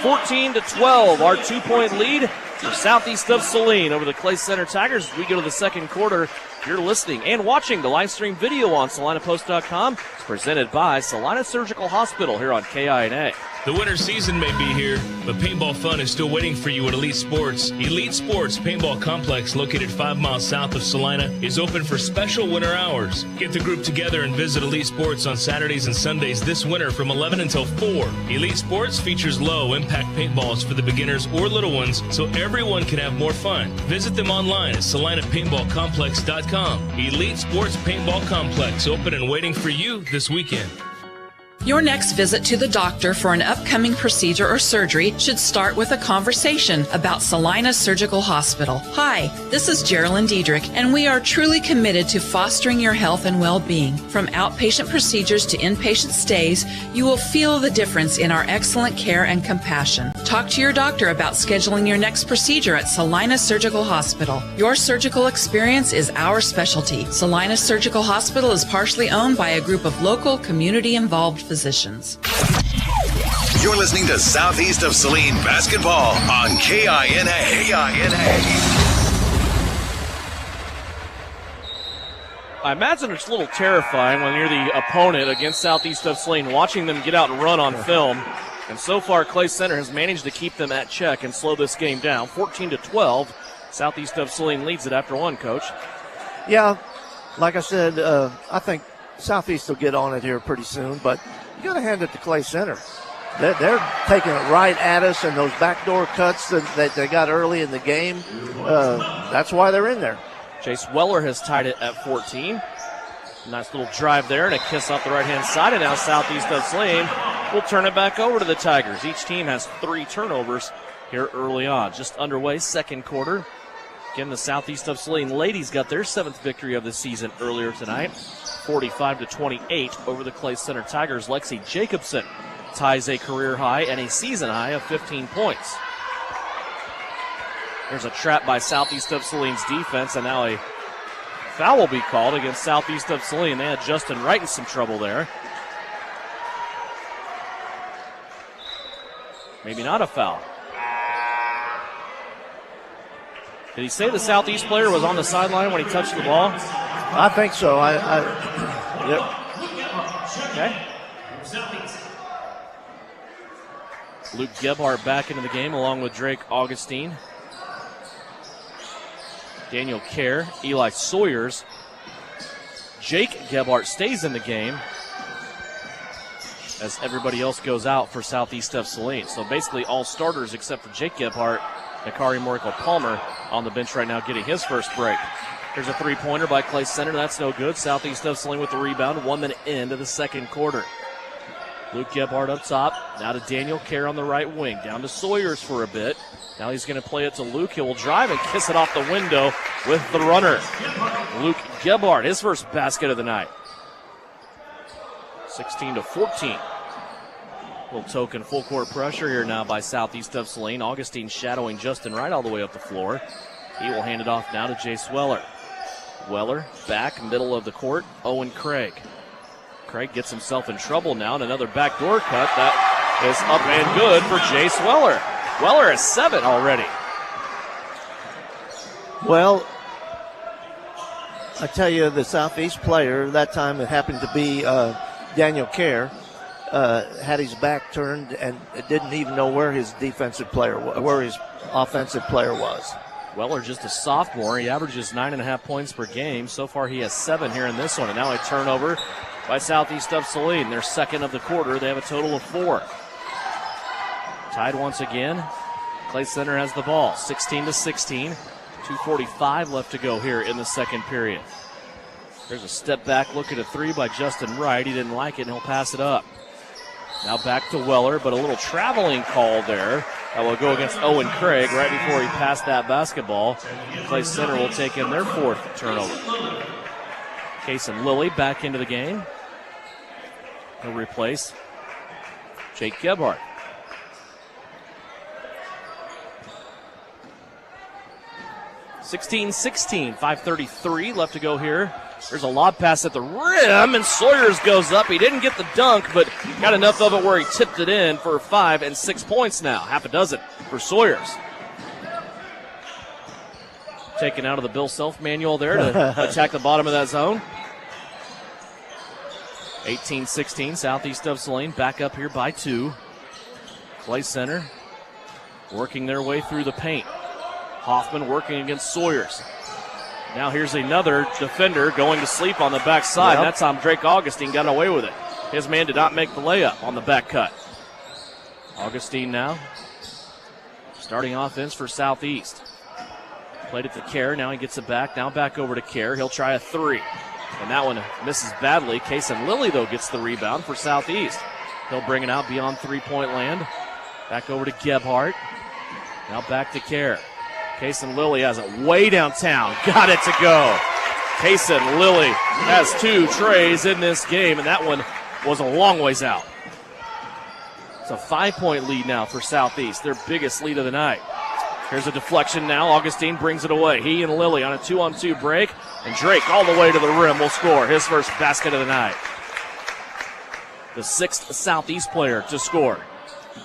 14-12, our 2-point lead for Southeast of Saline over the Clay Center Tigers. As we go to the second quarter, you're listening and watching the live stream video on SalinaPost.com. It's presented by Salina Surgical Hospital here on KINA. The winter season may be here, but paintball fun is still waiting for you at Elite Sports. Elite Sports Paintball Complex, located 5 miles south of Salina, is open for special winter hours. Get the group together and visit Elite Sports on Saturdays and Sundays this winter from 11 until 4. Elite Sports features low-impact paintballs for the beginners or little ones, so everyone can have more fun. Visit them online at SalinaPaintballComplex.com. Elite Sports Paintball Complex, open and waiting for you this weekend. Your next visit to the doctor for an upcoming procedure or surgery should start with a conversation about Salina Surgical Hospital. Hi, this is Geraldine Diedrich, and we are truly committed to fostering your health and well-being. From outpatient procedures to inpatient stays, you will feel the difference in our excellent care and compassion. Talk to your doctor about scheduling your next procedure at Salina Surgical Hospital. Your surgical experience is our specialty. Salina Surgical Hospital is partially owned by a group of local, community-involved physicians. You're listening to Southeast of Saline basketball on KINA. I imagine it's a little terrifying when you're the opponent against Southeast of Saline, watching them get out and run on film. And so far, Clay Center has managed to keep them at check and slow this game down. 14-12. Southeast of Saline leads it after 1, Coach. Yeah, like I said, I think Southeast will get on it here pretty soon, but you got to hand it to Clay Center. They're taking it right at us, and those backdoor cuts that they got early in the game, that's why they're in there. Chase Weller has tied it at 14. Nice little drive there and a kiss off the right-hand side, and now Southeast of Saline will turn it back over to the Tigers. Each team has 3 turnovers here early on. Just underway, second quarter. Again, the Southeast of Saline ladies got their 7th victory of the season earlier tonight. 45-28 over the Clay Center Tigers. Lexi Jacobson ties a career high and a season high of 15 points. There's a trap by Southeast of Saline's defense, and now a foul will be called against Southeast of Saline. They had Justin Wright in some trouble there. Maybe not a foul. Did he say the Southeast player was on the sideline when he touched the ball? I think so. Yep. Okay. Luke Gebhardt back into the game along with Drake Augustine. Daniel Kerr, Eli Sawyers, Jake Gebhardt stays in the game as everybody else goes out for Southeast of Saline. So basically all starters except for Jake Gebhardt. Nakari Morrico Palmer on the bench right now getting his first break. There's a three-pointer by Clay Center. That's no good. Southeast of Saline with the rebound. 1 minute into the second quarter. Luke Gebhardt up top. Now to Daniel Kerr on the right wing. Down to Sawyers for a bit. Now he's going to play it to Luke. He will drive and kiss it off the window with the runner. Luke Gebhardt, his first basket of the night. 16-14. Little token full court pressure here now by Southeast of Saline. Augustine shadowing Justin Wright all the way up the floor. He will hand it off now to Jace Weller. Weller back, middle of the court, Owen Craig. Craig gets himself in trouble now, and another backdoor cut. That is up and good for Jace Weller. Weller has 7 already. Well, I tell you, the Southeast player, that time it happened to be Daniel Kerr, had his back turned and didn't even know where his offensive player was. Weller just a sophomore. He averages 9.5 points per game. So far he has 7 here in this one. And now a turnover by Southeast of Saline. Their second of the quarter. They have a total of 4. Tied once again. Clay Center has the ball. 16-16. 2:45 left to go here in the second period. There's a step back look at a 3 by Justin Wright. He didn't like it and he'll pass it up. Now back to Weller, but a little traveling call there. That will go against Owen Craig right before he passed that basketball. Clay Center will take in their 4th turnover. Kason Lilly back into the game. He'll replace Jake Gebhardt. (16-16), 5:33 left to go here. There's a lob pass at the rim, and Sawyers goes up. He didn't get the dunk, but got enough of it where he tipped it in for 5 and 6 points now. Half a dozen for Sawyers. Taken out of the Bill Self manual there to attack the bottom of that zone. 18-16, Southeast of Saline back up here by 2. Clay Center working their way through the paint. Hoffman working against Sawyers. Now here's another defender going to sleep on the backside. Yep. That time Drake Augustine got away with it. His man did not make the layup on the back cut. Augustine now starting offense for Southeast. Played it to Kerr. Now he gets it back. Now back over to Kerr. He'll try a 3. And that one misses badly. Kason Lilly, though, gets the rebound for Southeast. He'll bring it out beyond three-point land. Back over to Gebhardt. Now back to Kerr. Kason Lilly has it way downtown. Got it to go. Kason Lilly has 2 trays in this game, and that one was a long ways out. It's a 5-point lead now for Southeast, their biggest lead of the night. Here's a deflection now. Augustine brings it away. He and Lilly on a 2-on-2 break, and Drake all the way to the rim will score his first basket of the night. The 6th Southeast player to score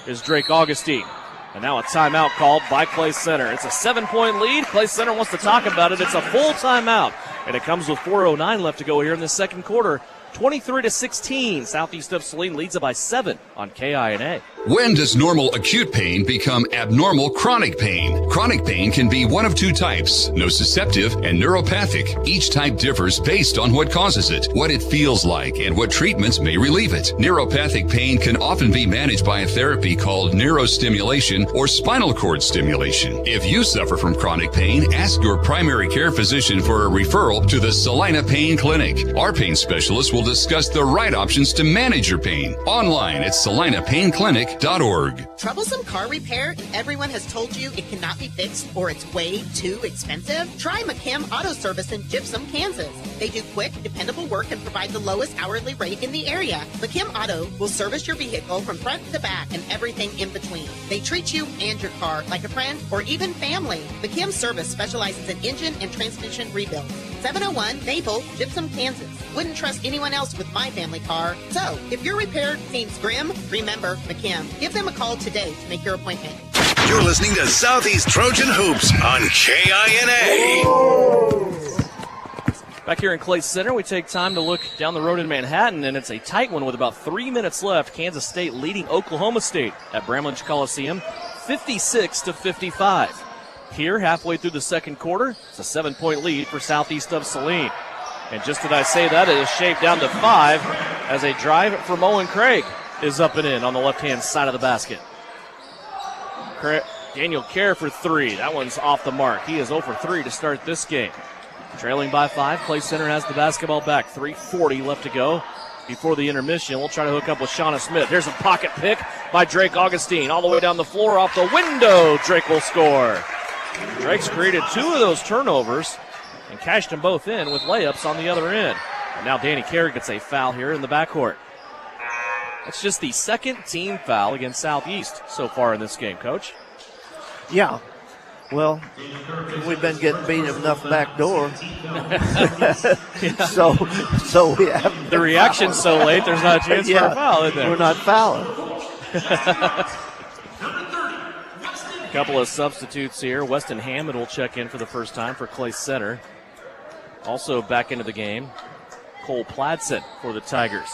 is Drake Augustine. And now a timeout called by Clay Center. It's a 7-point lead. Clay Center wants to talk about it. It's a full timeout. And it comes with 4:09 left to go here in the second quarter. 23-16. Southeast of Saline leads it by 7 on KINA. When does normal acute pain become abnormal chronic pain? Chronic pain can be one of 2 types, nociceptive and neuropathic. Each type differs based on what causes it, what it feels like, and what treatments may relieve it. Neuropathic pain can often be managed by a therapy called neurostimulation or spinal cord stimulation. If you suffer from chronic pain, ask your primary care physician for a referral to the Saline Pain Clinic. Our pain specialist will discuss the right options to manage your pain. Online at SalinePainClinic.org. Troublesome car repair? Everyone has told you it cannot be fixed or it's way too expensive? Try McKim Auto Service in Gypsum, Kansas. They do quick, dependable work and provide the lowest hourly rate in the area. McKim Auto will service your vehicle from front to back and everything in between. They treat you and your car like a friend or even family. McKim Service specializes in engine and transmission rebuild. 701 Maple, Gypsum, Kansas. Wouldn't trust anyone else with my family car. So, if your repair seems grim, remember McKim. Give them a call today to make your appointment. You're listening to Southeast Trojan Hoops on KINA. Back here in Clay Center, we take time to look down the road in Manhattan, and it's a tight one with about 3 minutes left. Kansas State leading Oklahoma State at Bramlage Coliseum, 56-55. Here, halfway through the second quarter, it's a 7-point lead for Southeast of Saline. And just did I say that, it is shaved down to 5 as a drive from Owen Craig is up and in on the left-hand side of the basket. Daniel Kerr for 3. That one's off the mark. He is 0 for 3 to start this game. Trailing by 5, Clay Center has the basketball back. 3:40 left to go before the intermission. We'll try to hook up with Shauna Smith. Here's a pocket pick by Drake Augustine. All the way down the floor, off the window. Drake will score. Drake's created 2 of those turnovers and cashed them both in with layups on the other end. And now Danny Kerr gets a foul here in the backcourt. That's just the second team foul against Southeast so far in this game, Coach. Yeah. Well, we've been getting beat enough back door. so we have the reaction's so late, there's not a chance for a foul, is there? We're not fouling. A couple of substitutes here. Weston Hammond will check in for the first time for Clay Center. Also back into the game, Cole Pladsen for the Tigers.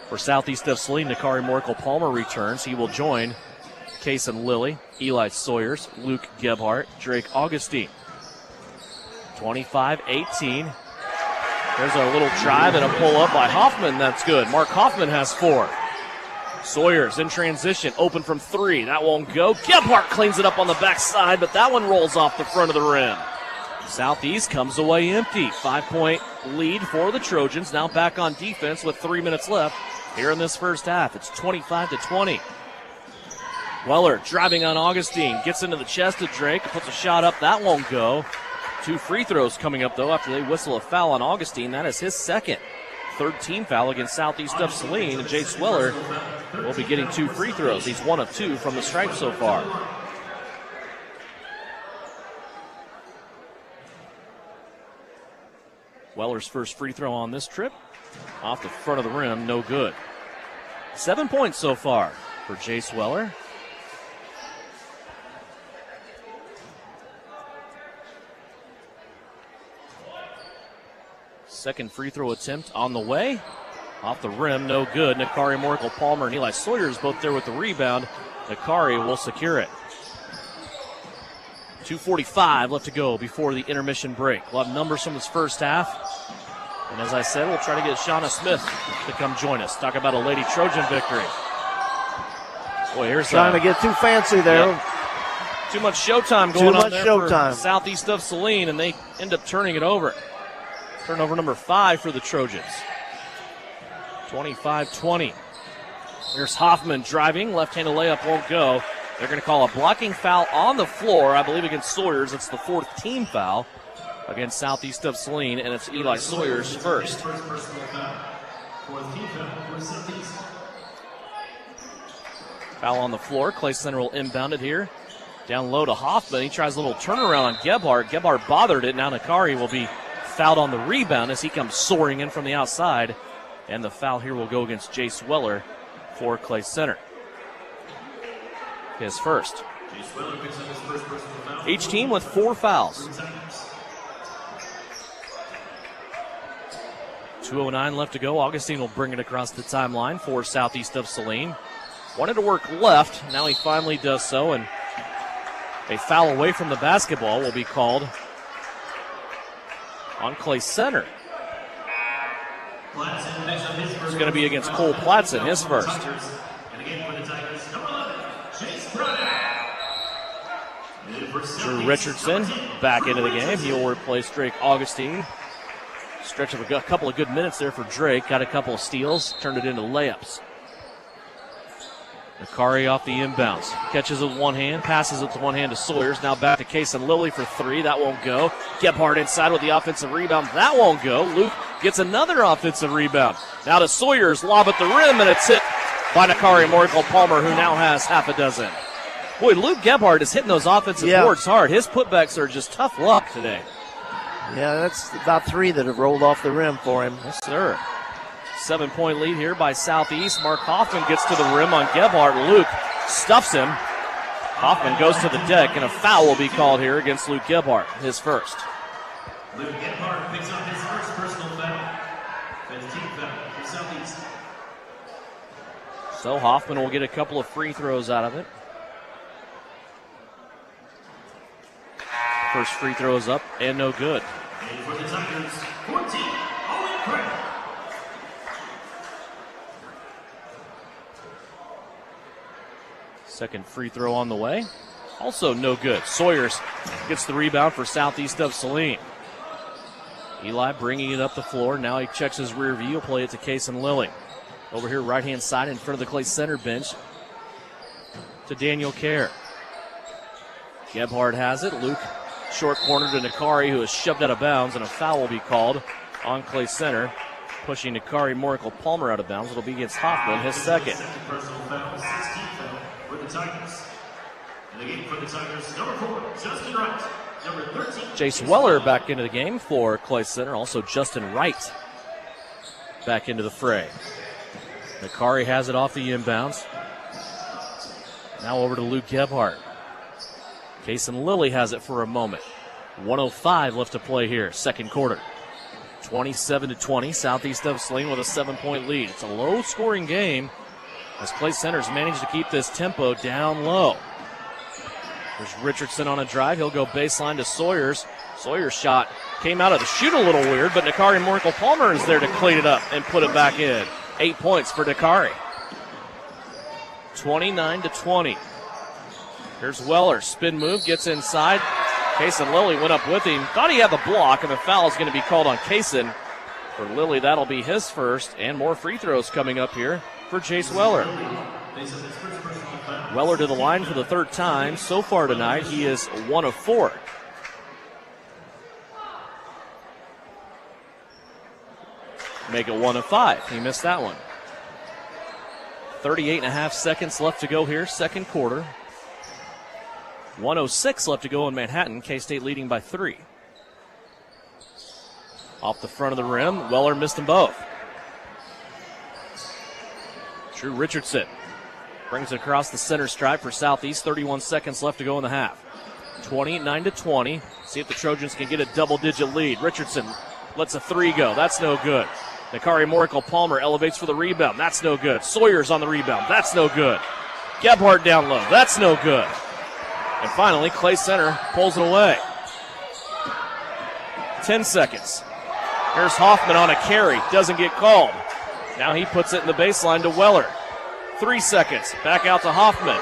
For Southeast of Saline, Nakari Morkel-Palmer returns. He will join Kason Lilly, Eli Sawyers, Luke Gebhardt, Drake Augustine. 25-18. There's a little drive and a pull-up by Hoffman. That's good. Mark Hoffman has 4. Sawyers in transition, open from 3. That won't go. Gebhardt cleans it up on the backside, but that one rolls off the front of the rim. Southeast comes away empty. 5-point lead for the Trojans. Now back on defense with 3 minutes left here in this first half. It's 25-20. Weller driving on Augustine, gets into the chest of Drake, puts a shot up, that won't go. 2 free throws coming up, though, after they whistle a foul on Augustine. That is his second. 3rd team foul against Southeast of Saline, and Jace Weller will be getting 2 free throws. He's 1 of 2 from the stripe so far. Weller's first free throw on this trip, off the front of the rim, no good. 7 points so far for Jace Weller. Second free throw attempt on the way. Off the rim, no good. Nakari Morkel-Palmer and Eli Sawyers both there with the rebound. Nakari will secure it. 2:45 left to go before the intermission break. We'll have numbers from this first half. And as I said, we'll try to get Shauna Smith to come join us. Talk about a Lady Trojan victory. Boy, here's trying to get too fancy there. Yeah. Too much showtime going on there for Southeast of Saline, and they end up turning it over. Turnover number 5 for the Trojans. 25-20. Here's Hoffman driving. Left-handed layup won't go. They're going to call a blocking foul on the floor, I believe, against Sawyers. It's the 4th team foul against Southeast of Saline, and it's Eli Sawyers first. Foul on the floor. Clay Center will inbound it here. Down low to Hoffman. He tries a little turnaround on Gebhardt. Gebhardt bothered it. Now Nakari will be fouled on the rebound as he comes soaring in from the outside. And the foul here will go against Jace Weller for Clay Center. His first. Each team with 4 fouls. 2:09 left to go. Augustine will bring it across the timeline for Southeast of Saline. Wanted to work left. Now he finally does so, and a foul away from the basketball will be called on Clay Center. It's going to be against Cole Pladsen, his first. Drew Richardson back into the game. He will replace Drake Augustine. Stretch of a couple of good minutes there for Drake. Got a couple of steals, turned it into layups. Nakari off the inbounds. Catches it with one hand, passes it with one hand to Sawyers. Now back to Kason Lilly for 3. That won't go. Gebhardt inside with the offensive rebound. That won't go. Luke gets another offensive rebound. Now to Sawyers. Lob at the rim, and it's hit by Nakari Morkel-Palmer, who now has half a dozen. Boy, Luke Gebhardt is hitting those offensive boards hard. His putbacks are just tough luck today. Yeah, that's about 3 that have rolled off the rim for him. Yes, sir. 7-point lead here by Southeast. Mark Hoffman gets to the rim on Gebhardt. Luke stuffs him. Hoffman goes to the deck, and a foul will be called here against Luke Gebhardt, his first. Luke Gebhardt picks up his first personal foul. 15th foul for Southeast. So Hoffman will get a couple of free throws out of it. First free throw is up and no good. And for the Tigers, 14, Second free throw on the way. Also no good. Sawyers gets the rebound for Southeast of Saline. Eli bringing it up the floor. Now he checks his rear view. He'll play it to Kason Lilly. Over here, right-hand side in front of the Clay Center bench to Daniel Kerr. Gebhardt has it. Luke short corner to Nakari, who is shoved out of bounds, and a foul will be called on Clay Center, pushing Nakari Miracle Palmer out of bounds. It'll be against Hoffman, his second. Personal foul, 16th foul for the Tigers. And the game for the Tigers, number 4, Justin Wright. Number 13. Jace Weller back into the game for Clay Center. Also Justin Wright back into the fray. Nakari has it off the inbounds. Now over to Luke Gebhardt. Kason Lilly has it for a moment. 1:05 left to play here, second quarter. 27-20, Southeast of Saline with a 7-point lead. It's a low-scoring game as Clay Center's managed to keep this tempo down low. There's Richardson on a drive. He'll go baseline to Sawyers. Sawyer's shot came out of the shoot a little weird, but Nakari Miracle Palmer is there to clean it up and put it back in. 8 points for Nakari. 29-20. Here's Weller. Spin move, gets inside. Kason Lilly went up with him. Thought he had the block, and the foul is going to be called on Kason. For Lilly, that'll be his first, and more free throws coming up here for Jace Weller. Weller to the line for the third time. So far tonight, he is 1 of 4. Make it 1 of 5. He missed that one. 38.5 seconds left to go here, second quarter. 1:06 left to go in Manhattan. K-State leading by 3. Off the front of the rim, Weller missed them both. Drew Richardson brings it across the center stripe for Southeast. 31 seconds left to go in the half. 29-20. See if the Trojans can get a double-digit lead. Richardson lets a 3 go. That's no good. Nakari Miracle Palmer elevates for the rebound. That's no good. Sawyer's on the rebound. That's no good. Gebhardt down low. That's no good. And finally, Clay Center pulls it away. 10 seconds. Here's Hoffman on a carry. Doesn't get called. Now he puts it in the baseline to Weller. 3 seconds. Back out to Hoffman.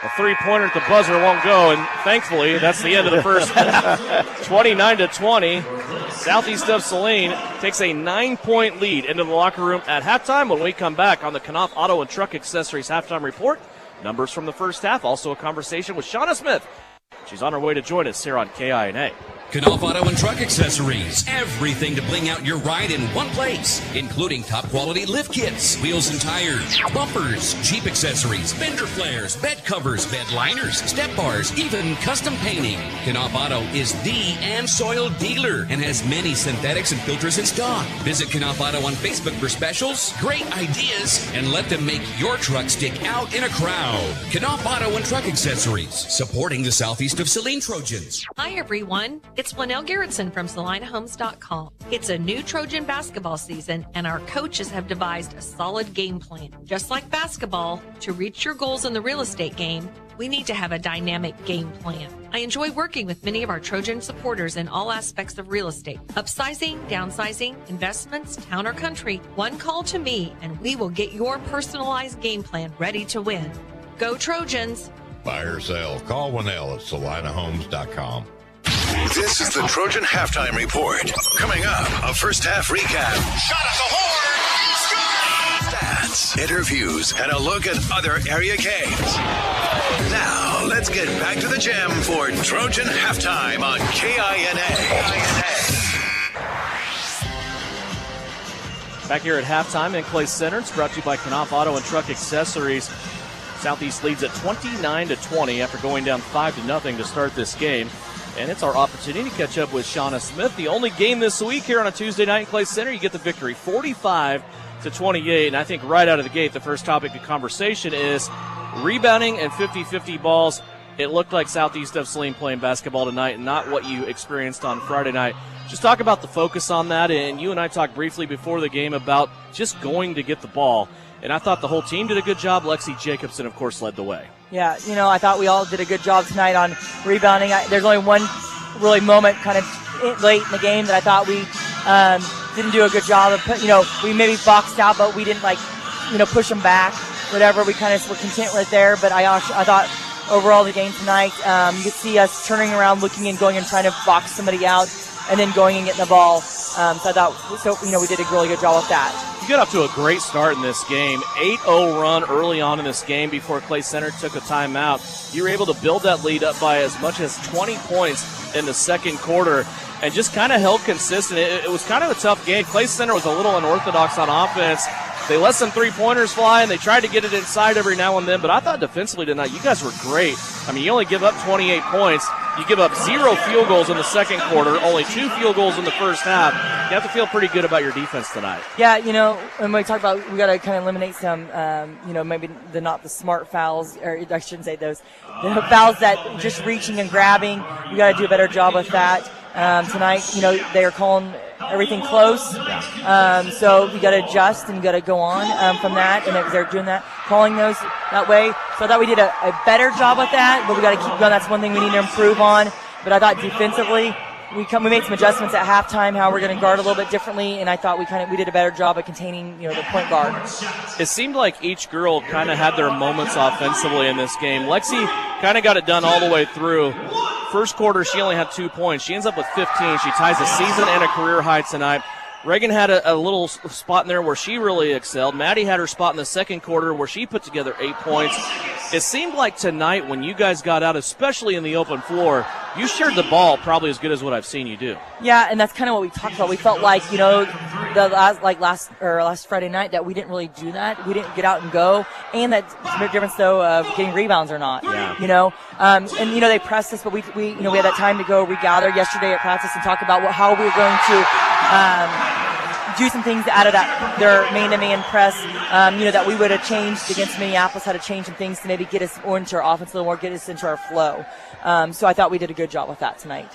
A three-pointer at the buzzer won't go, and thankfully, that's the end of the first. 29-20. Southeast of Saline takes a 9-point lead into the locker room at halftime. When we come back on the Knopf Auto and Truck Accessories halftime report, numbers from the first half, also a conversation with Shauna Smith. She's on her way to join us here on KINA. Knopf Auto and Truck Accessories. Everything to bling out your ride in one place, including top quality lift kits, wheels and tires, bumpers, Jeep accessories, fender flares, bed covers, bed liners, step bars, even custom painting. Knopf Auto is the and soil dealer and has many synthetics and filters in stock. Visit Knopf Auto on Facebook for specials, great ideas, and let them make your truck stick out in a crowd. Knopf Auto and Truck Accessories, supporting the Southeast of Saline Trojans. Hi, everyone. It's Flanell Garrettson from SalinaHomes.com. It's a new Trojan basketball season, and our coaches have devised a solid game plan. Just like basketball, to reach your goals in the real estate game, we need to have a dynamic game plan. I enjoy working with many of our Trojan supporters in all aspects of real estate. Upsizing, downsizing, investments, town or country. One call to me, and we will get your personalized game plan ready to win. Go Trojans! Buy or sell, call Winnell at SalinaHomes.com. This is the Trojan Halftime Report. Coming up, a first half recap. Shot at the horn! Stats, interviews, and a look at other area games. Now, let's get back to the gym for Trojan Halftime on KINA. Back here at halftime in Clay Center. It's brought to you by Knopf Auto and Truck Accessories. Southeast leads at 29-20 after going down 5-0 to start this game. And it's our opportunity to catch up with Shauna Smith. The only game this week here on a Tuesday night in Clay Center. You get the victory 45-28. And I think right out of the gate, the first topic of conversation is rebounding and 50-50 balls. It looked like Southeast of Saline playing basketball tonight and not what you experienced on Friday night. Just talk about the focus on that. And you and I talked briefly before the game about just going to get the ball. And I thought the whole team did a good job. Lexi Jacobson, of course, led the way. Yeah, I thought we all did a good job tonight on rebounding. There's only one really moment kind of late in the game that I thought we didn't do a good job of, we maybe boxed out, but we didn't push them back, whatever. We kind of were content right there. But I thought overall the game tonight, you could see us turning around, looking and going and trying to box somebody out, and then going and getting the ball. So I thought, we did a really good job with that. You got off to a great start in this game. 8-0 run early on in this game before Clay Center took a timeout. You were able to build that lead up by as much as 20 points in the second quarter and just kind of held consistent. It was kind of a tough game. Clay Center was a little unorthodox on offense. They let some three-pointers fly, and they tried to get it inside every now and then, but I thought defensively tonight you guys were great. I mean, you only give up 28 points. You give up 0 field goals in the second quarter, only 2 field goals in the first half. You have to feel pretty good about your defense tonight. Yeah, when we talk about we got to kind of eliminate some, maybe not the smart fouls, or I shouldn't say those. The fouls that just reaching and grabbing, we got to do a better job with that. Tonight, they are calling everything close. So you got to adjust and you got to go on from that. And they're doing that, calling those that way. So I thought we did a better job with that, but we got to keep going. That's one thing we need to improve on. But I thought defensively, we made some adjustments at halftime, how we're going to guard a little bit differently, and I thought we did a better job at containing the point guard. It seemed like each girl kind of had their moments offensively in this game. Lexi kind of got it done all the way through. First quarter, she only had 2 points. She ends up with 15. She ties a season and a career high tonight. Reagan had a little spot in there where she really excelled. Maddie had her spot in the second quarter where she put together 8 points. It seemed like tonight when you guys got out, especially in the open floor, you shared the ball probably as good as what I've seen you do. Yeah, and that's kind of what we talked about. We felt like, last Friday night that we didn't really do that. We didn't get out and go. And that's the difference, though, of getting rebounds or not. Yeah. They pressed us, but we had that time to go regather yesterday at practice and talk about how we were going to do some things out of their man-to-man press, that we would have changed against Minneapolis, how to change some things to maybe get us into our offense a little more, get us into our flow. So I thought we did a good job with that tonight.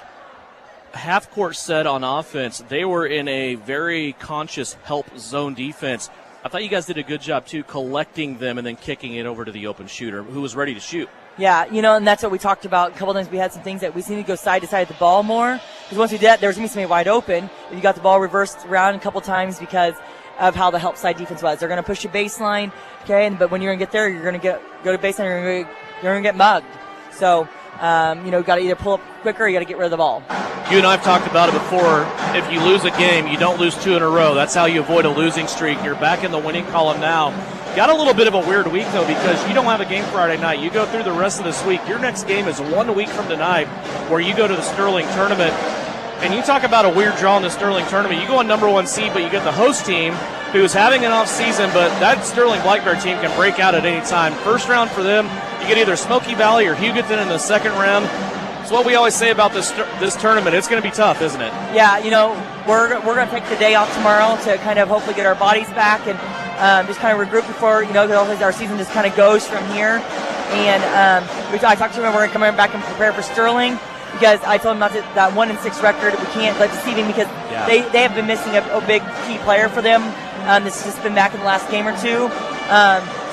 Half-court set on offense, they were in a very conscious help zone defense. I thought you guys did a good job, too, collecting them and then kicking it over to the open shooter who was ready to shoot. Yeah, and that's what we talked about. A couple of times we had some things that we need to go side to side with the ball more. Because once we did that, there was going to be somebody wide open. If you got the ball reversed around a couple times because of how the help side defense was. They're going to push your baseline, okay? But when you're going to get there, you're going to go to baseline, you're going to get mugged. So, got to either pull up quicker or you got to get rid of the ball. You and I have talked about it before. If you lose a game, you don't lose 2 in a row. That's how you avoid a losing streak. You're back in the winning column now. Got a little bit of a weird week, though, because you don't have a game Friday night. You go through the rest of this week. Your next game is 1 week from tonight where you go to the Sterling tournament. And you talk about a weird draw in the Sterling tournament. You go on number 1 seed, but you get the host team who's having an off season, but that Sterling Black Bear team can break out at any time. First round for them, you get either Smoky Valley or Hugoton in the second round. It's what we always say about this tournament. It's going to be tough, isn't it? Yeah, we're going to take the day off tomorrow to kind of hopefully get our bodies back and just kind of regroup before, our season just kind of goes from here. And I talked to him, we're going to come back and prepare for Sterling. Because I told him not to, that 1-6 record, we can't let deceive him because they have been missing a big key player for them. This has just been back in the last game or two.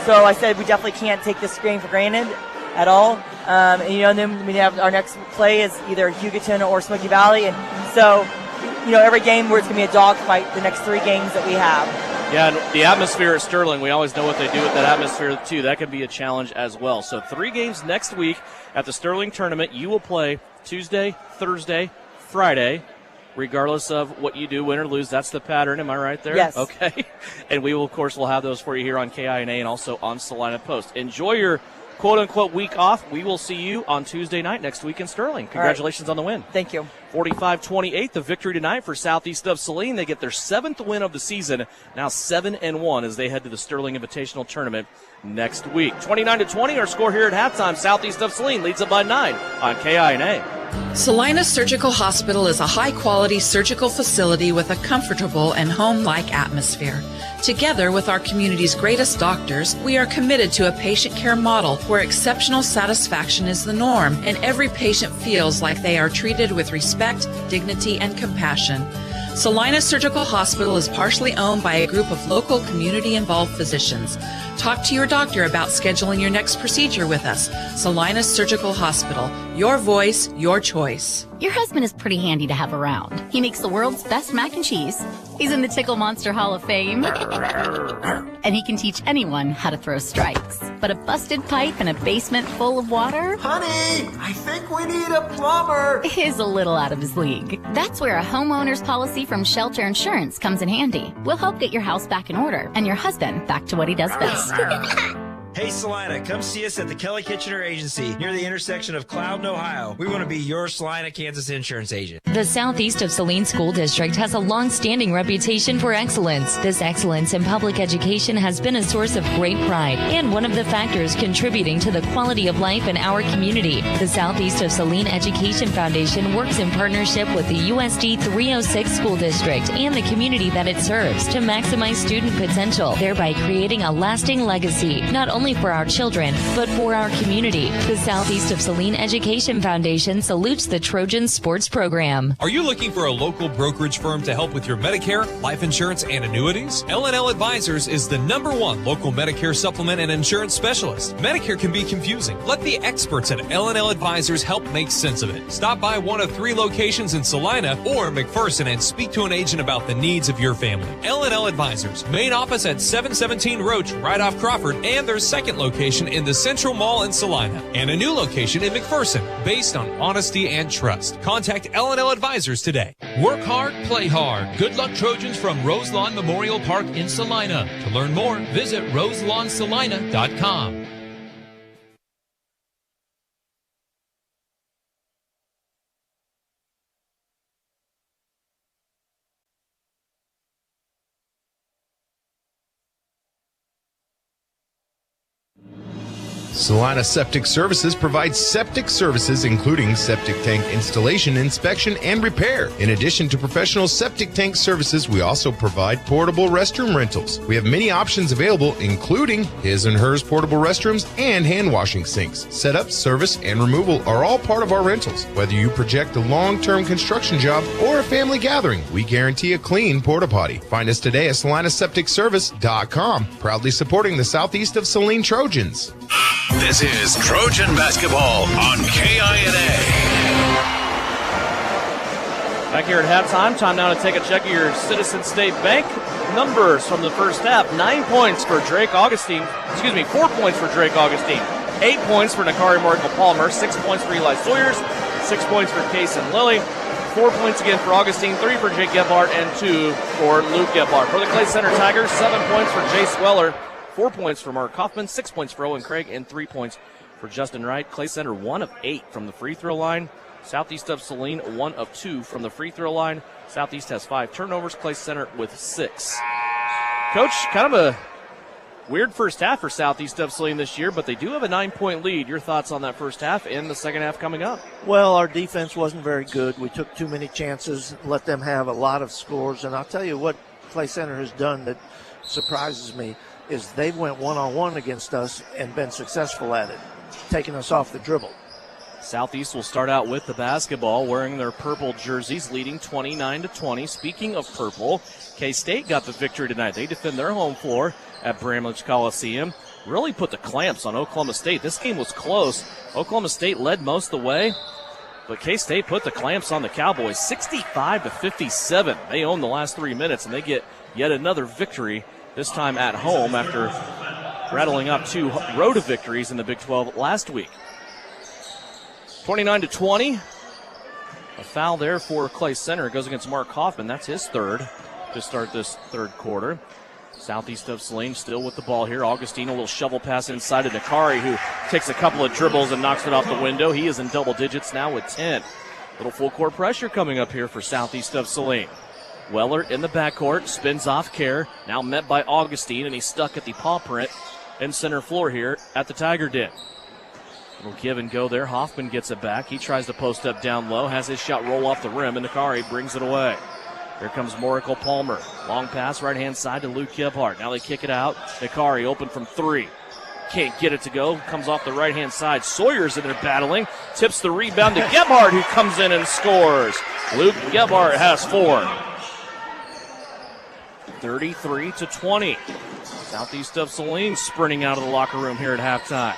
So I said we definitely can't take this game for granted at all. And then we have our next play is either Hugoton or Smoky Valley. And so, every game where it's going to be a dogfight the next 3 games that we have. Yeah, and the atmosphere at Sterling, we always know what they do with that atmosphere, too. That can be a challenge as well. So 3 games next week at the Sterling tournament. You will play Tuesday, Thursday, Friday, regardless of what you do, win or lose. That's the pattern. Am I right there? Yes. Okay. And we will, of course, will have those for you here on KINA and also on Salina Post. Enjoy your quote-unquote week off. We will see you on Tuesday night next week in Sterling. Congratulations on the win. Thank you. 45-28, the victory tonight for Southeast of Saline. They get their 7th win of the season, now 7-1 as they head to the Sterling Invitational Tournament next week. 29-20, our score here at halftime. Southeast of Saline leads it by 9 on KINA. Salina Surgical Hospital is a high-quality surgical facility with a comfortable and home-like atmosphere. Together with our community's greatest doctors, we are committed to a patient care model where exceptional satisfaction is the norm and every patient feels like they are treated with respect, dignity, and compassion. Salina Surgical Hospital is partially owned by a group of local community-involved physicians. Talk to your doctor about scheduling your next procedure with us. Saline Surgical Hospital. Your voice, your choice. Your husband is pretty handy to have around. He makes the world's best mac and cheese. He's in the Tickle Monster Hall of Fame. And he can teach anyone how to throw strikes. But a busted pipe in a basement full of water? Honey, I think we need a plumber. Is a little out of his league. That's where a homeowner's policy from Shelter Insurance comes in handy. We'll help get your house back in order and your husband back to what he does best. Hey Salina, come see us at the Kelly Kitchener Agency near the intersection of Cloud and Ohio. We want to be your Salina, Kansas insurance agent. The Southeast of Saline School District has a long-standing reputation for excellence. This excellence in public education has been a source of great pride and one of the factors contributing to the quality of life in our community. The Southeast of Saline Education Foundation works in partnership with the USD 306 School District and the community that it serves to maximize student potential, thereby creating a lasting legacy, not only for our children, but for our community. The Southeast of Saline Education Foundation salutes the Trojans sports program. Are you looking for a local brokerage firm to help with your Medicare, life insurance, and annuities? L&L Advisors is the #1 local Medicare supplement and insurance specialist. Medicare can be confusing. Let the experts at L&L Advisors help make sense of it. Stop by one of 3 locations in Salina or McPherson and speak to an agent about the needs of your family. L&L Advisors, main office at 717 Roach, right off Crawford, and their second location in the Central Mall in Salina, and a new location in McPherson, based on honesty and trust. Contact L&L Advisors today. Work hard, play hard. Good luck, Trojans, from Roselawn Memorial Park in Salina. To learn more, visit roselawnsalina.com. Salina Septic Services provides septic services including septic tank installation, inspection, and repair. In addition to professional septic tank services, we also provide portable restroom rentals. We have many options available, including his and hers portable restrooms and hand washing sinks. Setup, service, and removal are all part of our rentals. Whether you project a long-term construction job or a family gathering, we guarantee a clean porta potty. Find us today at SalinaSepticService.com, proudly supporting the Southeast of Saline Trojans. This is Trojan Basketball on KINA. Back here at halftime, time now to take a check of your Citizen State Bank numbers from the first half. 9 points for Drake Augustine. 4 points for Drake Augustine. 8 points for Nakari Markle Palmer. 6 points for Eli Sawyers. 6 points for Kason Lilly. 4 points again for Augustine. 3 for Jake Gebhardt and 2 for Luke Gebhardt. For the Clay Center Tigers, 7 points for Jay Sweller. 4 points for Mark Kaufman, 6 points for Owen Craig, and 3 points for Justin Wright. Clay Center 1 of 8 from the free throw line. Southeast of Saline 1 of 2 from the free throw line. Southeast has 5 turnovers. Clay Center with 6. Coach, kind of a weird first half for Southeast of Saline this year, but they do have a 9-point lead. Your thoughts on that first half and the second half coming up? Well, our defense wasn't very good. We took too many chances, let them have a lot of scores. And I'll tell you what Clay Center has done that surprises me is they went one-on-one against us and been successful at it, taking us off the dribble. Southeast will start out with the basketball, wearing their purple jerseys, leading 29-20. Speaking of purple, K-State got the victory tonight. They defend their home floor at Bramlage Coliseum. Really put the clamps on Oklahoma State. This game was close. Oklahoma State led most of the way, but K-State put the clamps on the Cowboys, 65-57. They own the last 3 minutes, and they get yet another victory, this time at home after rattling up 2 road victories in the Big 12 last week. 29-20. A foul there for Clay Center. It goes against Mark Kaufman. That's his third to start this third quarter. Southeast of Saline still with the ball here. Augustine, a little shovel pass inside to Nakari, who takes a couple of dribbles and knocks it off the window. He is in double digits now with 10. Little full court pressure coming up here for Southeast of Saline. Weller in the backcourt, spins off Kerr, now met by Augustine, and he's stuck at the paw print in center floor here at the Tiger Den. Little give and go there. Hoffman gets it back. He tries to post up down low, has his shot roll off the rim, and Nakari brings it away. Here comes Morical Palmer. Long pass right-hand side to Luke Gebhardt. Now they kick it out. Nakari open from 3. Can't get it to go. Comes off the right-hand side. Sawyer's in there battling. Tips the rebound to Gebhardt, who comes in and scores. Luke Gebhardt has 4. 33-20. Southeast of Saline sprinting out of the locker room here at halftime.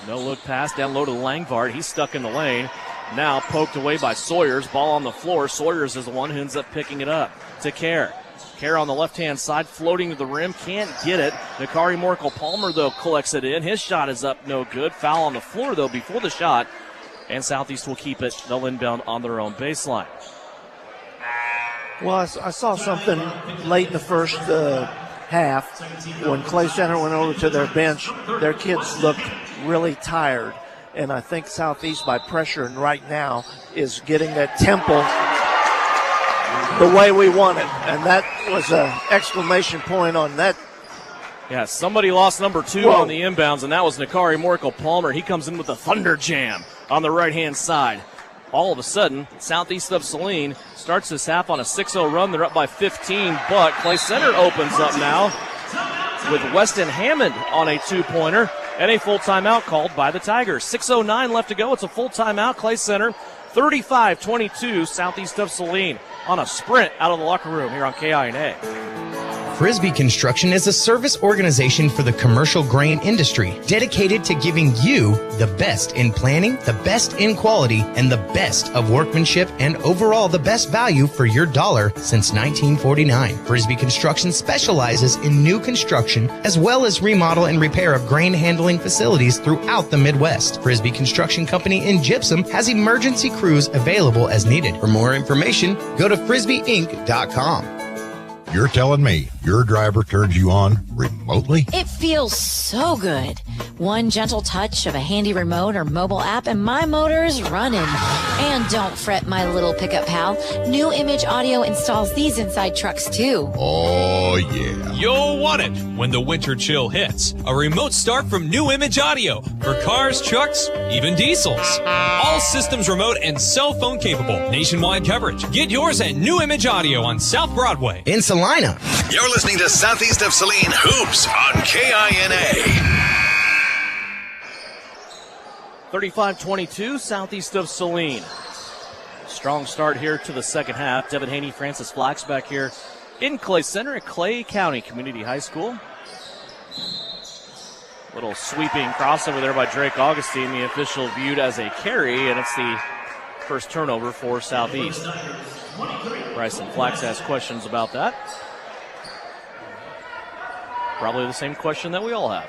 No look pass down low to Langvard. He's stuck in the lane. Now poked away by Sawyers. Ball on the floor. Sawyers is the one who ends up picking it up to Kerr. Kerr on the left-hand side, floating to the rim. Can't get it. Nakari Morkel-Palmer, though, collects it in. His shot is up, no good. Foul on the floor, though, before the shot. And Southeast will keep it. They'll inbound on their own baseline. Well, I saw something late in the first half when Clay Center went over to their bench. Their kids looked really tired, and I think Southeast, by pressuring right now, is getting that tempo the way we want it, and that was an exclamation point on that. Yeah, somebody lost number 2 on the inbounds, and that was Nakari Morkel-Palmer. He comes in with a thunder jam on the right-hand side. All of a sudden, Southeast of Saline starts this half on a 6-0 run. They're up by 15, but Clay Center opens up now with Weston Hammond on a 2-pointer and a full timeout called by the Tigers. 6:09 left to go. It's a full timeout. Clay Center 35-22, Southeast of Saline on a sprint out of the locker room here on KINA. Frisbee Construction is a service organization for the commercial grain industry dedicated to giving you the best in planning, the best in quality, and the best of workmanship, and overall the best value for your dollar since 1949. Frisbee Construction specializes in new construction as well as remodel and repair of grain handling facilities throughout the Midwest. Frisbee Construction Company in Gypsum has emergency crews available as needed. For more information, go to frisbeeinc.com. You're telling me your driver turns you on remotely? It feels so good. One gentle touch of a handy remote or mobile app and my motor is running. And don't fret, my little pickup pal. New Image Audio installs these inside trucks too. Oh, yeah. You'll want it when the winter chill hits. A remote start from New Image Audio for cars, trucks, even diesels. All systems remote and cell phone capable. Nationwide coverage. Get yours at New Image Audio on South Broadway. In Salina. You're listening to Southeast of Saline Hoops on KINA. 35-22, Southeast of Saline. Strong start here to the second half. Devin Haney, Francis Flax back here in Clay Center at Clay County Community High School. Little sweeping crossover there by Drake Augustine. The official viewed as a carry, and it's the first turnover for Southeast. Bryson Flax asked questions about that. Probably the same question that we all have.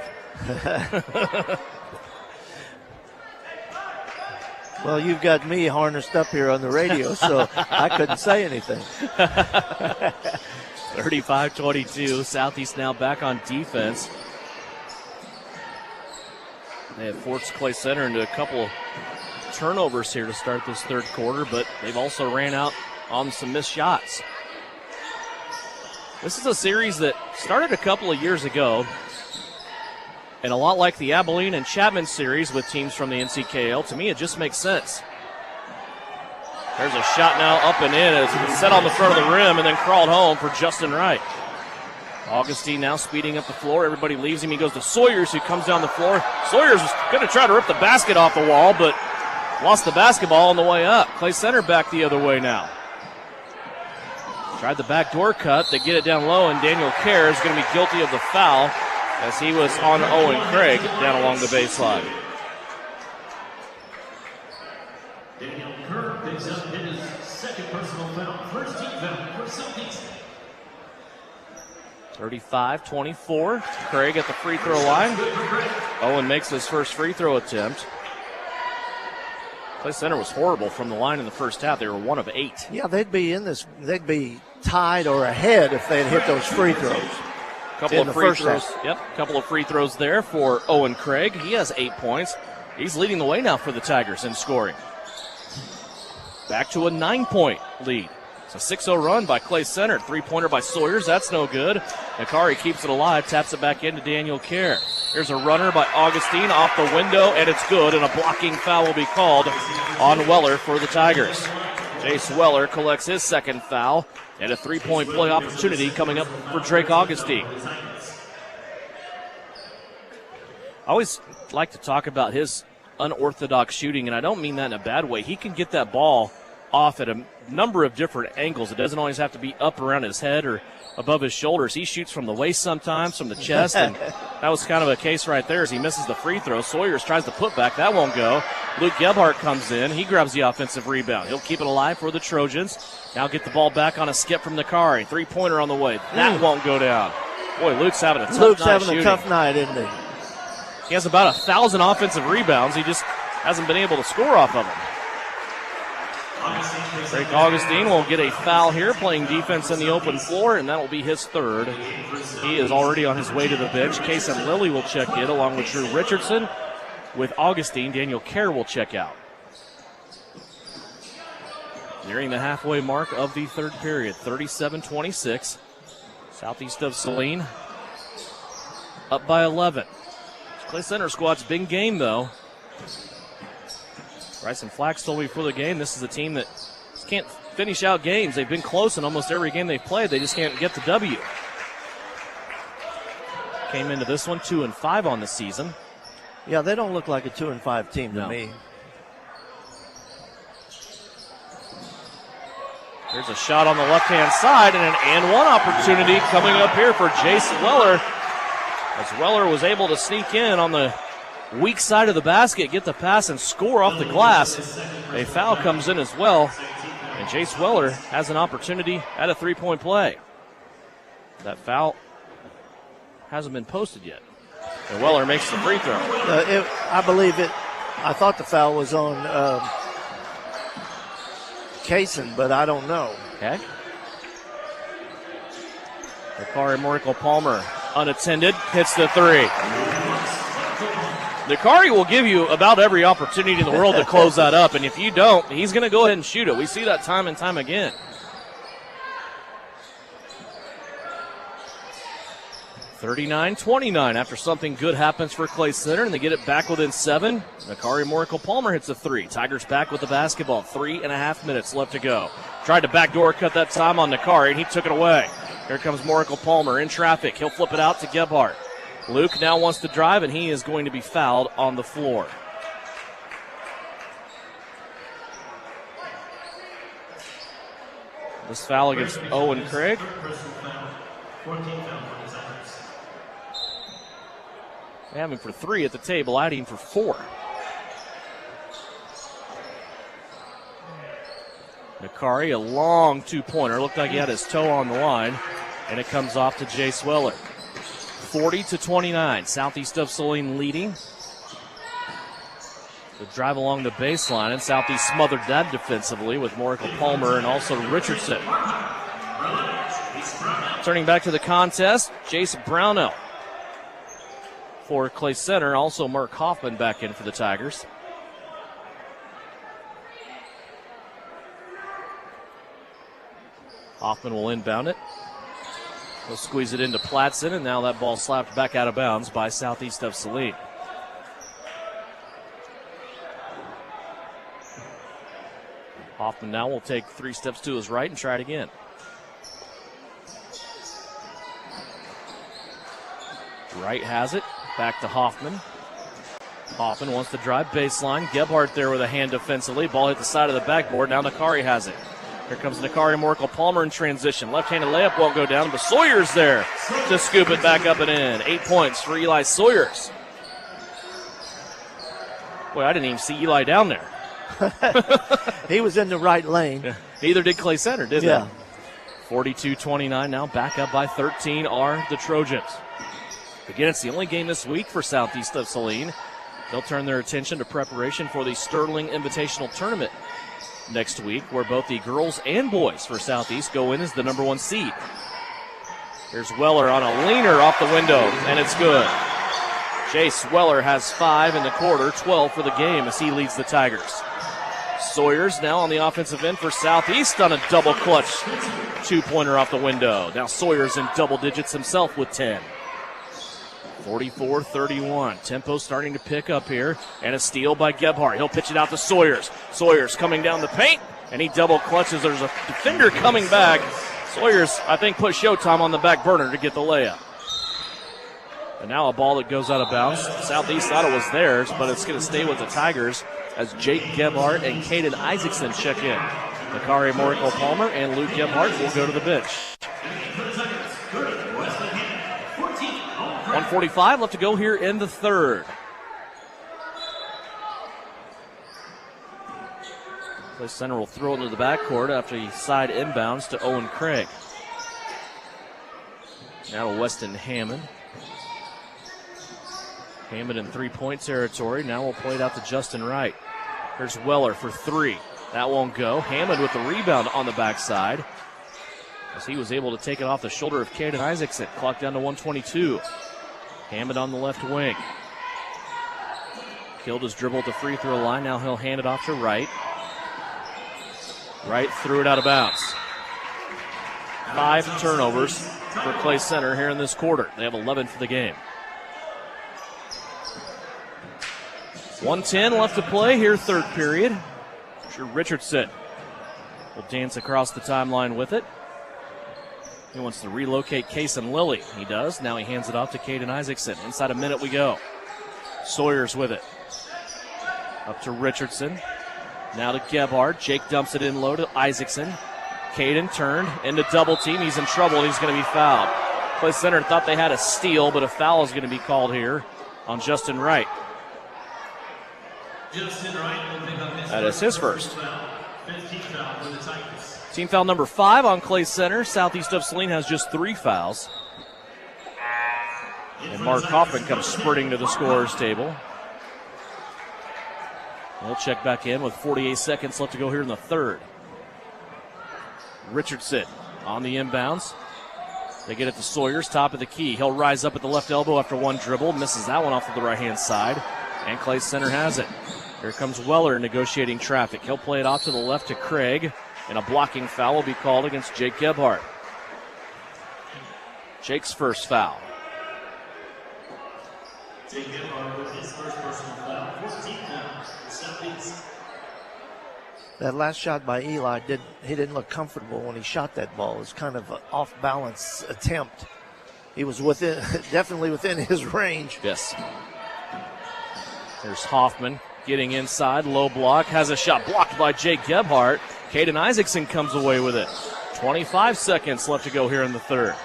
Well, you've got me harnessed up here on the radio, so I couldn't say anything. 35-22, Southeast now back on defense. They have forced Clay Center into a couple of turnovers here to start this third quarter, but they've also ran out on some missed shots. This is a series that started a couple of years ago, and a lot like the Abilene and Chapman series with teams from the NCKL. To me, it just makes sense. There's a shot now up and in. It's set on the front of the rim and then crawled home for Justin Wright. Augustine now speeding up the floor. Everybody leaves him. He goes to Sawyers, who comes down the floor. Sawyers was going to try to rip the basket off the wall, but lost the basketball on the way up. Clay Center back the other way now. Tried the backdoor cut. They get it down low, and Daniel Kerr is going to be guilty of the foul as he was on Owen Craig down along the baseline. Daniel Kerr picks up his second personal foul, first team foul for Southeast. 35-24. Craig at the free throw line. Owen makes his first free throw attempt. Clay Center was horrible from the line in the first half. They were 1 of 8. Yeah, they'd be tied or ahead if they'd hit those free throws. Couple of free throws. Yep, couple of free throws there for Owen Craig. He has 8 points. He's leading the way now for the Tigers in scoring. Back to a 9-point lead. It's a 6-0 run by Clay Center. 3-pointer by Sawyers. That's no good. Nakari keeps it alive, taps it back into Daniel Kerr. Here's a runner by Augustine off the window, and it's good, and a blocking foul will be called on Weller for the Tigers. Jace Weller collects his second foul, and a 3-point play opportunity coming up for Drake Augustine. I always like to talk about his unorthodox shooting, and I don't mean that in a bad way. He can get that ball off at a number of different angles. It doesn't always have to be up around his head or above his shoulders. He shoots from the waist sometimes, from the chest, and that was kind of a case right there as he misses the free throw. Sawyers tries the putback. That won't go. Luke Gebhardt comes in. He grabs the offensive rebound. He'll keep it alive for the Trojans. Now get the ball back on a skip from Nakari. Three-pointer on the way. That won't go down. Boy, Luke's having a tough night shooting. a tough night, isn't he? He has about 1,000 offensive rebounds. He just hasn't been able to score off of them. Drake Augustine will get a foul here, playing defense in the open floor, and that will be his third. He is already on his way to the bench. Kason Lilly will check in, along with Drew Richardson. With Augustine, Daniel Kerr will check out. Nearing the halfway mark of the third period, 37-26. Southeast of Saline up by 11. Clay Center squad's big game, though. Bryson Flax told me before the game, this is a team that just can't finish out games. They've been close in almost every game they've played. They just can't get the W. Came into this one 2-5 on the season. Yeah, they don't look like a 2-5 team to me. Here's a shot on the left-hand side and an and-one opportunity coming up here for Jace Weller. As Weller was able to sneak in on the weak side of the basket, get the pass, and score off the glass. A foul comes in as well, and Jace Weller has an opportunity at a three-point play. That foul hasn't been posted yet, and Weller makes the free throw. I thought the foul was on Kason, but I don't know. Okay. Nakari Miracle Palmer, unattended, hits the three. Nakari will give you about every opportunity in the world to close that up, and if you don't, he's going to go ahead and shoot it. We see that time and time again. (39-29) after something good happens for Clay Center, and they get it back within 7. Nakari Miracle Palmer hits a three. Tigers back with the basketball. 3.5 minutes left to go. Tried to backdoor cut that time on Nakari, and he took it away. Here comes Miracle Palmer in traffic. He'll flip it out to Gebhardt. Luke now wants to drive, and he is going to be fouled on the floor. This foul against Owen Craig. Having for 3 at the table, adding for 4. Nakari, a long two-pointer. Looked like he had his toe on the line, and it comes off to Jace Weller. 40-29, Southeast of Saline leading. The drive along the baseline, and Southeast smothered that defensively with Miracle Palmer and also Richardson. Turning back to the contest, Jason Brownell for Clay Center. Also Mark Hoffman back in for the Tigers. Hoffman will inbound it. He'll squeeze it into Platson, and now that ball slapped back out of bounds by Southeast of Saline. Hoffman now will take 3 steps to his right and try it again. Wright has it. Back to Hoffman. Hoffman wants to drive baseline. Gebhardt there with a hand defensively. Ball hit the side of the backboard. Now Nakari has it. Here comes Nakari Miracle Palmer in transition. Left-handed layup won't go down, but Sawyers there to scoop it back up and in. 8 points for Eli Sawyers. Boy, I didn't even see Eli down there. He was in the right lane. Yeah. Neither did Clay Center, did they? 42-29 now. Back up by 13 are the Trojans. Again, it's the only game this week for Southeast of Saline. They'll turn their attention to preparation for the Sterling Invitational Tournament next week, where both the girls and boys for Southeast go in as the number 1 seed. Here's Weller on a leaner off the window, and it's good. Jace Weller has 5 in the quarter, 12 for the game as he leads the Tigers. Sawyers now on the offensive end for Southeast on a double clutch two-pointer off the window. Now Sawyers in double digits himself with 10. 44-31. Tempo starting to pick up here, and a steal by Gebhardt. He'll pitch it out to Sawyers. Sawyers coming down the paint, and he double clutches. There's a defender coming back. Sawyers, I think, put Showtime on the back burner to get the layup. And now a ball that goes out of bounds. Southeast thought it was theirs, but it's going to stay with the Tigers as Jake Gebhardt and Caden Isaacson check in. Bakari Morrico Palmer and Luke Gebhardt will go to the bench. 1:45 left to go here in the third. Clay Center will throw it into the backcourt after he side inbounds to Owen Craig. Now to Weston Hammond. Hammond in three-point territory. Now we'll play it out to Justin Wright. Here's Weller for three. That won't go. Hammond with the rebound on the backside, as he was able to take it off the shoulder of Caden Isaacson. Clock down to 1:22. Hammond on the left wing. Killed his dribble at the free throw line. Now he'll hand it off to Wright. Wright threw it out of bounds. 5 turnovers for Clay Center here in this quarter. They have 11 for the game. 1:10 left to play here, third period. Sure, Richardson will dance across the timeline with it. He wants to relocate Kason Lilly. He does. Now he hands it off to Caden Isaacson. Inside a minute we go. Sawyers with it. Up to Richardson. Now to Gebhardt. Jake dumps it in low to Isaacson. Caden turned into double team. He's in trouble. He's going to be fouled. Clay Center thought they had a steal, but a foul is going to be called here on Justin Wright. That is his first. Team foul number 5 on Clay Center. Southeast of Saline has just 3 fouls. And Mark Hoffman comes spurting to the scorer's table. He'll check back in with 48 seconds left to go here in the third. Richardson on the inbounds. They get it to Sawyers, top of the key. He'll rise up at the left elbow after one dribble. Misses that one off to the right-hand side. And Clay Center has it. Here comes Weller negotiating traffic. He'll play it off to the left to Craig. And a blocking foul will be called against Jake Gebhardt. Jake's first foul. Jake Gebhardt with his first personal foul. 14th foul for Southeast. That last shot by Eli, he didn't look comfortable when he shot that ball. It was kind of an off-balance attempt. He was definitely within his range. Yes. There's Hoffman getting inside, low block, has a shot blocked by Jake Gebhardt. Caden Isaacson comes away with it. 25 seconds left to go here in the third.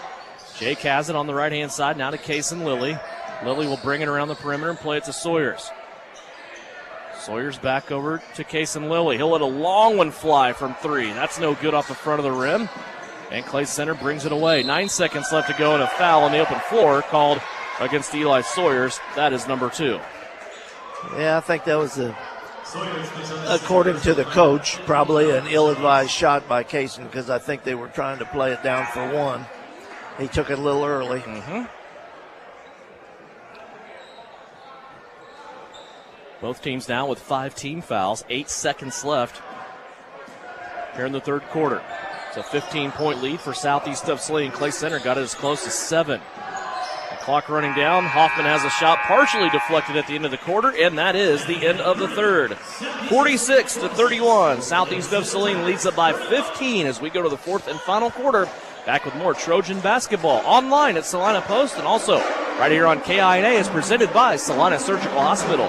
Jake has it on the right-hand side, now to Kason Lilly. Lilly will bring it around the perimeter and play it to Sawyers. Sawyers back over to Kason Lilly. He'll let a long one fly from 3. That's no good off the front of the rim. And Clay Center brings it away. 9 seconds left to go, and a foul on the open floor called against Eli Sawyers. That is number 2. Yeah, I think that was, according to the coach, probably an ill-advised shot by Kason, because I think they were trying to play it down for 1. He took it a little early. Both teams now with 5 team fouls. 8 seconds left here in the third quarter. It's a 15-point lead for Southeast of Saline. Clay Center got it as close as 7. The clock running down. Hoffman has a shot partially deflected at the end of the quarter, and that is the end of the third. 46-31. Southeast of Saline leads it by 15 as we go to the fourth and final quarter. Back with more Trojan basketball online at Salina Post, and also right here on KINA is presented by Salina Surgical Hospital.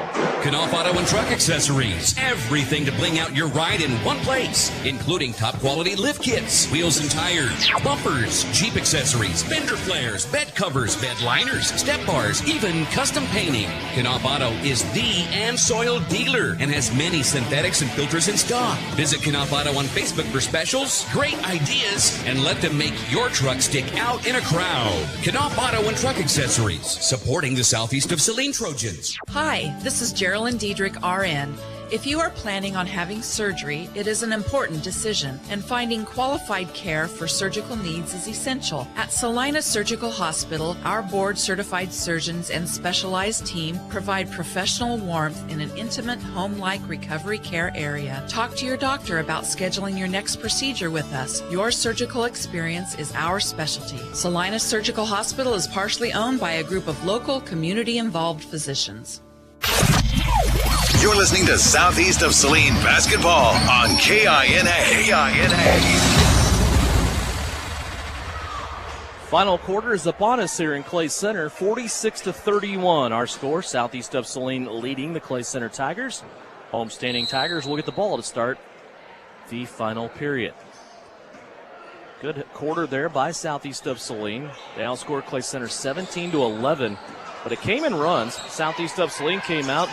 Knopf Auto and Truck Accessories. Everything to bling out your ride in one place, including top quality lift kits, wheels and tires, bumpers, Jeep accessories, fender flares, bed covers, bed liners, step bars, even custom painting. Knopf Auto is the and soil dealer and has many synthetics and filters in stock. Visit Knopf Auto on Facebook for specials, great ideas, and let them make your truck stick out in a crowd. Knopf Auto and Truck Accessories, supporting the Southeast of Saline Trojans. Hi, this is Geraldine Diedrich, RN. If you are planning on having surgery, it is an important decision, and finding qualified care for surgical needs is essential. At Salina Surgical Hospital, our board-certified surgeons and specialized team provide professional warmth in an intimate, home-like recovery care area. Talk to your doctor about scheduling your next procedure with us. Your surgical experience is our specialty. Salina Surgical Hospital is partially owned by a group of local, community-involved physicians. You're listening to Southeast of Saline basketball on KINA. Final quarter is upon us here in Clay Center. 46-31 our score. Southeast of Saline leading the Clay Center Tigers. Homestanding Tigers will get the ball to start the final period. Good quarter there by Southeast of Saline. They outscored Clay Center 17-11, but it came in runs. Southeast of Saline came out,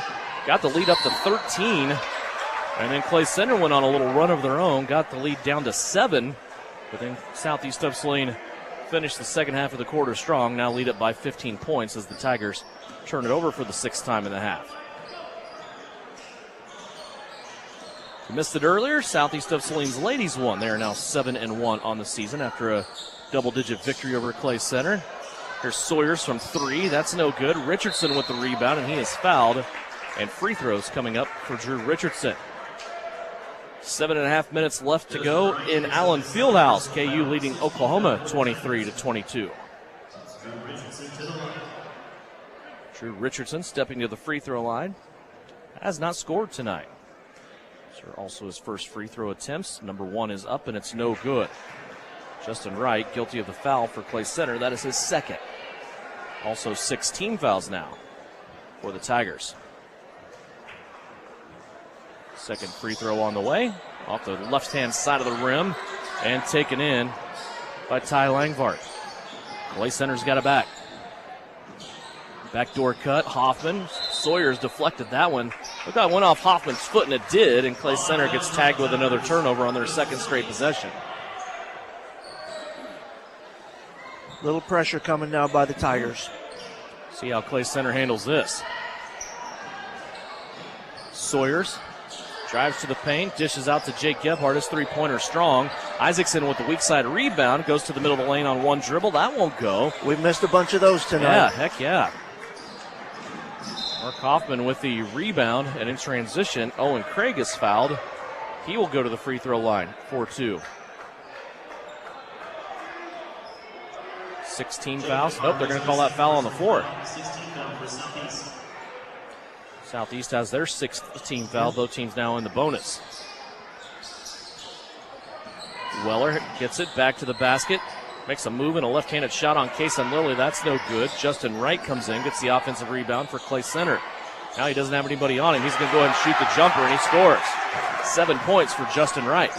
got the lead up to 13, and then Clay Center went on a little run of their own, got the lead down to 7, but then Southeast of Saline finished the second half of the quarter strong, now lead up by 15 points as the Tigers turn it over for the 6th time in the half. You missed it earlier. Southeast of Saline's ladies won. They are now 7-1 on the season after a double-digit victory over Clay Center. Here's Sawyers from 3. That's no good. Richardson with the rebound, and he is fouled. And free throws coming up for Drew Richardson. 7.5 minutes left to go in Allen Fieldhouse. KU leading Oklahoma 23-22. Drew Richardson stepping to the free throw line. Has not scored tonight. Also his first free throw attempts. Number 1 is up, and it's no good. Justin Wright guilty of the foul for Clay Center. That is his second. Also 6 team fouls now for the Tigers. Second free throw on the way. Off the left-hand side of the rim and taken in by Ty Langvart. Clay Center's got it back. Backdoor cut, Hoffman. Sawyers deflected that one. Look, that went off Hoffman's foot, and it did, and Clay Center gets tagged with another turnover on their second straight possession. Little pressure coming now by the Tigers. See how Clay Center handles this. Sawyers drives to the paint, dishes out to Jake Gebhardt. His three-pointer strong. Isaacson with the weak side rebound, goes to the middle of the lane on one dribble. That won't go. We've missed a bunch of those tonight. Yeah, heck yeah. Mark Hoffman with the rebound, and in transition, Owen Craig is fouled. He will go to the free throw line, 4-2. 16 fouls. Nope, they're going to call that foul on the floor. Southeast has their 6th team foul. Both teams now in the bonus. Weller gets it back to the basket. Makes a move and a left-handed shot on Kason Lilly. That's no good. Justin Wright comes in, gets the offensive rebound for Clay Center. Now he doesn't have anybody on him. He's going to go ahead and shoot the jumper, and he scores. 7 points for Justin Wright.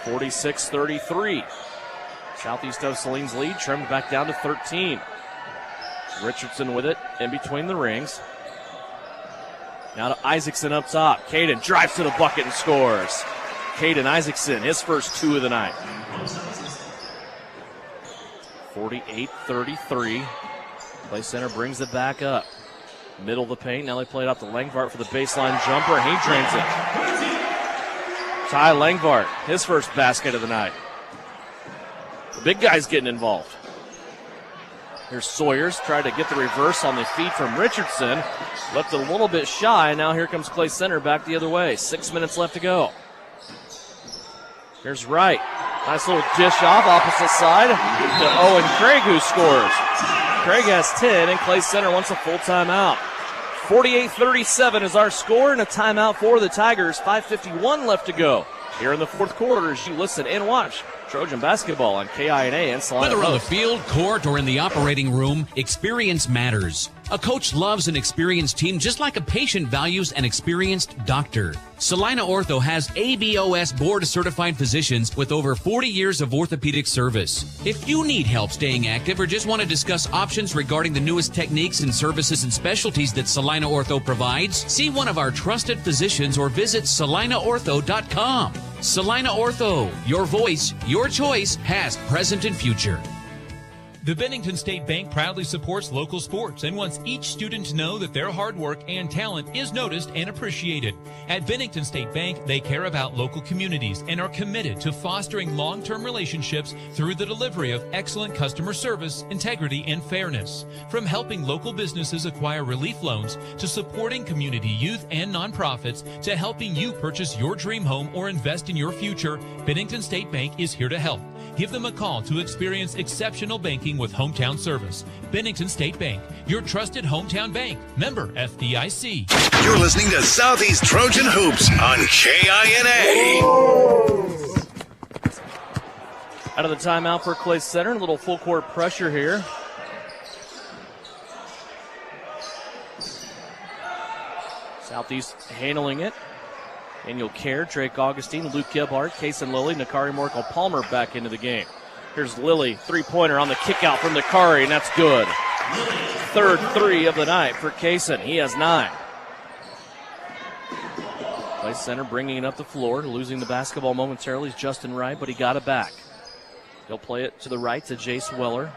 46-33. Southeast of Saline's lead trimmed back down to 13. Richardson with it in between the rings. Now to Isaacson up top. Caden drives to the bucket and scores. Caden Isaacson, his first 2 of the night. 48-33. Clay Center brings it back up. Middle of the paint. Now they play it out to Langvart for the baseline jumper, and he drains it. Ty Langvart, his first basket of the night. The big guy's getting involved. Here's Sawyers, tried to get the reverse on the feed from Richardson. Left it a little bit shy. Now here comes Clay Center back the other way. 6 minutes left to go. Here's Wright. Nice little dish off, opposite side to Owen Craig, who scores. Craig has 10, and Clay Center wants a full timeout. 48-37 is our score, and a timeout for the Tigers. 5:51 left to go here in the fourth quarter as you listen and watch Trojan basketball on KINA and Salina. Whether on the field, court, or in the operating room, experience matters. A coach loves an experienced team just like a patient values an experienced doctor. Salina Ortho has ABOS board-certified physicians with over 40 years of orthopedic service. If you need help staying active or just want to discuss options regarding the newest techniques and services and specialties that Salina Ortho provides, see one of our trusted physicians or visit salinaortho.com. Salina Ortho, your voice, your choice, past, present, and future. The Bennington State Bank proudly supports local sports and wants each student to know that their hard work and talent is noticed and appreciated. At Bennington State Bank, they care about local communities and are committed to fostering long-term relationships through the delivery of excellent customer service, integrity, and fairness. From helping local businesses acquire relief loans to supporting community youth and nonprofits to helping you purchase your dream home or invest in your future, Bennington State Bank is here to help. Give them a call to experience exceptional banking with hometown service. Bennington State Bank, your trusted hometown bank. Member FDIC. You're listening to Southeast Trojan Hoops on KINA. Out of the timeout for Clay Center. A little full court pressure here. Southeast handling it. Daniel Kerr, Drake Augustine, Luke Gebhardt, Kaysen Lilly, Nakari Morkel Palmer back into the game. Here's Lilly, three-pointer on the kick out from Nakari, and that's good. Third three of the night for Kaysen. He has 9. Play center bringing it up the floor, losing the basketball momentarily is Justin Wright, but he got it back. He'll play it to the right to Jace Weller.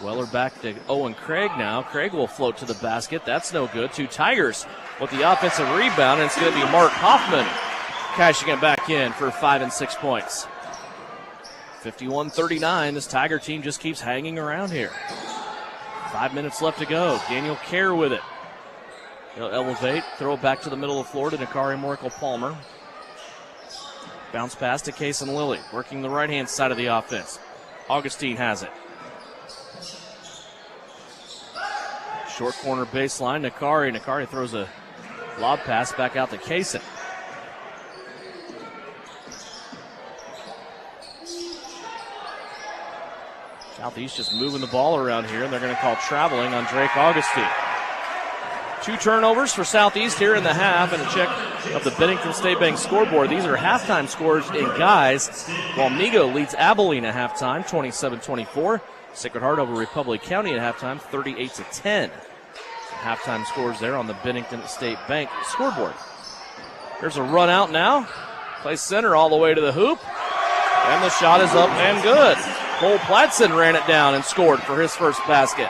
Weller back to Owen Craig now. Craig will float to the basket. That's no good. 2 Tigers with the offensive rebound, and it's going to be Mark Hoffman cashing it back in for 5 and 6 points. 51-39. This Tiger team just keeps hanging around here. 5 minutes left to go. Daniel Kerr with it. He'll elevate, throw it back to the middle of the floor to Nakari Morkel Palmer. Bounce pass to Kaysen Lilly, working the right-hand side of the offense. Augustine has it. Short corner baseline, Nakari. Nakari throws a lob pass back out to Kaysen. Southeast just moving the ball around here, and they're going to call traveling on Drake Augustine. 2 turnovers for Southeast here in the half, and a check of the Bennington State Bank scoreboard. These are halftime scores in guys, while Migo leads Abilene at halftime, 27-24. Sacred Heart over Republic County at halftime, 38-10. Halftime scores there on the Bennington State Bank scoreboard. There's a run out now. Plays center all the way to the hoop, and the shot is up and good. Cole Platson ran it down and scored for his first basket.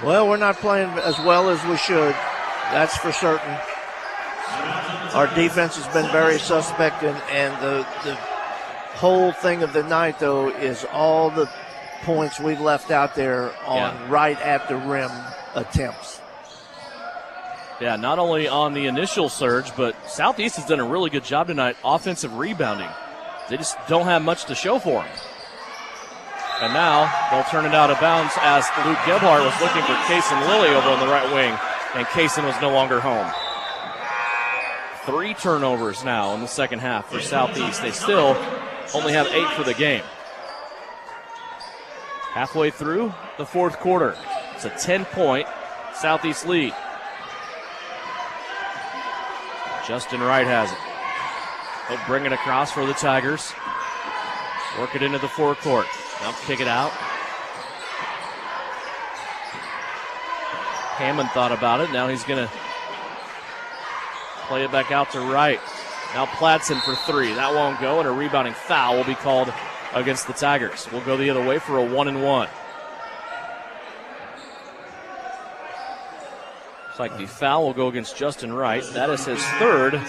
Well, we're not playing as well as we should. That's for certain. Our defense has been very suspect, and the whole thing of the night, though, is all the points we've left out there on right at the rim attempts. Yeah, not only on the initial surge, but Southeast has done a really good job tonight offensive rebounding. They just don't have much to show for them. And now they'll turn it out of bounds as Luke Gebhardt was looking for Kaysen Lilly over on the right wing, and Kaysen was no longer home. 3 turnovers now in the second half for Southeast. They still only have 8 for the game. Halfway through the fourth quarter, it's a 10-point Southeast lead. Justin Wright has it. He'll bring it across for the Tigers. Work it into the forecourt. Now kick it out. Hammond thought about it. Now he's going to play it back out to Wright. Now Platson for 3. That won't go, and a rebounding foul will be called against the Tigers. We'll go the other way for a 1-and-1. Looks like the foul will go against Justin Wright. That is his 3rd.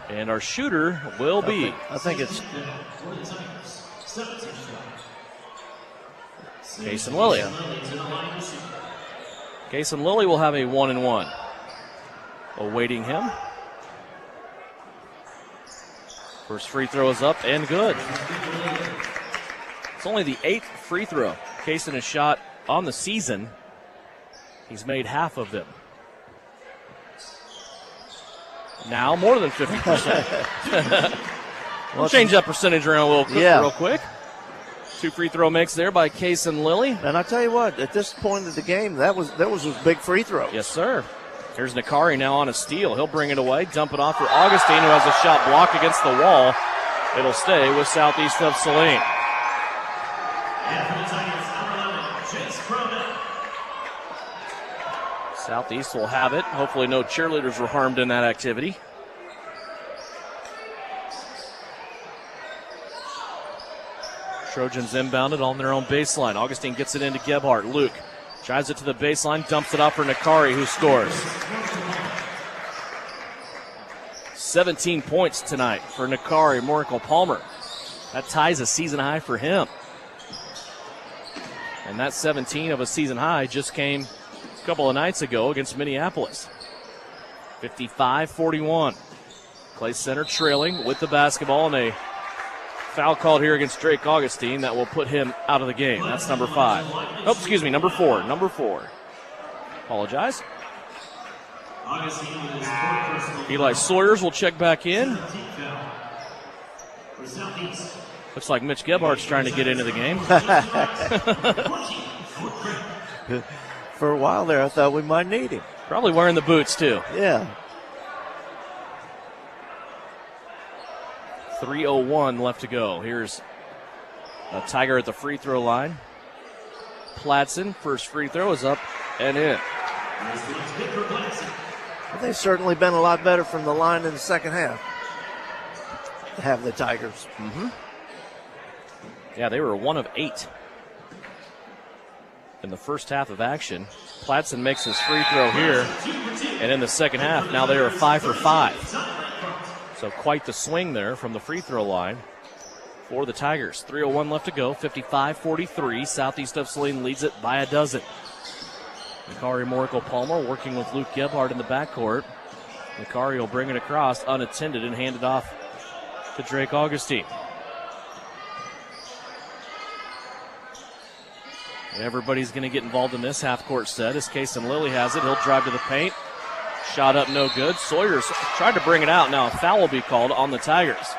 And our shooter will be. I think it's Kaysen Lilly. Kaysen Lilly will have a 1-and-1. Awaiting him. First free throw is up and good. It's only the 8th free throw Kaysen has shot on the season. He's made half of them. Now more than 50%. We'll change that percentage around real quick. 2 free throw makes there by Kaysen Lilly. And I tell you what, at this point of the game, that was his big free throw. Yes, sir. Here's Nakari now on a steal. He'll bring it away, dump it off for Augustine, who has a shot blocked against the wall. It'll stay with Southeast of Saline. Southeast will have it. Hopefully no cheerleaders were harmed in that activity. Trojans inbounded on their own baseline. Augustine gets it into Gebhardt. Luke drives it to the baseline, dumps it off for Nakari, who scores. 17 points tonight for Nakari Morkel Palmer. That ties a season high for him. And that 17 of a season high just came a couple of nights ago against Minneapolis. 55-41. Clay Center trailing with the basketball, and a foul called here against Drake Augustine that will put him out of the game. That's number 5. Oh, excuse me, number 4. Number 4. Apologize. Eli Sawyers will check back in. Looks like Mitch Gebhardt's trying to get into the game. For a while there, I thought we might need him. Probably wearing the boots, too. Yeah. 3:01 left to go. Here's a Tiger at the free throw line. Platson, first free throw is up and in. Well, they've certainly been a lot better from the line in the second half. Have the Tigers. Mm-hmm. Yeah, they were 1 of 8 in the first half of action. Platson makes his free throw here, and in the second half, now they are 5 for 5. So quite the swing there from the free throw line for the Tigers. 3:01 left to go, 55-43. Southeast of Saline leads it by a dozen. Nikari Morico-Palmer working with Luke Gebhardt in the backcourt. Nikari will bring it across unattended and hand it off to Drake Augustine. Everybody's going to get involved in this half-court set as Kason Lilly has it. He'll drive to the paint. Shot up, no good. Sawyers tried to bring it out. Now a foul will be called on the Tigers.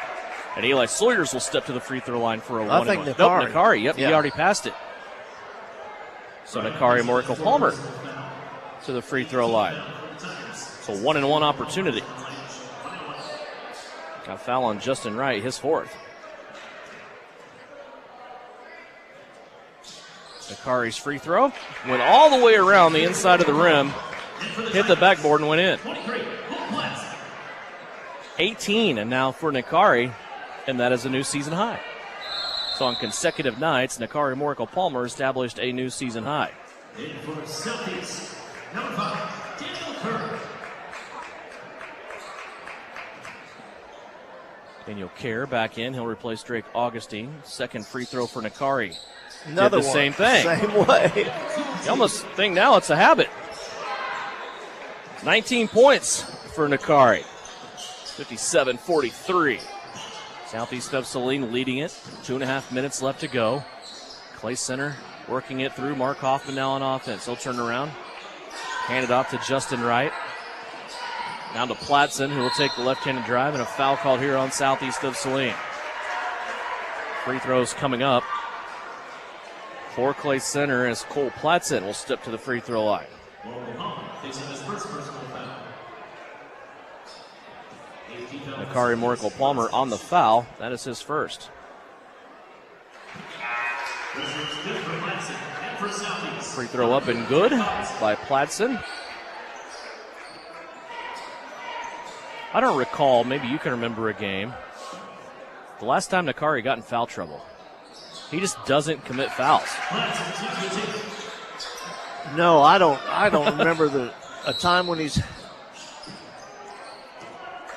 And Eli Sawyers will step to the free throw line for a 1-1. I think Nikari. Nope, Nikari. Yep, he already passed it. So Nikari Morico-Palmer to the free throw line. So 1-1 opportunity. Got a foul on Justin Wright, his 4th. Nikari's free throw went all the way around the inside of the rim, hit the backboard and went in. 18 and now for Nikari, and that is a new season high. So on consecutive nights, Nikari Morico-Palmer established a new season high. Daniel Kerr back in. He'll replace Drake Augustine. Second free throw for Nikari. Another did the one. Same thing. Same way. You almost think now it's a habit. 19 points for Nikari. 57-43. Southeast of Saline leading it. 2.5 minutes left to go. Clay Center working it through. Mark Hoffman now on offense. He'll turn around. Hand it off to Justin Wright. Down to Platson, who will take the left-handed drive, and a foul called here on Southeast of Saline. Free throws coming up for Clay Center as Cole Platson will step to the free throw line. Nikari Morico-Palmer on the foul. That is his first. Free throw up and good by Platson. I don't recall, maybe you can remember a game, the last time Nikari got in foul trouble. He just doesn't commit fouls. No, I don't remember a time when he's.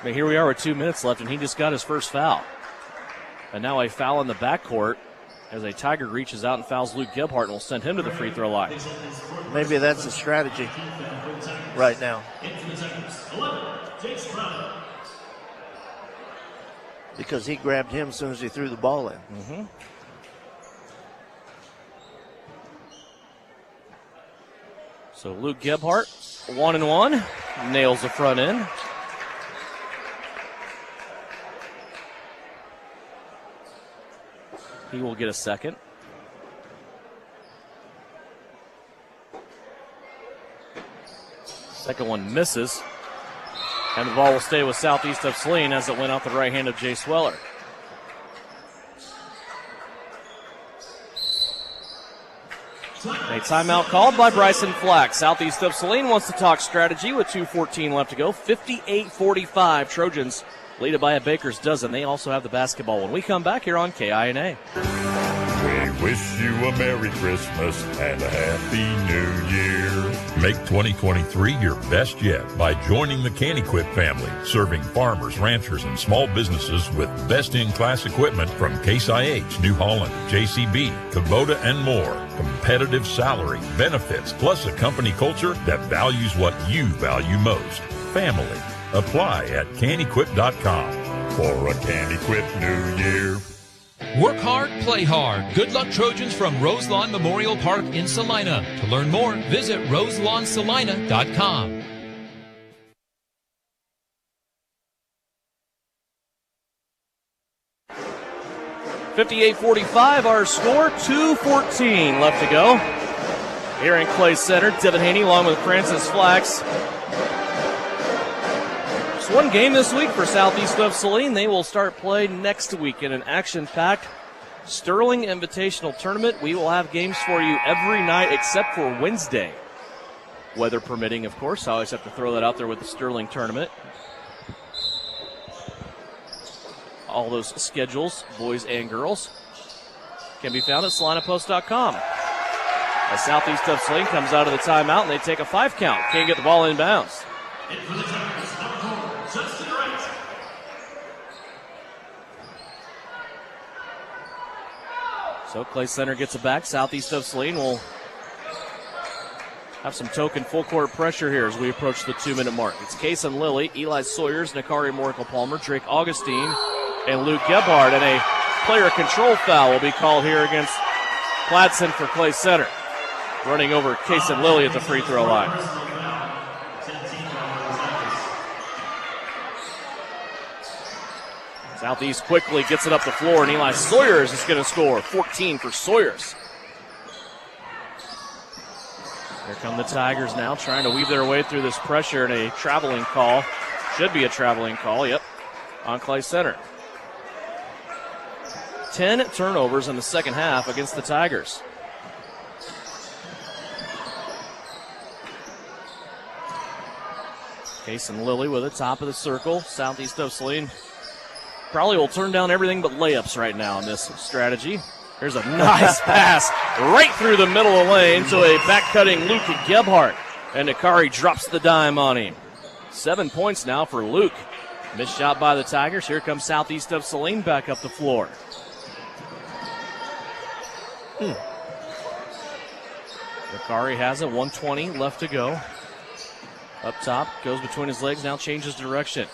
I mean, here we are with 2 minutes left, and he just got his first foul. And now a foul in the backcourt as a Tiger reaches out and fouls Luke Gebhardt and will send him to the free throw line. Maybe that's a strategy right now. Because he grabbed him as soon as he threw the ball in. Mm-hmm. So Luke Gebhardt, 1-1, nails the front end. He will get a second. Second one misses. And the ball will stay with Southeast of Saline as it went out the right hand of Jay Sweller. A timeout called by Bryson Flack. Southeast of Saline wants to talk strategy with 2:14 left to go. 58-45. Trojans lead it by a baker's dozen. They also have the basketball when we come back here on KINA. We wish you a Merry Christmas and a Happy New Year. Make 2023 your best yet by joining the Can-Equip family, serving farmers, ranchers, and small businesses with best-in-class equipment from Case IH, New Holland, JCB, Kubota, and more. Competitive salary, benefits, plus a company culture that values what you value most. Family. Apply at canequip.com for a Can-Equip New Year. Work hard, play hard. Good luck, Trojans from Roselawn Memorial Park in Salina. To learn more, visit roselawnsalina.com. .58-45 our score, 2:14 left to go. Here in Clay Center, Devin Haney along with Francis Flax Just one game this week for Southeast of Saline. They will start play next week in an action-packed Sterling Invitational Tournament. We will have games for you every night except for Wednesday. Weather permitting, of course. I always have to throw that out there with the Sterling Tournament. All those schedules, boys and girls, can be found at SalinePost.com. As Southeast of Saline comes out of the timeout and they take a 5 count. Can't get the ball inbounds. And for the Tigers, number 4, Justin Wright. So Clay Center gets it back. Southeast of Saline will have some token full court pressure here as we approach the 2-minute mark. It's Case and Lilly, Eli Sawyers, Nakari Moracle-Palmer, Drake Augustine, and Luke Gebhardt. And a player control foul will be called here against Pladson for Clay Center. Running over Case and Lilly at the free throw line. Southeast quickly gets it up the floor, and Eli Sawyers is going to score. 14 for Sawyers. Here come the Tigers now, trying to weave their way through this pressure, and a traveling call. Should be a traveling call, yep, on Clay Center. 10 turnovers in the second half against the Tigers. Case and Lilly with the top of the circle. Southeast of Saline probably will turn down everything but layups right now in this strategy. Here's a nice pass right through the middle of the lane to a back-cutting Luke Gebhardt. And Nakari drops the dime on him. 7 points now for Luke. Missed shot by the Tigers. Here comes Southeast of Saline back up the floor. Nakari has it, 1:20 left to go. Up top, goes between his legs, now changes direction.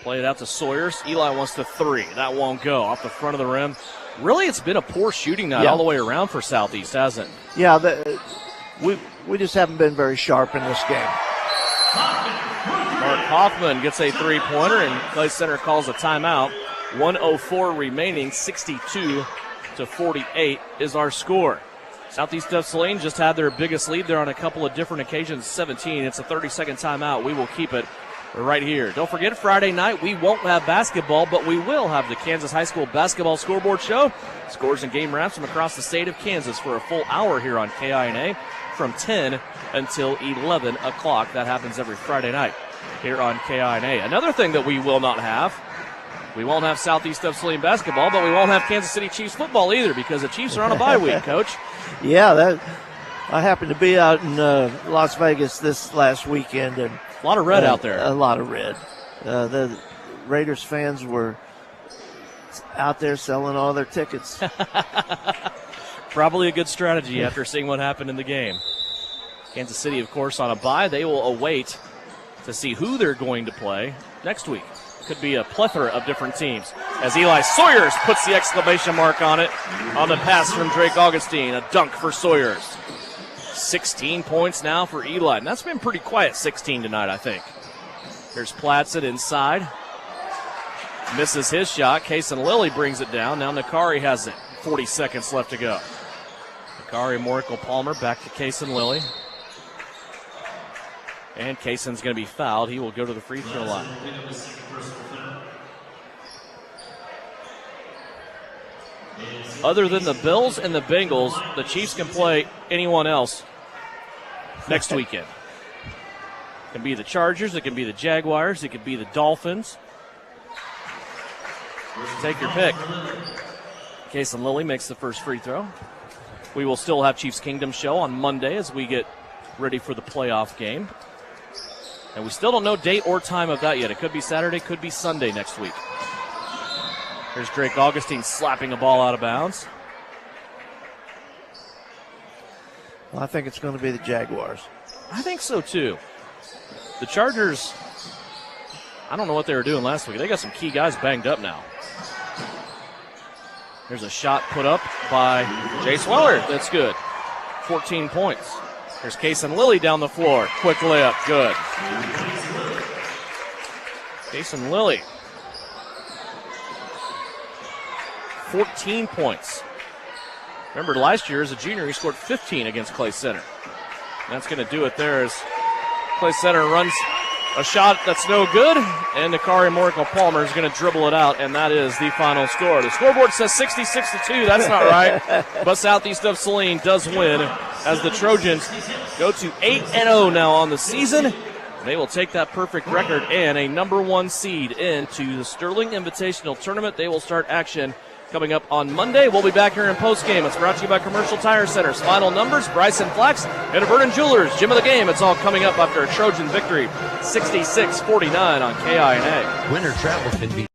Play it out to Sawyers. Eli wants the 3. That won't go. Off the front of the rim. Really, it's been a poor shooting night all the way around for Southeast, hasn't it? Yeah, we just haven't been very sharp in this game. Mark Hoffman gets a three-pointer, and Clay Center calls a timeout. 1:04 remaining, 62-48 is our score. Southeast of Saline just had their biggest lead there on a couple of different occasions, 17. It's a 30-second timeout. We will keep it right here. Don't forget, Friday night we won't have basketball, but we will have the Kansas High School Basketball Scoreboard Show. Scores and game wraps from across the state of Kansas for a full hour here on KINA from 10 until 11 o'clock. That happens every Friday night here on KINA. Another thing that we will not have, we won't have Southeast of Saline basketball, but we won't have Kansas City Chiefs football either because the Chiefs are on a bye week, Coach. Yeah, I happened to be out in Las Vegas this last weekend, and a lot of red out there. A lot of red. The Raiders fans were out there selling all their tickets. Probably a good strategy after seeing what happened in the game. Kansas City, of course, on a bye. They will await to see who they're going to play next week. Could be a plethora of different teams. As Eli Sawyers puts the exclamation mark on it on the pass from Drake Augustine. A dunk for Sawyers. 16 points now for Eli. And that's been pretty quiet, 16 tonight, I think. Here's Pladson inside. Misses his shot. Case and Lilly brings it down. Now Nakari has it. 40 seconds left to go. Nakari, Moracle-Palmer back to Case and Lilly. And Kaysen's going to be fouled. He will go to the free throw line. Other than the Bills and the Bengals, the Chiefs can play anyone else next weekend. It can be the Chargers, it can be the Jaguars, it could be the Dolphins. Take your pick. Case and Lilly makes the first free throw. We will still have Chiefs Kingdom show on Monday as we get ready for the playoff game. And we still don't know date or time of that yet. It could be Saturday, could be Sunday next week. Here's Drake Augustine slapping a ball out of bounds. Well, I think it's going to be the Jaguars. I think so, too. The Chargers, I don't know what they were doing last week. They got some key guys banged up now. There's a shot put up by Jace Weller. That's good. 14 points. Here's Case and Lilly down the floor. Quick layup. Good. Case and Lilly. 14 points. Remember, last year as a junior, he scored 15 against Clay Center. And that's going to do it there as Clay Center runs A shot that's no good, and Nakari Morrico-Palmer is going to dribble it out, and that is the final score. The scoreboard says 66-2. That's not right. But Southeast of Saline does win as the Trojans go to 8-0 now on the season. They will take that perfect record and a number 1 seed into the Sterling Invitational Tournament. They will start action coming up on Monday. We'll be back here in postgame. It's brought to you by Commercial Tire Centers. Final numbers, Bryson Flax and Vernon Jewelers. Gym of the game. It's all coming up after a Trojan victory, 66-49 on KINA. Winter travel can be